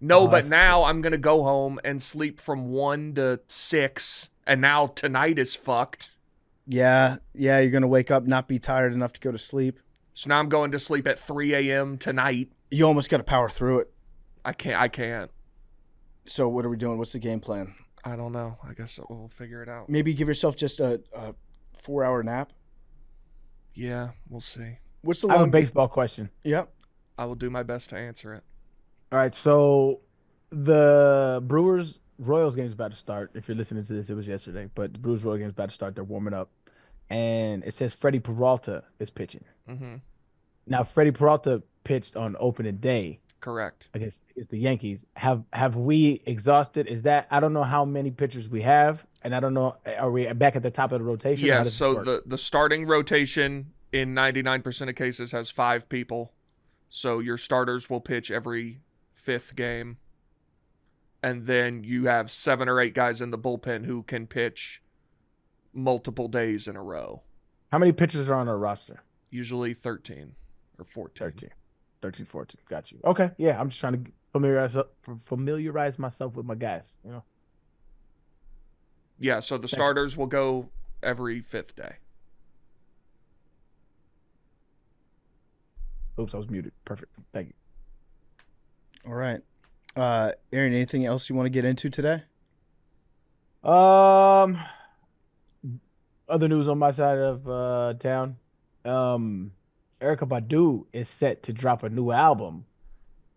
S3: No, but now I'm going to go home and sleep from 1 to 6, and now tonight is fucked.
S2: Yeah, you're going to wake up, not be tired enough to go to sleep.
S3: So now I'm going to sleep at 3 a.m. tonight.
S2: You almost got to power through it.
S3: I can't.
S2: So what are we doing? What's the game plan?
S3: I don't know. I guess we'll figure it out.
S2: Maybe give yourself just a 4-hour nap.
S3: Yeah, we'll see.
S2: What's the
S4: I have a
S2: long
S4: baseball question.
S2: Yeah.
S3: I will do my best to answer it.
S4: All right, so the Brewers-Royals game is about to start. If you're listening to this, it was yesterday, but the Brewers-Royals game is about to start. They're warming up, and it says Freddie Peralta is pitching.
S3: Mm-hmm.
S4: Now, Freddie Peralta pitched on opening day
S3: Correct.
S4: against the Yankees. Have we exhausted? Is that I don't know how many pitchers we have, and I don't know. Are we back at the top of the rotation? How
S3: Yeah,
S4: does it
S3: so
S4: work?
S3: the starting rotation in 99% of cases has 5 people. So your starters will pitch every 5th game. And then you have 7 or 8 guys in the bullpen who can pitch multiple days in a row.
S4: How many pitchers are on our roster?
S3: Usually 13 or 14.
S4: 13, 14. Got you. Okay, yeah. I'm just trying to familiarize myself with my guys.
S3: Yeah, so the starters will go every 5th day.
S4: Oops, I was muted. Perfect. Thank you.
S2: All right. Arian, anything else you want to get into today?
S4: Other news on my side of town. Erykah Badu is set to drop a new album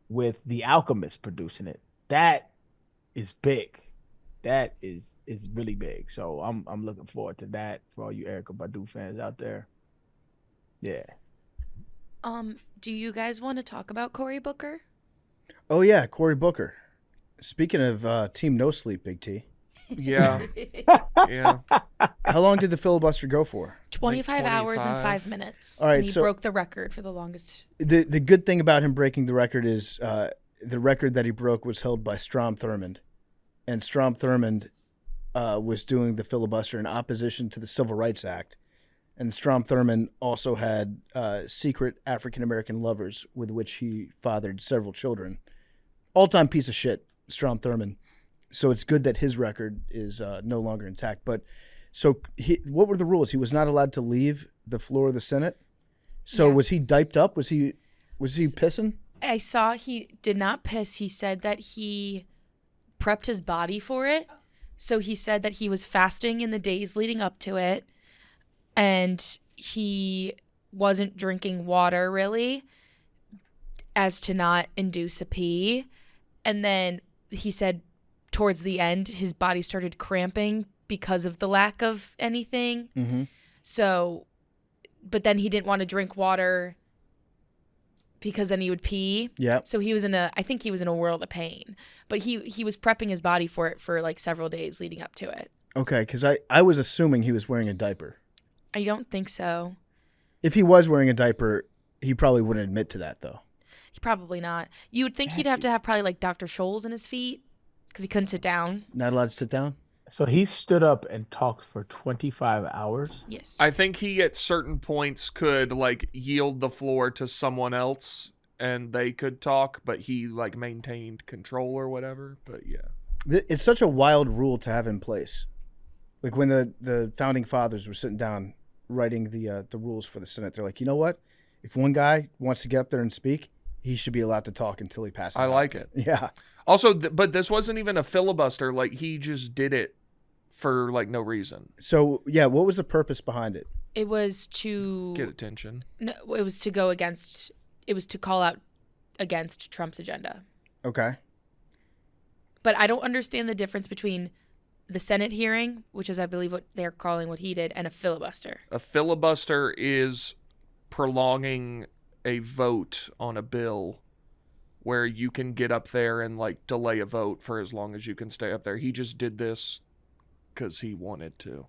S4: with The Alchemist producing it. That is big. That is really big. So I'm looking forward to that for all you Erykah Badu fans out there. Yeah.
S6: Do you guys want to talk about Cory Booker?
S2: Oh, yeah, Cory Booker. Speaking of Team No Sleep, Big T.
S3: Yeah. Yeah.
S2: How long did the filibuster go for?
S6: 25 hours and
S3: 25.
S6: 5 minutes.
S2: All right,
S6: and he
S2: so-
S6: broke the record for the longest.
S2: The good thing about him breaking the record is the record that he broke was held by Strom Thurmond. And Strom Thurmond was doing the filibuster in opposition to the Civil Rights Act. And Strom Thurmond also had secret African-American lovers with which he fathered several children. All-time piece of shit, Strom Thurmond. So it's good that his record is no longer intact. But so what were the rules? He was not allowed to leave the floor of the Senate. So
S6: Yeah.
S2: was he diped up? Was he pissing?
S6: I saw he did not piss. He said that he prepped his body for it. So he said that he was fasting in the days leading up to it. And he wasn't drinking water really as to not induce a pee. And then he said towards the end, his body started cramping because of the lack of anything.
S2: Mm-hmm.
S6: So, but then he didn't want to drink water because then he would pee.
S2: Yeah.
S6: So I think he was in a world of pain. But he was prepping his body for it for like several days leading up to it.
S2: Okay, because I was assuming he was wearing a diaper.
S6: I don't think so.
S2: If he was wearing a diaper, He probably wouldn't admit to that, though.
S6: Probably not. You would think he'd have to have probably like Dr. Scholl's in his feet because he couldn't sit down.
S2: Not allowed to sit down?
S4: So he stood up and talked for 25 hours.
S6: Yes.
S3: I think he at certain points could like yield the floor to someone else and they could talk, but he like maintained control or whatever. But yeah.
S2: It's such a wild rule to have in place. Like when the founding fathers were sitting down writing the rules for the Senate, they're like, you know what? If one guy wants to get up there and speak, he should be allowed to talk until he passes
S3: I
S2: out.
S3: like it.
S2: Yeah.
S3: Also, but this wasn't even a filibuster. Like he just did it for like no reason.
S2: So, yeah, what was the purpose behind it?
S6: It was to
S3: Get attention.
S6: No, it was to go against. It was to call out against Trump's agenda.
S2: Okay.
S6: But I don't understand the difference between the Senate hearing, which is, I believe, what they're calling what he did, and a filibuster.
S3: A filibuster is prolonging a vote on a bill where you can get up there and like delay a vote for as long as you can stay up there. He just did this because he wanted to.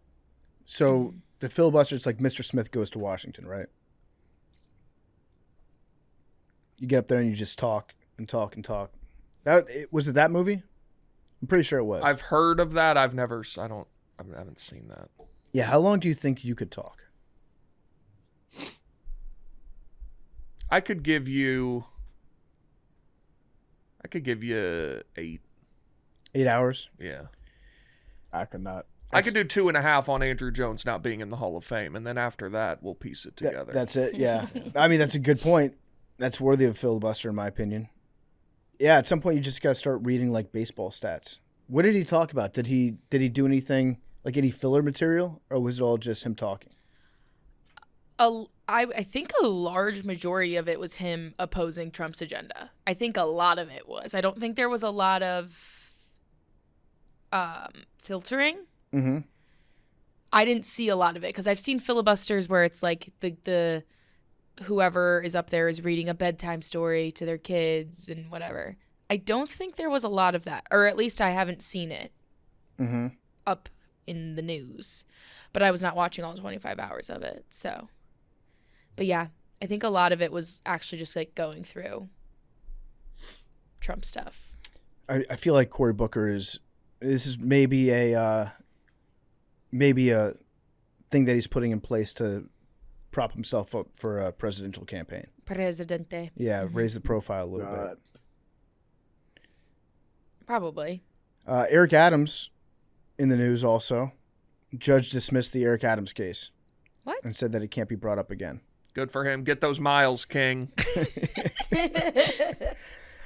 S2: So the filibuster, it's like Mr. Smith goes to Washington, right? You get up there and you just talk and talk and talk. Was it that movie? I'm pretty sure it was.
S3: I've heard of that. I haven't seen that.
S2: Yeah, how long do you think you could talk?
S3: I could give you 8.
S2: 8 hours?
S3: Yeah.
S4: I could not.
S3: I could do 2.5 on Andrew Jones not being in the Hall of Fame, and then after that, we'll piece it together.
S2: That's it, yeah. I mean, that's a good point. That's worthy of filibuster, in my opinion. Yeah, at some point, you just got to start reading, like, baseball stats. What did he talk about? Did he do anything, like any filler material, or was it all just him talking?
S6: I think a large majority of it was him opposing Trump's agenda. I think a lot of it was. I don't think there was a lot of filtering.
S2: Mm-hmm.
S6: I didn't see a lot of it because I've seen filibusters where it's like the whoever is up there is reading a bedtime story to their kids and whatever. I don't think there was a lot of that, or at least I haven't seen it up in the news. But I was not watching all 25 hours of it, so. But yeah, I think a lot of it was actually just like going through Trump stuff.
S2: I feel like Cory Booker this is maybe a thing that he's putting in place to prop himself up for a presidential campaign.
S6: Presidente.
S2: Yeah, raise the profile a little bit.
S6: Probably.
S2: Eric Adams in the news also. Judge dismissed the Eric Adams case.
S6: What?
S2: And said that it can't be brought up again.
S3: Good for him. Get those miles, King.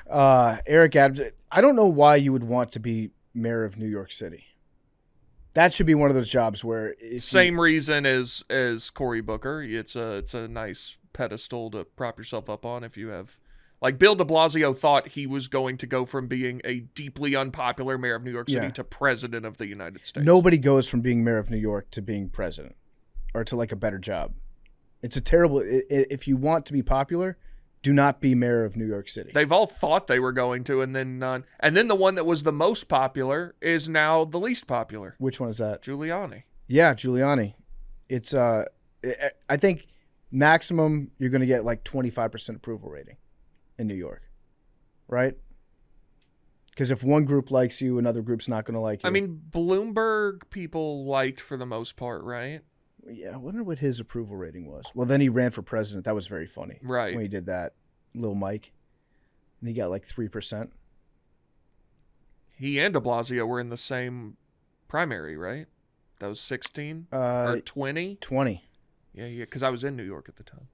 S2: Eric Adams, I don't know why you would want to be mayor of New York City. That should be one of those jobs where
S3: same reason as Cory Booker. It's a nice pedestal to prop yourself up on if you have. Like Bill de Blasio thought he was going to go from being a deeply unpopular mayor of New York City to president of the United States.
S2: Nobody goes from being mayor of New York to being president or to like a better job. It's a terrible. If you want to be popular, do not be mayor of New York City.
S3: They've all thought they were going to, and then none. And then the one that was the most popular is now the least popular.
S2: Which one is that?
S3: Giuliani.
S2: Yeah, Giuliani. It's I think maximum you're going to get like 25% approval rating in New York, right? Because if one group likes you, another group's not going to like you.
S3: I mean, Bloomberg people liked for the most part, right?
S2: Yeah, I wonder what his approval rating was. Well, then he ran for president. That was very funny.
S3: Right.
S2: When he did that, Lil Mike. And he got like 3%.
S3: He and de Blasio were in the same primary, right? That was 16? Or 20?
S2: 20.
S3: Yeah, because I was in New York at the time.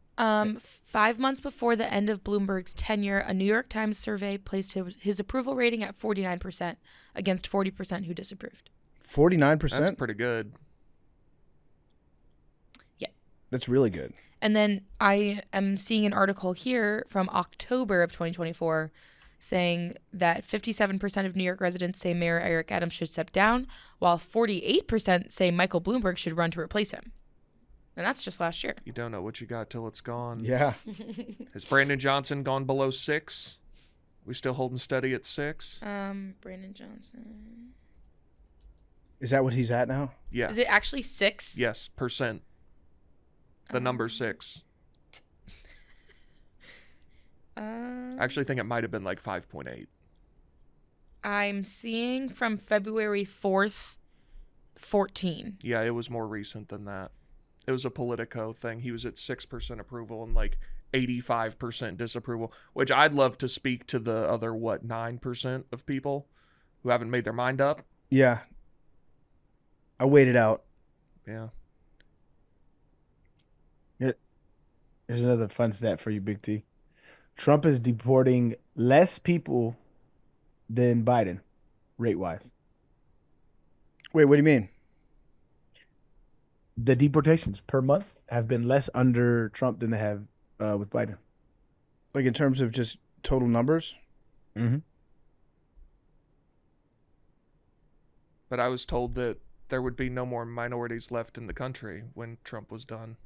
S6: 5 months before the end of Bloomberg's tenure, a New York Times survey placed his approval rating at 49% against 40% who disapproved.
S2: 49%?
S3: That's pretty good.
S2: That's really good.
S6: And then I am seeing an article here from October of 2024 saying that 57% of New York residents say Mayor Eric Adams should step down, while 48% say Michael Bloomberg should run to replace him. And that's just last year.
S3: You don't know what you got till it's gone.
S2: Yeah.
S3: Has Brandon Johnson gone below 6? We still holding steady at 6?
S6: Brandon Johnson.
S2: Is that what he's at now?
S3: Yeah.
S6: Is it actually 6?
S3: Yes, percent. The number 6. I actually think it might have been like 5.8.
S6: I'm seeing from February 4th, 14.
S3: Yeah, it was more recent than that. It was a Politico thing. He was at 6% approval and like 85% disapproval, which I'd love to speak to the other, 9% of people who haven't made their mind up.
S2: Yeah. I waited out.
S3: Yeah.
S4: Here's another fun stat for you, Big T. Trump is deporting less people than Biden, rate-wise.
S2: Wait, what do you mean?
S4: The deportations per month have been less under Trump than they have with Biden.
S2: Like in terms of just total numbers?
S4: Mm-hmm.
S3: But I was told that there would be no more minorities left in the country when Trump was done.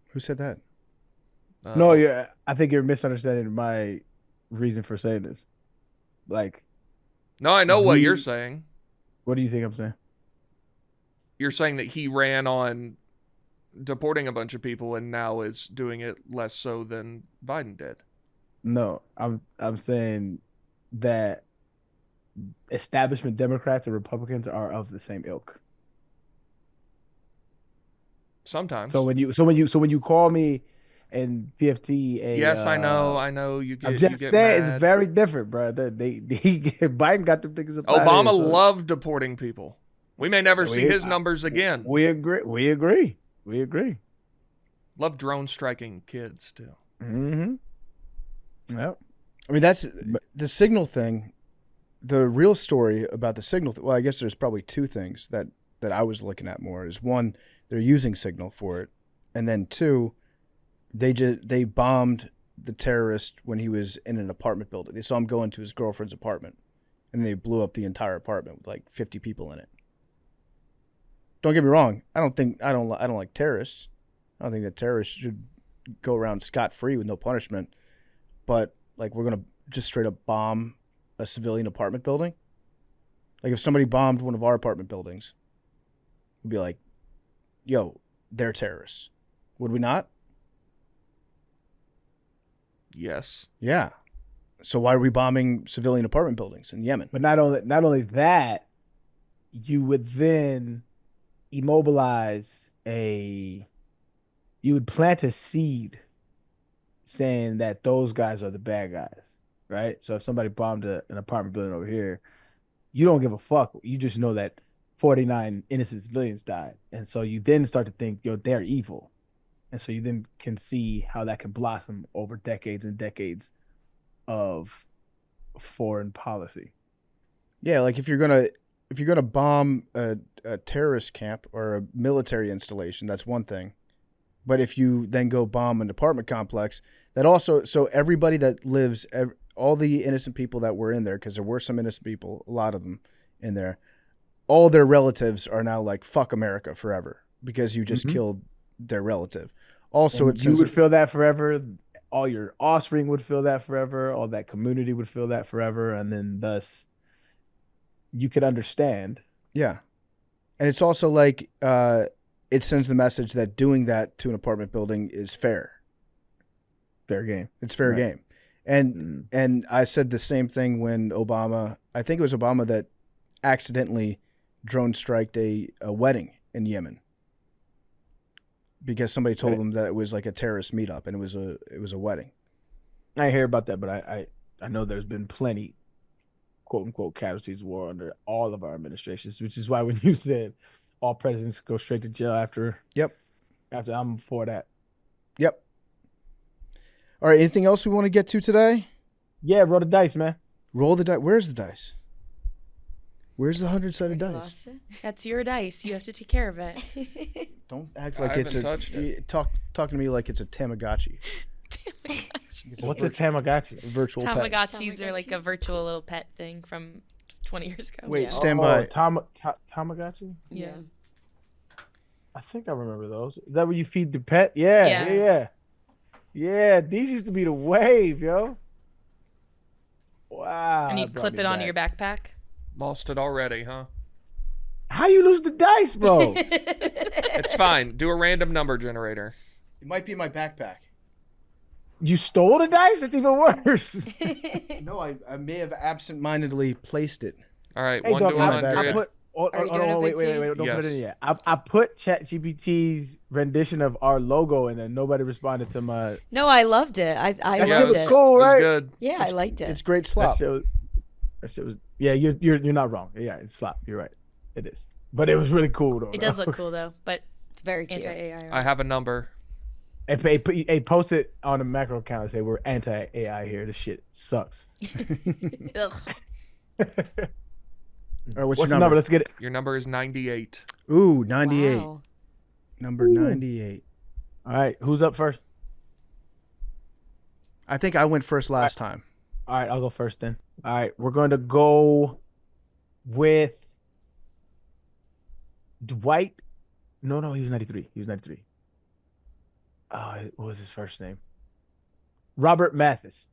S2: Who said that?
S4: No, yeah, I think you're misunderstanding my reason for saying this. Like,
S3: No, I know what you're saying.
S4: what do you think I'm saying?
S3: You're saying that he ran on deporting a bunch of people and now is doing it less so than Biden did.
S4: No, I'm saying that establishment Democrats and Republicans are of the same ilk.
S3: Sometimes.
S4: So when you call me and PFT
S3: yes, I know. You get.
S4: I'm just
S3: you get
S4: saying
S3: mad.
S4: it's very different, bro. Biden got them things up.
S3: Obama loved deporting people. We may never see his numbers again.
S4: We agree.
S3: Love drone striking kids too.
S4: Mm-hmm. Yep.
S2: I mean, that's the signal thing. The real story about the signal, well, I guess there's probably two things that I was looking at more. Is one, they're using signal for it, and then two, they bombed the terrorist when he was in an apartment building. They saw him go into his girlfriend's apartment, and they blew up the entire apartment with like 50 people in it. Don't get me wrong. I don't like terrorists. I don't think that terrorists should go around scot-free with no punishment. But like, we're gonna just straight up bomb a civilian apartment building. Like, if somebody bombed one of our apartment buildings, we'd be like, yo, they're terrorists. Would we not?
S3: Yes.
S2: Yeah. So why are we bombing civilian apartment buildings in Yemen?
S4: But not only that, you would then immobilize you would plant a seed saying that those guys are the bad guys, right? So if somebody bombed an apartment building over here, you don't give a fuck. You just know that 49 innocent civilians died. And so you then start to think, yo, they're evil. And so you then can see how that can blossom over decades and decades of foreign policy.
S2: Yeah, like if you're gonna bomb a terrorist camp or a military installation, that's one thing. But if you then go bomb an apartment complex, that also, so everybody that lives, all the innocent people that were in there, because there were some innocent people, a lot of them in there, all their relatives are now like, fuck America forever, because you just killed their relative. Also,
S4: and you would feel that forever. All your offspring would feel that forever. All that community would feel that forever. And then thus you could understand.
S2: Yeah. And it's also like, it sends the message that doing that to an apartment building is fair.
S4: Fair game.
S2: It's fair game. And I said the same thing when Obama, I think it was Obama that accidentally drone striked a wedding in Yemen, because somebody told them that it was like a terrorist meetup, and it was a wedding.
S4: I hear about that, but I know there's been plenty, quote unquote, casualties of war under all of our administrations, which is why when you said all presidents go straight to jail after I'm for that.
S2: Yep. All right. Anything else we want to get to today?
S4: Yeah, roll the dice, man.
S2: Roll the dice. Where's the dice? Where's the 100-sided dice?
S6: That's your dice. You have to take care of it.
S2: Don't act like
S3: I haven't touched it.
S2: Talking to me like it's a Tamagotchi.
S4: What's a Tamagotchi?
S2: A virtual pet.
S6: Tamagotchis are like a virtual little pet thing from 20 years ago.
S2: Wait,
S6: yeah.
S2: stand by.
S4: Tamagotchi?
S6: Yeah.
S4: I think I remember those. Is that where you feed the pet? Yeah. These used to be the wave, yo. Wow.
S6: And you'd clip it onto your backpack.
S3: Lost it already, huh?
S4: How you lose the dice, bro?
S3: It's fine. Do a random number generator.
S2: It might be in my backpack.
S4: You stole the dice? That's even worse.
S2: No, I may have absent-mindedly placed it.
S3: All right,
S4: Hey,
S3: 1
S4: dog,
S3: to
S2: I
S3: 100.
S4: put.
S5: Are you doing it,
S4: Wait,
S5: Big T?
S4: don't put it in
S3: Yes.
S4: yet. I put ChatGPT's rendition of our logo, and then nobody responded to my.
S5: No, I loved it. I
S4: That
S3: Yeah,
S4: shit
S5: loved
S4: was
S5: it.
S4: cool,
S3: It was
S4: right?
S3: good.
S5: Yeah, I liked it.
S2: It's great
S4: That
S2: slop.
S4: shit was. Yeah, you're not wrong. Yeah, it's slap. You're right. It is. But it was really cool though.
S6: It does look cool though, but
S5: It's very cute.
S6: anti-AI.
S3: I have a number.
S4: Hey, post it on the macro account and say we're anti-AI here. This shit sucks.
S6: Ugh.
S2: All right, what's
S4: What's
S2: your
S4: the number? Let's get it.
S3: Your number is 98.
S2: Ooh, 98.
S5: Wow.
S2: Number 98.
S4: All right, who's up first?
S2: I think I went first last time.
S4: All right, I'll go first then. All right, we're going to go with Dwight. No, he was 93. He was 93. What was his first name? Robert Mathis.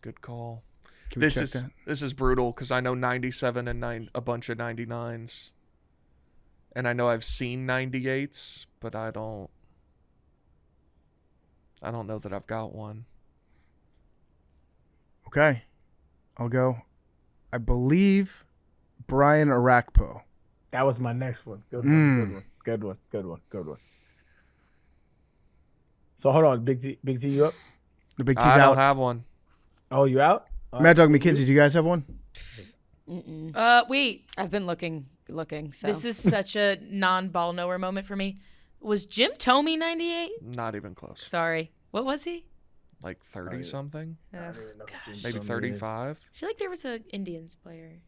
S3: Good call.
S2: Can we
S3: This
S2: check
S3: is
S2: that?
S3: this is brutal because I know 97 and a bunch of 99s, and I know I've seen 98s, but I don't know that I've got one.
S2: Okay. I'll go. I believe Brian Arakpo.
S4: That was my next one. Good one. Good one. So hold on, Big T, you up?
S2: The Big T's
S3: I don't
S2: out.
S3: have one.
S4: Oh, you out? All
S2: Mad
S4: right.
S2: Dog McKenzie, do you guys have one?
S6: Wait.
S5: I've been looking. So
S6: This is such a non-ball knower moment for me. Was Jim Tomey 98?
S3: Not even close.
S6: Sorry. What was he?
S3: Like 30 something,
S4: I don't even know what Jim
S3: maybe
S4: Tomey is.
S3: 35.
S6: I feel like there was an Indians player.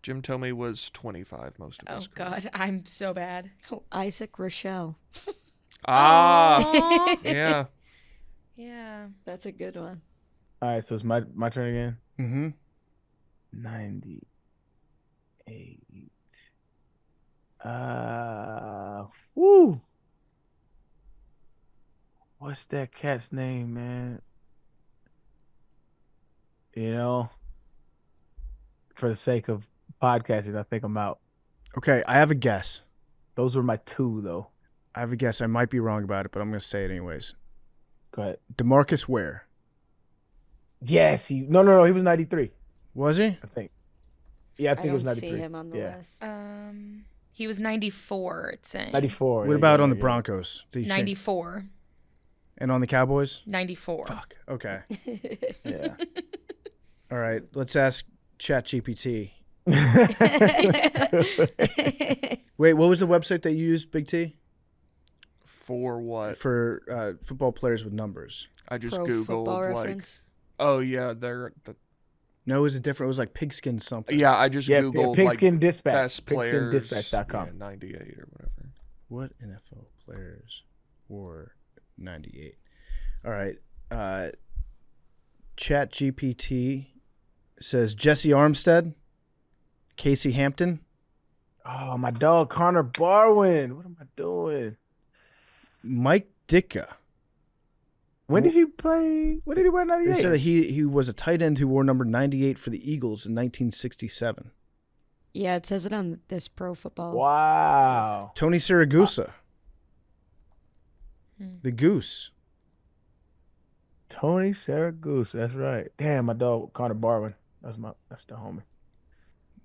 S3: Jim Tomey was 25 most of
S6: Oh
S3: his career.
S6: God, I'm so bad.
S5: Oh, Isaac Rochelle.
S3: Ah,
S6: Aw.
S3: yeah.
S6: Yeah.
S5: That's a good one.
S4: All right, so it's my turn again.
S2: Mm-hmm.
S4: 98. Woo. What's that cat's name, man? You know, for the sake of podcasting, I think I'm out.
S2: Okay, I have a guess.
S4: Those were my two, though.
S2: I have a guess. I might be wrong about it, but I'm going to say it anyways.
S4: Go ahead.
S2: DeMarcus Ware.
S4: Yes, no, he was 93,
S2: Was he?
S4: I think. Yeah, I
S5: I
S4: think it was
S5: don't
S4: 93.
S5: see him on the
S4: Yeah.
S5: list.
S6: He was 94. It's saying
S4: 94.
S2: What about on the Broncos? Did he change-
S6: 94.
S2: And on the Cowboys?
S6: 94.
S2: Fuck. Okay.
S4: Yeah.
S2: All right. Let's ask ChatGPT. Wait, what was the website that you used, Big T?
S3: For what?
S2: For football players with numbers.
S3: I just
S5: Pro Football
S3: Googled like,
S5: Reference.
S3: oh yeah, they're
S2: No, it was a different. It was like pigskin something.
S3: yeah. I just
S4: Yeah,
S3: Googled
S4: Pigskin
S3: like
S4: Dispatch.
S3: best players.
S4: PigskinDispatch.com.
S3: Yeah, 98 or whatever.
S2: What NFL players wore 98? All right. ChatGPT says Jesse Armstead, Casey Hampton,
S4: Oh, my dog, Connor Barwin. What am I doing?
S2: Mike Ditka.
S4: When did he play? When did he wear 98?
S2: They said that he was a tight end who wore number 98 for the Eagles in 1967.
S5: Yeah, it says it on this Pro Football.
S4: Wow.
S2: Tony Siragusa. The Goose.
S4: Tony Saragoose. That's right. Damn, my dog, Connor Barwin. That's the homie.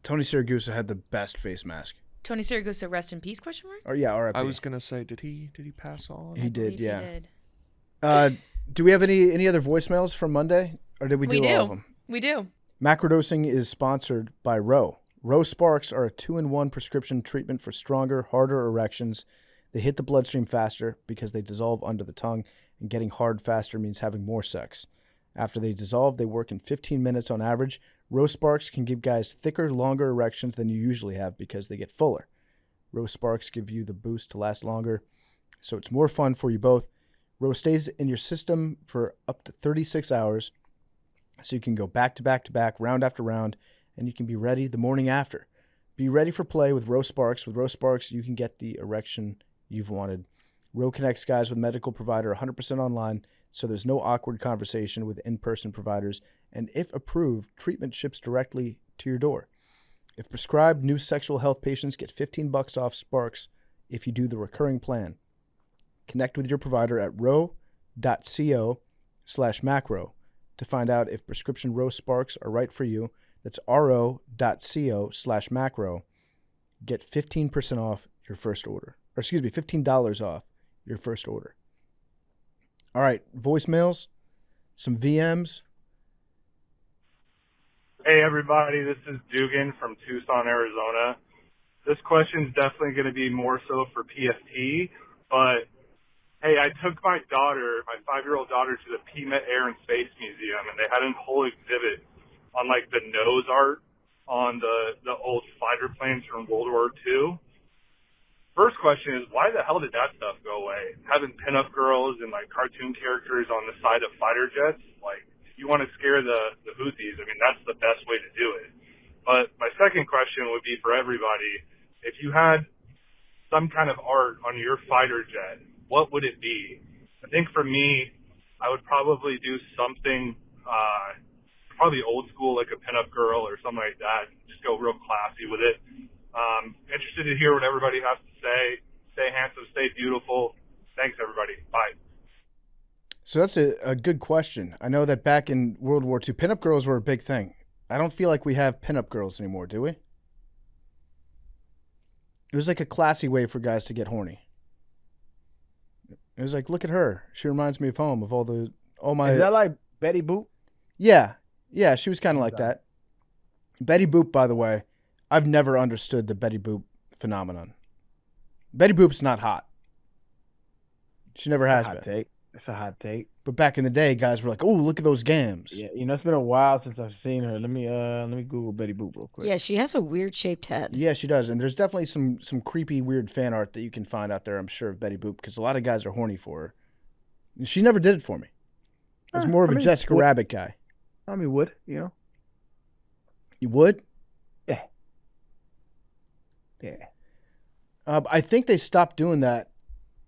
S2: Tony Siragusa had the best face mask.
S6: Tony Siragusa, rest in peace? Question mark.
S2: Oh yeah, R.I.P.
S3: I was gonna say, did he pass on?
S2: He did,
S6: Believe
S2: yeah.
S6: He did.
S2: Do we have any other voicemails from Monday, or did we do all of them?
S6: We do.
S2: Macrodosing is sponsored by Row. Row Sparks are a 2-in-1 prescription treatment for stronger, harder erections. They hit the bloodstream faster because they dissolve under the tongue, and getting hard faster means having more sex. After they dissolve, they work in 15 minutes on average. Row Sparks can give guys thicker, longer erections than you usually have because they get fuller. Row Sparks give you the boost to last longer, so it's more fun for you both. Row stays in your system for up to 36 hours, so you can go back to back to back, round after round, and you can be ready the morning after. Be ready for play with Row Sparks. With Row Sparks, you can get the erection you've wanted. Row connects guys with medical provider 100% online, so there's no awkward conversation with in-person providers, and if approved, treatment ships directly to your door. If prescribed, new sexual health patients get $15 off Sparks if you do the recurring plan. Connect with your provider at ro.co/macro to find out if prescription Ro Sparks are right for you. That's ro.co/macro. Get 15% off your first order. Or excuse me, $15 off your first order. All right, voicemails, some VMs.
S7: Hey, everybody, this is Dugan from Tucson, Arizona. This question is definitely going to be more so for PFT, but hey, I took my 5-year-old daughter, to the Peanut Air and Space Museum, and they had a whole exhibit on, like, the nose art on the old fighter planes from World War II. First question is, why the hell did that stuff go away? Having pinup girls and, like, cartoon characters on the side of fighter jets, like, if you want to scare the Houthis, I mean, that's the best way to do it. But my second question would be for everybody, if you had some kind of art on your fighter jet, what would it be? I think for me, I would probably do something probably old school, like a pinup girl or something like that. Just go real classy with it. Interested to hear what everybody has to say. Stay handsome, stay beautiful. Thanks, everybody. Bye.
S2: So that's a good question. I know that back in World War II, pinup girls were a big thing. I don't feel like we have pinup girls anymore, do we? It was like a classy way for guys to get horny. It was like, look at her. She reminds me of home, of all my.
S4: Is that like Betty Boop?
S2: Yeah, she was kind of like that. Betty Boop, by the way, I've never understood the Betty Boop phenomenon. Betty Boop's not hot. She never has been.
S4: It's a hot take.
S2: But back in the day, guys were like, "Oh, look at those gams."
S4: Yeah, it's been a while since I've seen her. Let me Google Betty Boop real quick.
S5: Yeah, she has a weird shaped head.
S2: Yeah, she does, and there's definitely some creepy, weird fan art that you can find out there. I'm sure of Betty Boop because a lot of guys are horny for her. And she never did it for me. I was more of a Jessica Rabbit guy.
S4: I mean, would you know?
S2: You would?
S4: Yeah.
S2: I think they stopped doing that.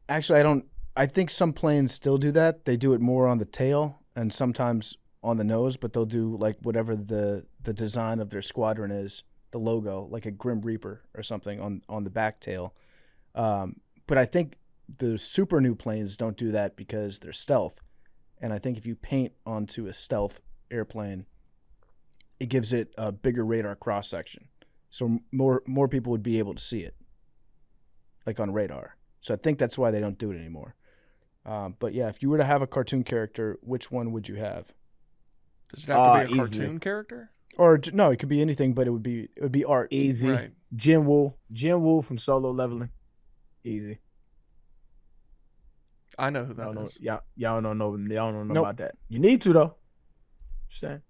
S2: Actually, I think some planes still do that. They do it more on the tail and sometimes on the nose, but they'll do like whatever the design of their squadron is, the logo, like a Grim Reaper or something on the back tail. But I think the super new planes don't do that because they're stealth. And I think if you paint onto a stealth airplane, it gives it a bigger radar cross section. So more people would be able to see it, like on radar. So I think that's why they don't do it anymore. But yeah, if you were to have a cartoon character, which one would you have?
S3: Does it have to be a cartoon character?
S2: Or no, it could be anything, but it would be art.
S4: Easy.
S3: Right.
S4: Jin Woo from Solo Leveling. Easy.
S3: I know who that is.
S4: Y'all don't know about that. You need to though. Just saying.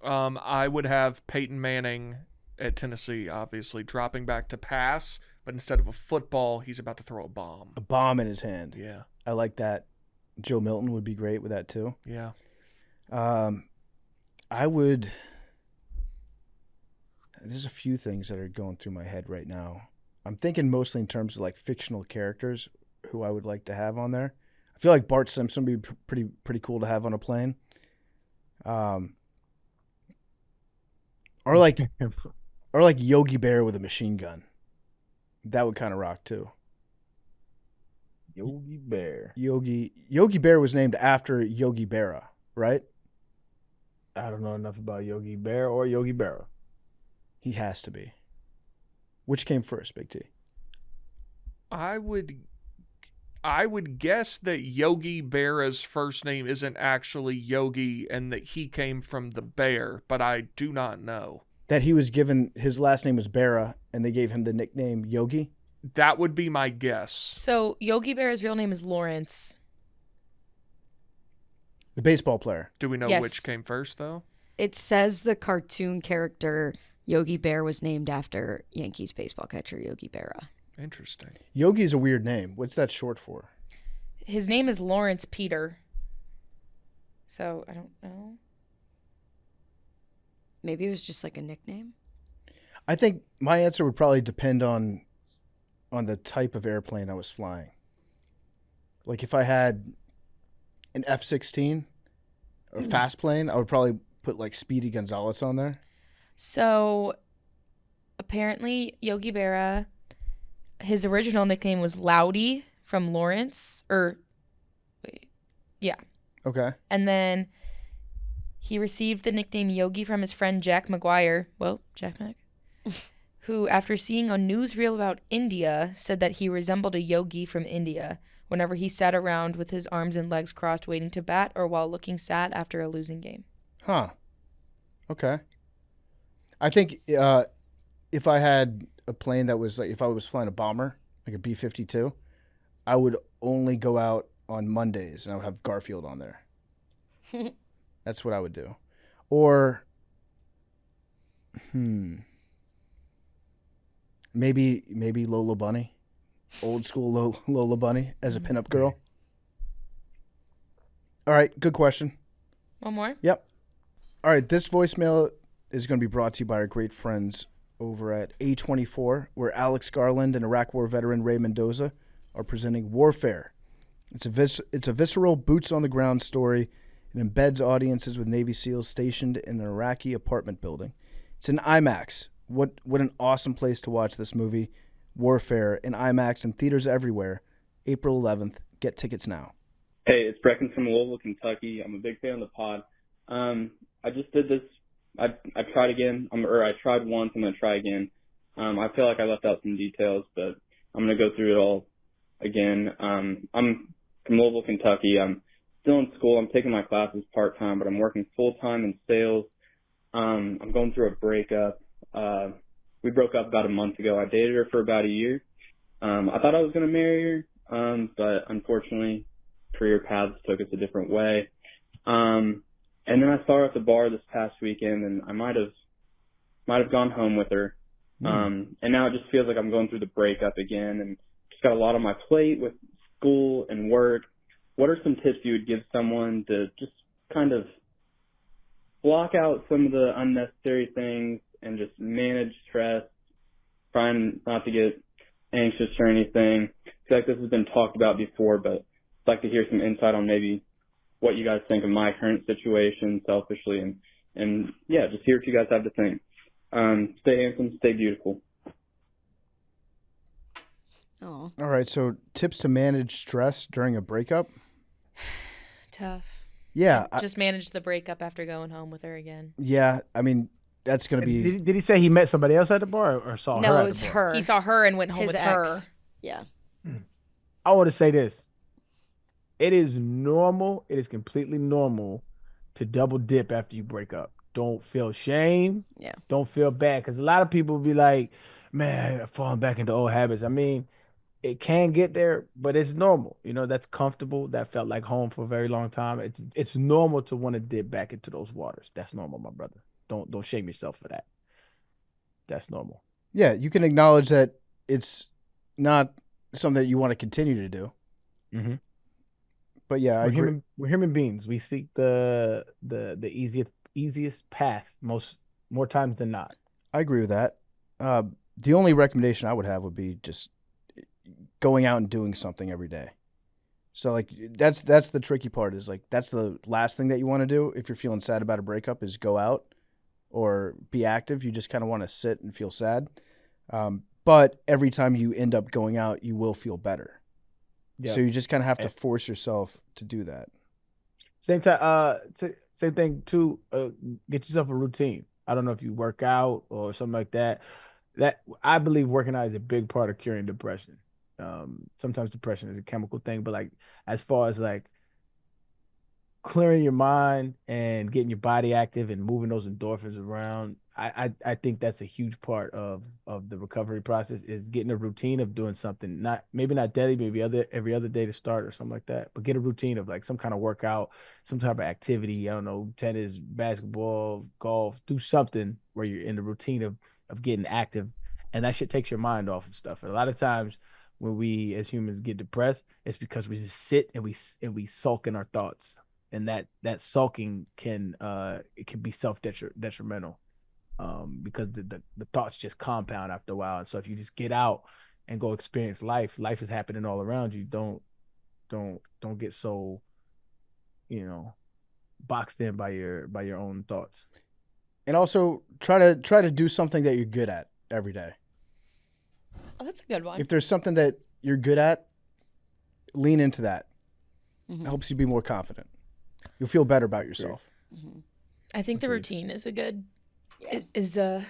S3: I would have Peyton Manning at Tennessee, obviously dropping back to pass, but instead of a football, he's about to throw a bomb.
S2: A bomb in his hand.
S3: Yeah.
S2: I like that. Joe Milton would be great with that too.
S3: Yeah.
S2: I would. There's a few things that are going through my head right now. I'm thinking mostly in terms of like fictional characters who I would like to have on there. I feel like Bart Simpson would be pretty cool to have on a plane. Or like Yogi Bear with a machine gun. That would kind of rock too.
S4: Yogi Bear.
S2: Yogi Bear was named after Yogi Berra, right?
S4: I don't know enough about Yogi Bear or Yogi Berra.
S2: He has to be. Which came first, Big T?
S3: I would guess that Yogi Berra's first name isn't actually Yogi and that he came from the bear, but I do not know.
S2: That he was given, his last name was Berra, and they gave him the nickname Yogi?
S3: That would be my guess.
S6: So Yogi Berra's real name is Lawrence.
S2: The baseball player.
S3: Do we know
S6: Yes.
S3: which came first, though?
S5: It says the cartoon character Yogi Bear was named after Yankees baseball catcher Yogi Berra.
S3: Interesting.
S2: Yogi's a weird name. What's that short for?
S6: His name is Lawrence Peter. So I don't know.
S5: Maybe it was just like a nickname.
S2: I think my answer would probably depend on the type of airplane I was flying. Like if I had an F-16, a fast plane, I would probably put like Speedy Gonzalez on there.
S6: So apparently Yogi Berra, his original nickname was Loudy from Lawrence. Yeah.
S2: Okay.
S6: And then he received the nickname Yogi from his friend Jack McGuire. Well, Jack Mac. Who, after seeing a newsreel about India, said that he resembled a yogi from India whenever he sat around with his arms and legs crossed waiting to bat or while looking sad after a losing game.
S2: Huh. Okay. I think if I had a plane that was like, if I was flying a bomber, like a B-52, I would only go out on Mondays and I would have Garfield on there. That's what I would do. Or, maybe Lola Bunny, old school Lola Bunny as a pinup girl. All right, good question.
S6: One more?
S2: Yep. All right, this voicemail is going to be brought to you by our great friends over at A24, where Alex Garland and Iraq War veteran Ray Mendoza are presenting Warfare. It's a visceral, boots-on-the-ground story. It embeds audiences with Navy SEALs stationed in an Iraqi apartment building. It's in IMAX. What an awesome place to watch this movie. Warfare in IMAX and theaters everywhere. April 11th. Get tickets now.
S8: Hey, it's Brecken from Louisville, Kentucky. I'm a big fan of the pod. I just did this. I tried again. I tried once. I'm going to try again. I feel like I left out some details, but I'm going to go through it all again. I'm from Louisville, Kentucky. I'm still in school. I'm taking my classes part-time, but I'm working full-time in sales. I'm going through a breakup. We broke up about a month ago. I dated her for about a year. I thought I was going to marry her, but unfortunately, career paths took us a different way. And then I saw her at the bar this past weekend, and I might have gone home with her. And now it just feels like I'm going through the breakup again, and just got a lot on my plate with school and work. What are some tips you would give someone to just kind of block out some of the unnecessary things and just manage stress, trying not to get anxious or anything? I feel like this has been talked about before, but I'd like to hear some insight on maybe what you guys think of my current situation selfishly, and yeah, just hear what you guys have to think. Stay handsome, stay beautiful.
S5: Oh.
S2: All right, so tips to manage stress during a breakup?
S6: Tough.
S2: Yeah.
S6: Just manage the breakup after going home with her again.
S2: Yeah, I mean, that's going to be...
S4: Did he say he met somebody else at the bar or saw her
S5: No,
S4: at
S5: it
S4: the
S5: was
S4: bar?
S5: her.
S6: He saw her and went home
S5: His
S6: with
S5: ex.
S6: her.
S5: Yeah.
S4: I want to say this. It is normal. It is completely normal to double dip after you break up. Don't feel shame.
S5: Yeah.
S4: Don't feel bad. Because a lot of people be like, man, I'm falling back into old habits. I mean, it can get there, but it's normal. You know, that's comfortable. That felt like home for a very long time. It's normal to want to dip back into those waters. That's normal, my brother. Don't shame yourself for that. That's normal.
S2: Yeah, you can acknowledge that it's not something that you want to continue to do.
S4: Mm-hmm.
S2: But yeah, I agree.
S4: We're human beings. We seek the easiest path more times than not.
S2: I agree with that. The only recommendation I would have would be just going out and doing something every day. So like that's the tricky part, is like that's the last thing that you want to do if you're feeling sad about a breakup, is go out or be active. You just kind of want to sit and feel sad. But every time you end up going out, you will feel better. Yep. So you just kind of have to force yourself to do that.
S4: Same time, same thing too. Get yourself a routine. I don't know if you work out or something like that. That I believe working out is a big part of curing depression. Sometimes depression is a chemical thing, but like as far as like clearing your mind and getting your body active and moving those endorphins around, I think that's a huge part of the recovery process, is getting a routine of doing something, maybe not daily, maybe every other day to start or something like that, but get a routine of like some kind of workout, some type of activity. I don't know, tennis, basketball, golf, do something where you're in the routine of getting active, and that shit takes your mind off and stuff. And a lot of times when we as humans get depressed, it's because we just sit and we sulk in our thoughts, and that sulking can be detrimental. Because the thoughts just compound after a while. And so if you just get out and go experience life is happening all around you. Don't get so, boxed in by your own thoughts.
S2: And also try to do something that you're good at every day.
S6: Oh, that's a good one.
S2: If there's something that you're good at, lean into that.
S5: Mhm.
S2: It helps you be more confident. You'll feel better about yourself.
S5: Mhm.
S6: I think the routine is is a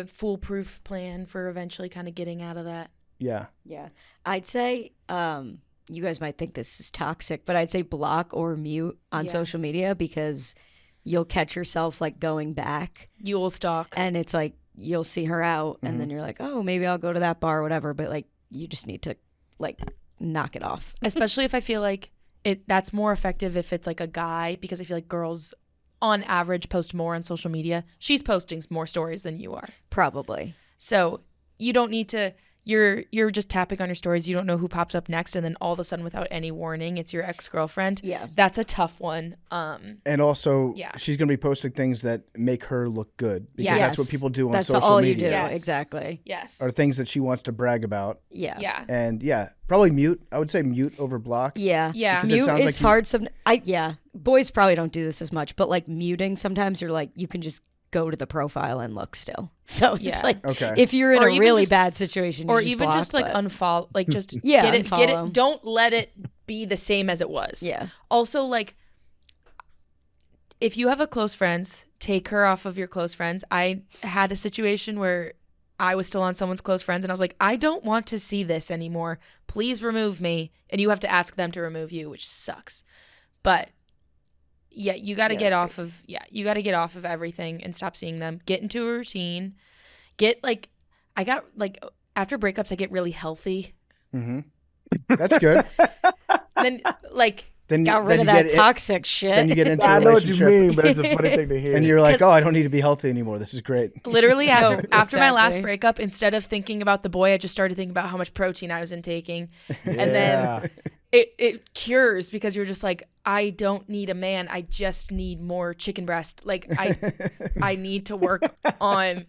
S6: foolproof plan for eventually kind of getting out of that.
S2: Yeah.
S5: Yeah. I'd say, you guys might think this is toxic, but I'd say block or mute on
S6: Yeah.
S5: social media because you'll catch yourself like going back
S6: You will stalk.
S5: and it's like you'll see her out and then you're like, oh, maybe I'll go to that bar or whatever. But like you just need to like knock it off.
S6: Especially if I feel like that's more effective if it's like a guy, because I feel like girls on average post more on social media. She's posting more stories than you are.
S5: Probably.
S6: So you don't need to, you're just tapping on your stories. You don't know who pops up next. And then all of a sudden without any warning, it's your ex-girlfriend.
S5: Yeah.
S6: That's a tough one.
S2: And also,
S6: Yeah.
S2: she's going to be posting things that make her look good. Because
S6: Yes.
S2: that's what people do on
S5: That's
S2: social
S5: all
S2: media.
S5: you do.
S6: Yes.
S5: Exactly.
S6: Yes.
S2: Are things that she wants to brag about.
S5: Yeah.
S6: Yeah.
S2: And yeah, probably mute. I would say mute over block.
S5: Yeah.
S6: Yeah.
S2: Because it
S5: Mute
S2: sounds
S5: is
S2: like
S5: hard. Yeah. Boys probably don't do this as much, but like muting sometimes you're like, you can just go to the profile and look still. So
S6: Yeah.
S5: it's like,
S2: Okay.
S5: if you're in
S6: Or
S5: a
S6: even
S5: really
S6: just-
S5: bad situation, you
S6: Or
S5: just
S6: even
S5: block,
S6: just like
S5: but-
S6: unfollow, like just
S5: Yeah,
S6: get it.
S5: unfollow.
S6: Don't let it be the same as it was.
S5: Yeah.
S6: Also, like, if you have a close friends, take her off of your close friends. I had a situation where I was still on someone's close friends and I was like, I don't want to see this anymore. Please remove me. And you have to ask them to remove you, which sucks. But yeah, you got to get off of, you got to get off of everything and stop seeing them. Get into a routine. I got like, after breakups, I get really healthy.
S2: Mm-hmm. That's good.
S6: Then like,
S2: Then
S5: got rid
S2: then
S5: of
S2: you
S5: that
S2: get
S5: toxic shit.
S2: Then you get into a
S4: I know what you
S2: relationship.
S4: mean, but it's a funny thing to hear.
S2: And you're like, oh, I don't need to be healthy anymore. This is great.
S6: literally after my last
S5: exactly.
S6: breakup, instead of thinking about the boy, I just started thinking about how much protein I was intaking. And
S4: Yeah.
S6: then it cures because you're just like, I don't need a man. I just need more chicken breast. Like I need to work on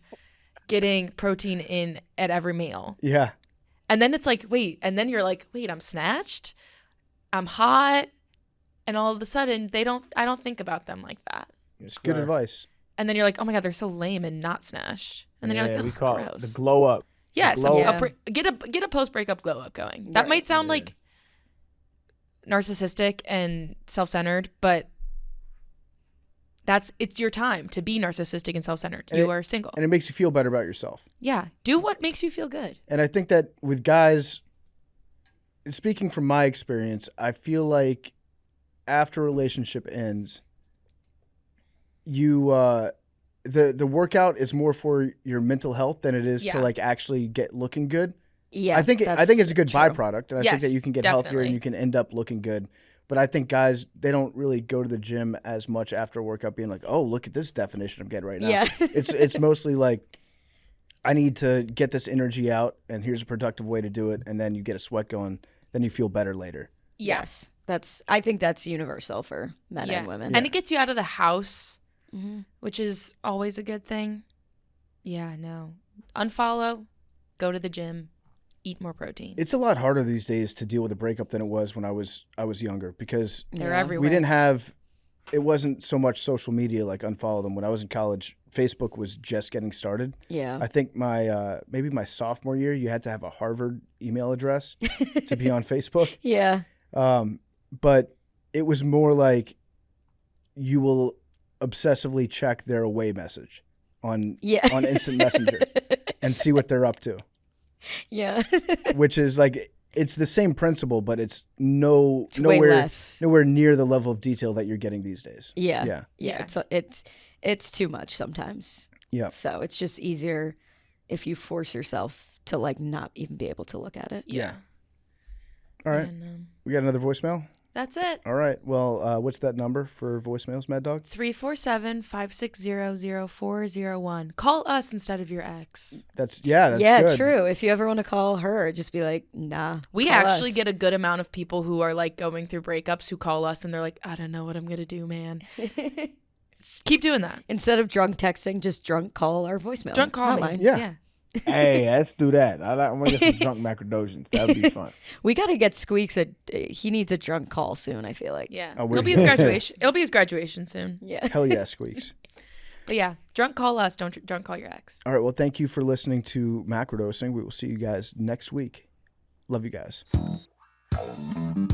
S6: getting protein in at every meal.
S2: Yeah.
S6: And then it's like, wait, and then you're like, wait, I'm snatched. I'm hot. And all of a sudden I don't think about them like that.
S2: It's good advice.
S6: And then you're like, oh my God, they're so lame and not snatched. And then you're like,
S4: we
S6: ugh,
S4: call it
S6: gross.
S4: the glow up.
S6: Yes,
S4: glow
S6: a
S5: up.
S6: get a post breakup glow up going. That might sound like narcissistic and self centered, but it's your time to be narcissistic and self centered. You are single.
S2: And it makes you feel better about yourself.
S6: Yeah, do what makes you feel good.
S2: And I think that with guys, speaking from my experience, I feel like after a relationship ends, you the workout is more for your mental health than it is
S6: Yeah.
S2: to like actually get looking good.
S5: Yeah.
S2: I think it's a good
S5: true.
S2: byproduct, and I think
S6: Yes,
S2: that you can get healthier
S6: definitely.
S2: and you can end up looking good. But I think guys, they don't really go to the gym as much after a workout being like, oh, look at this definition I'm getting right now.
S5: Yeah.
S2: It's mostly like, I need to get this energy out, and here's a productive way to do it, and then you get a sweat going, then you feel better later.
S5: Yes. I think that's universal for men and women.
S6: And it gets you out of the house,
S5: Mhm.
S6: which is always a good thing. Yeah, no. Unfollow, go to the gym, eat more protein.
S2: It's a lot harder these days to deal with a breakup than it was when I was younger, because
S6: They're
S5: Yeah.
S6: everywhere.
S2: we didn't have, it wasn't so much social media like unfollow them. When I was in college, Facebook was just getting started.
S5: Yeah.
S2: I think my maybe my sophomore year, you had to have a Harvard email address to be on Facebook.
S5: Yeah.
S2: But it was more like you will obsessively check their away message on
S5: Yeah.
S2: on instant messenger and see what they're up to,
S5: Yeah.
S2: which is like, it's the same principle, but it's
S5: Way
S2: nowhere
S5: less.
S2: nowhere near the level of detail that you're getting these days.
S5: Yeah.
S2: Yeah.
S5: Yeah. It's too much sometimes.
S2: Yeah.
S5: So it's just easier if you force yourself to like not even be able to look at it.
S6: Yeah.
S2: All right.
S6: And,
S2: We got another voicemail?
S6: that's it.
S2: All right. Well, what's that number for voicemails, Mad Dog?
S6: 347-560-0401. Call us instead of your ex.
S2: That's
S5: yeah,
S2: good.
S5: true. If you ever want to call her, just be like, nah.
S6: We
S5: call
S6: actually
S5: us.
S6: get a good amount of people who are like going through breakups who call us and they're like, I don't know what I'm going to do, man. Just keep doing that.
S5: Instead of drunk texting, just drunk call our voicemail.
S6: Drunk call me.
S5: hotline.
S2: Yeah.
S4: Hey, let's do that. I want to get some drunk macrodosians. That would be fun.
S5: We got to get Squeaks he needs a drunk call soon, I feel like.
S6: Yeah.
S2: Oh,
S6: It'll be his graduation. It'll be his graduation soon.
S5: Yeah.
S2: Hell yeah, Squeaks.
S6: But yeah, drunk call us. Don't drunk call your ex.
S2: All right. Well, thank you for listening to Macrodosing. We will see you guys next week. Love you guys.
S1: Bye.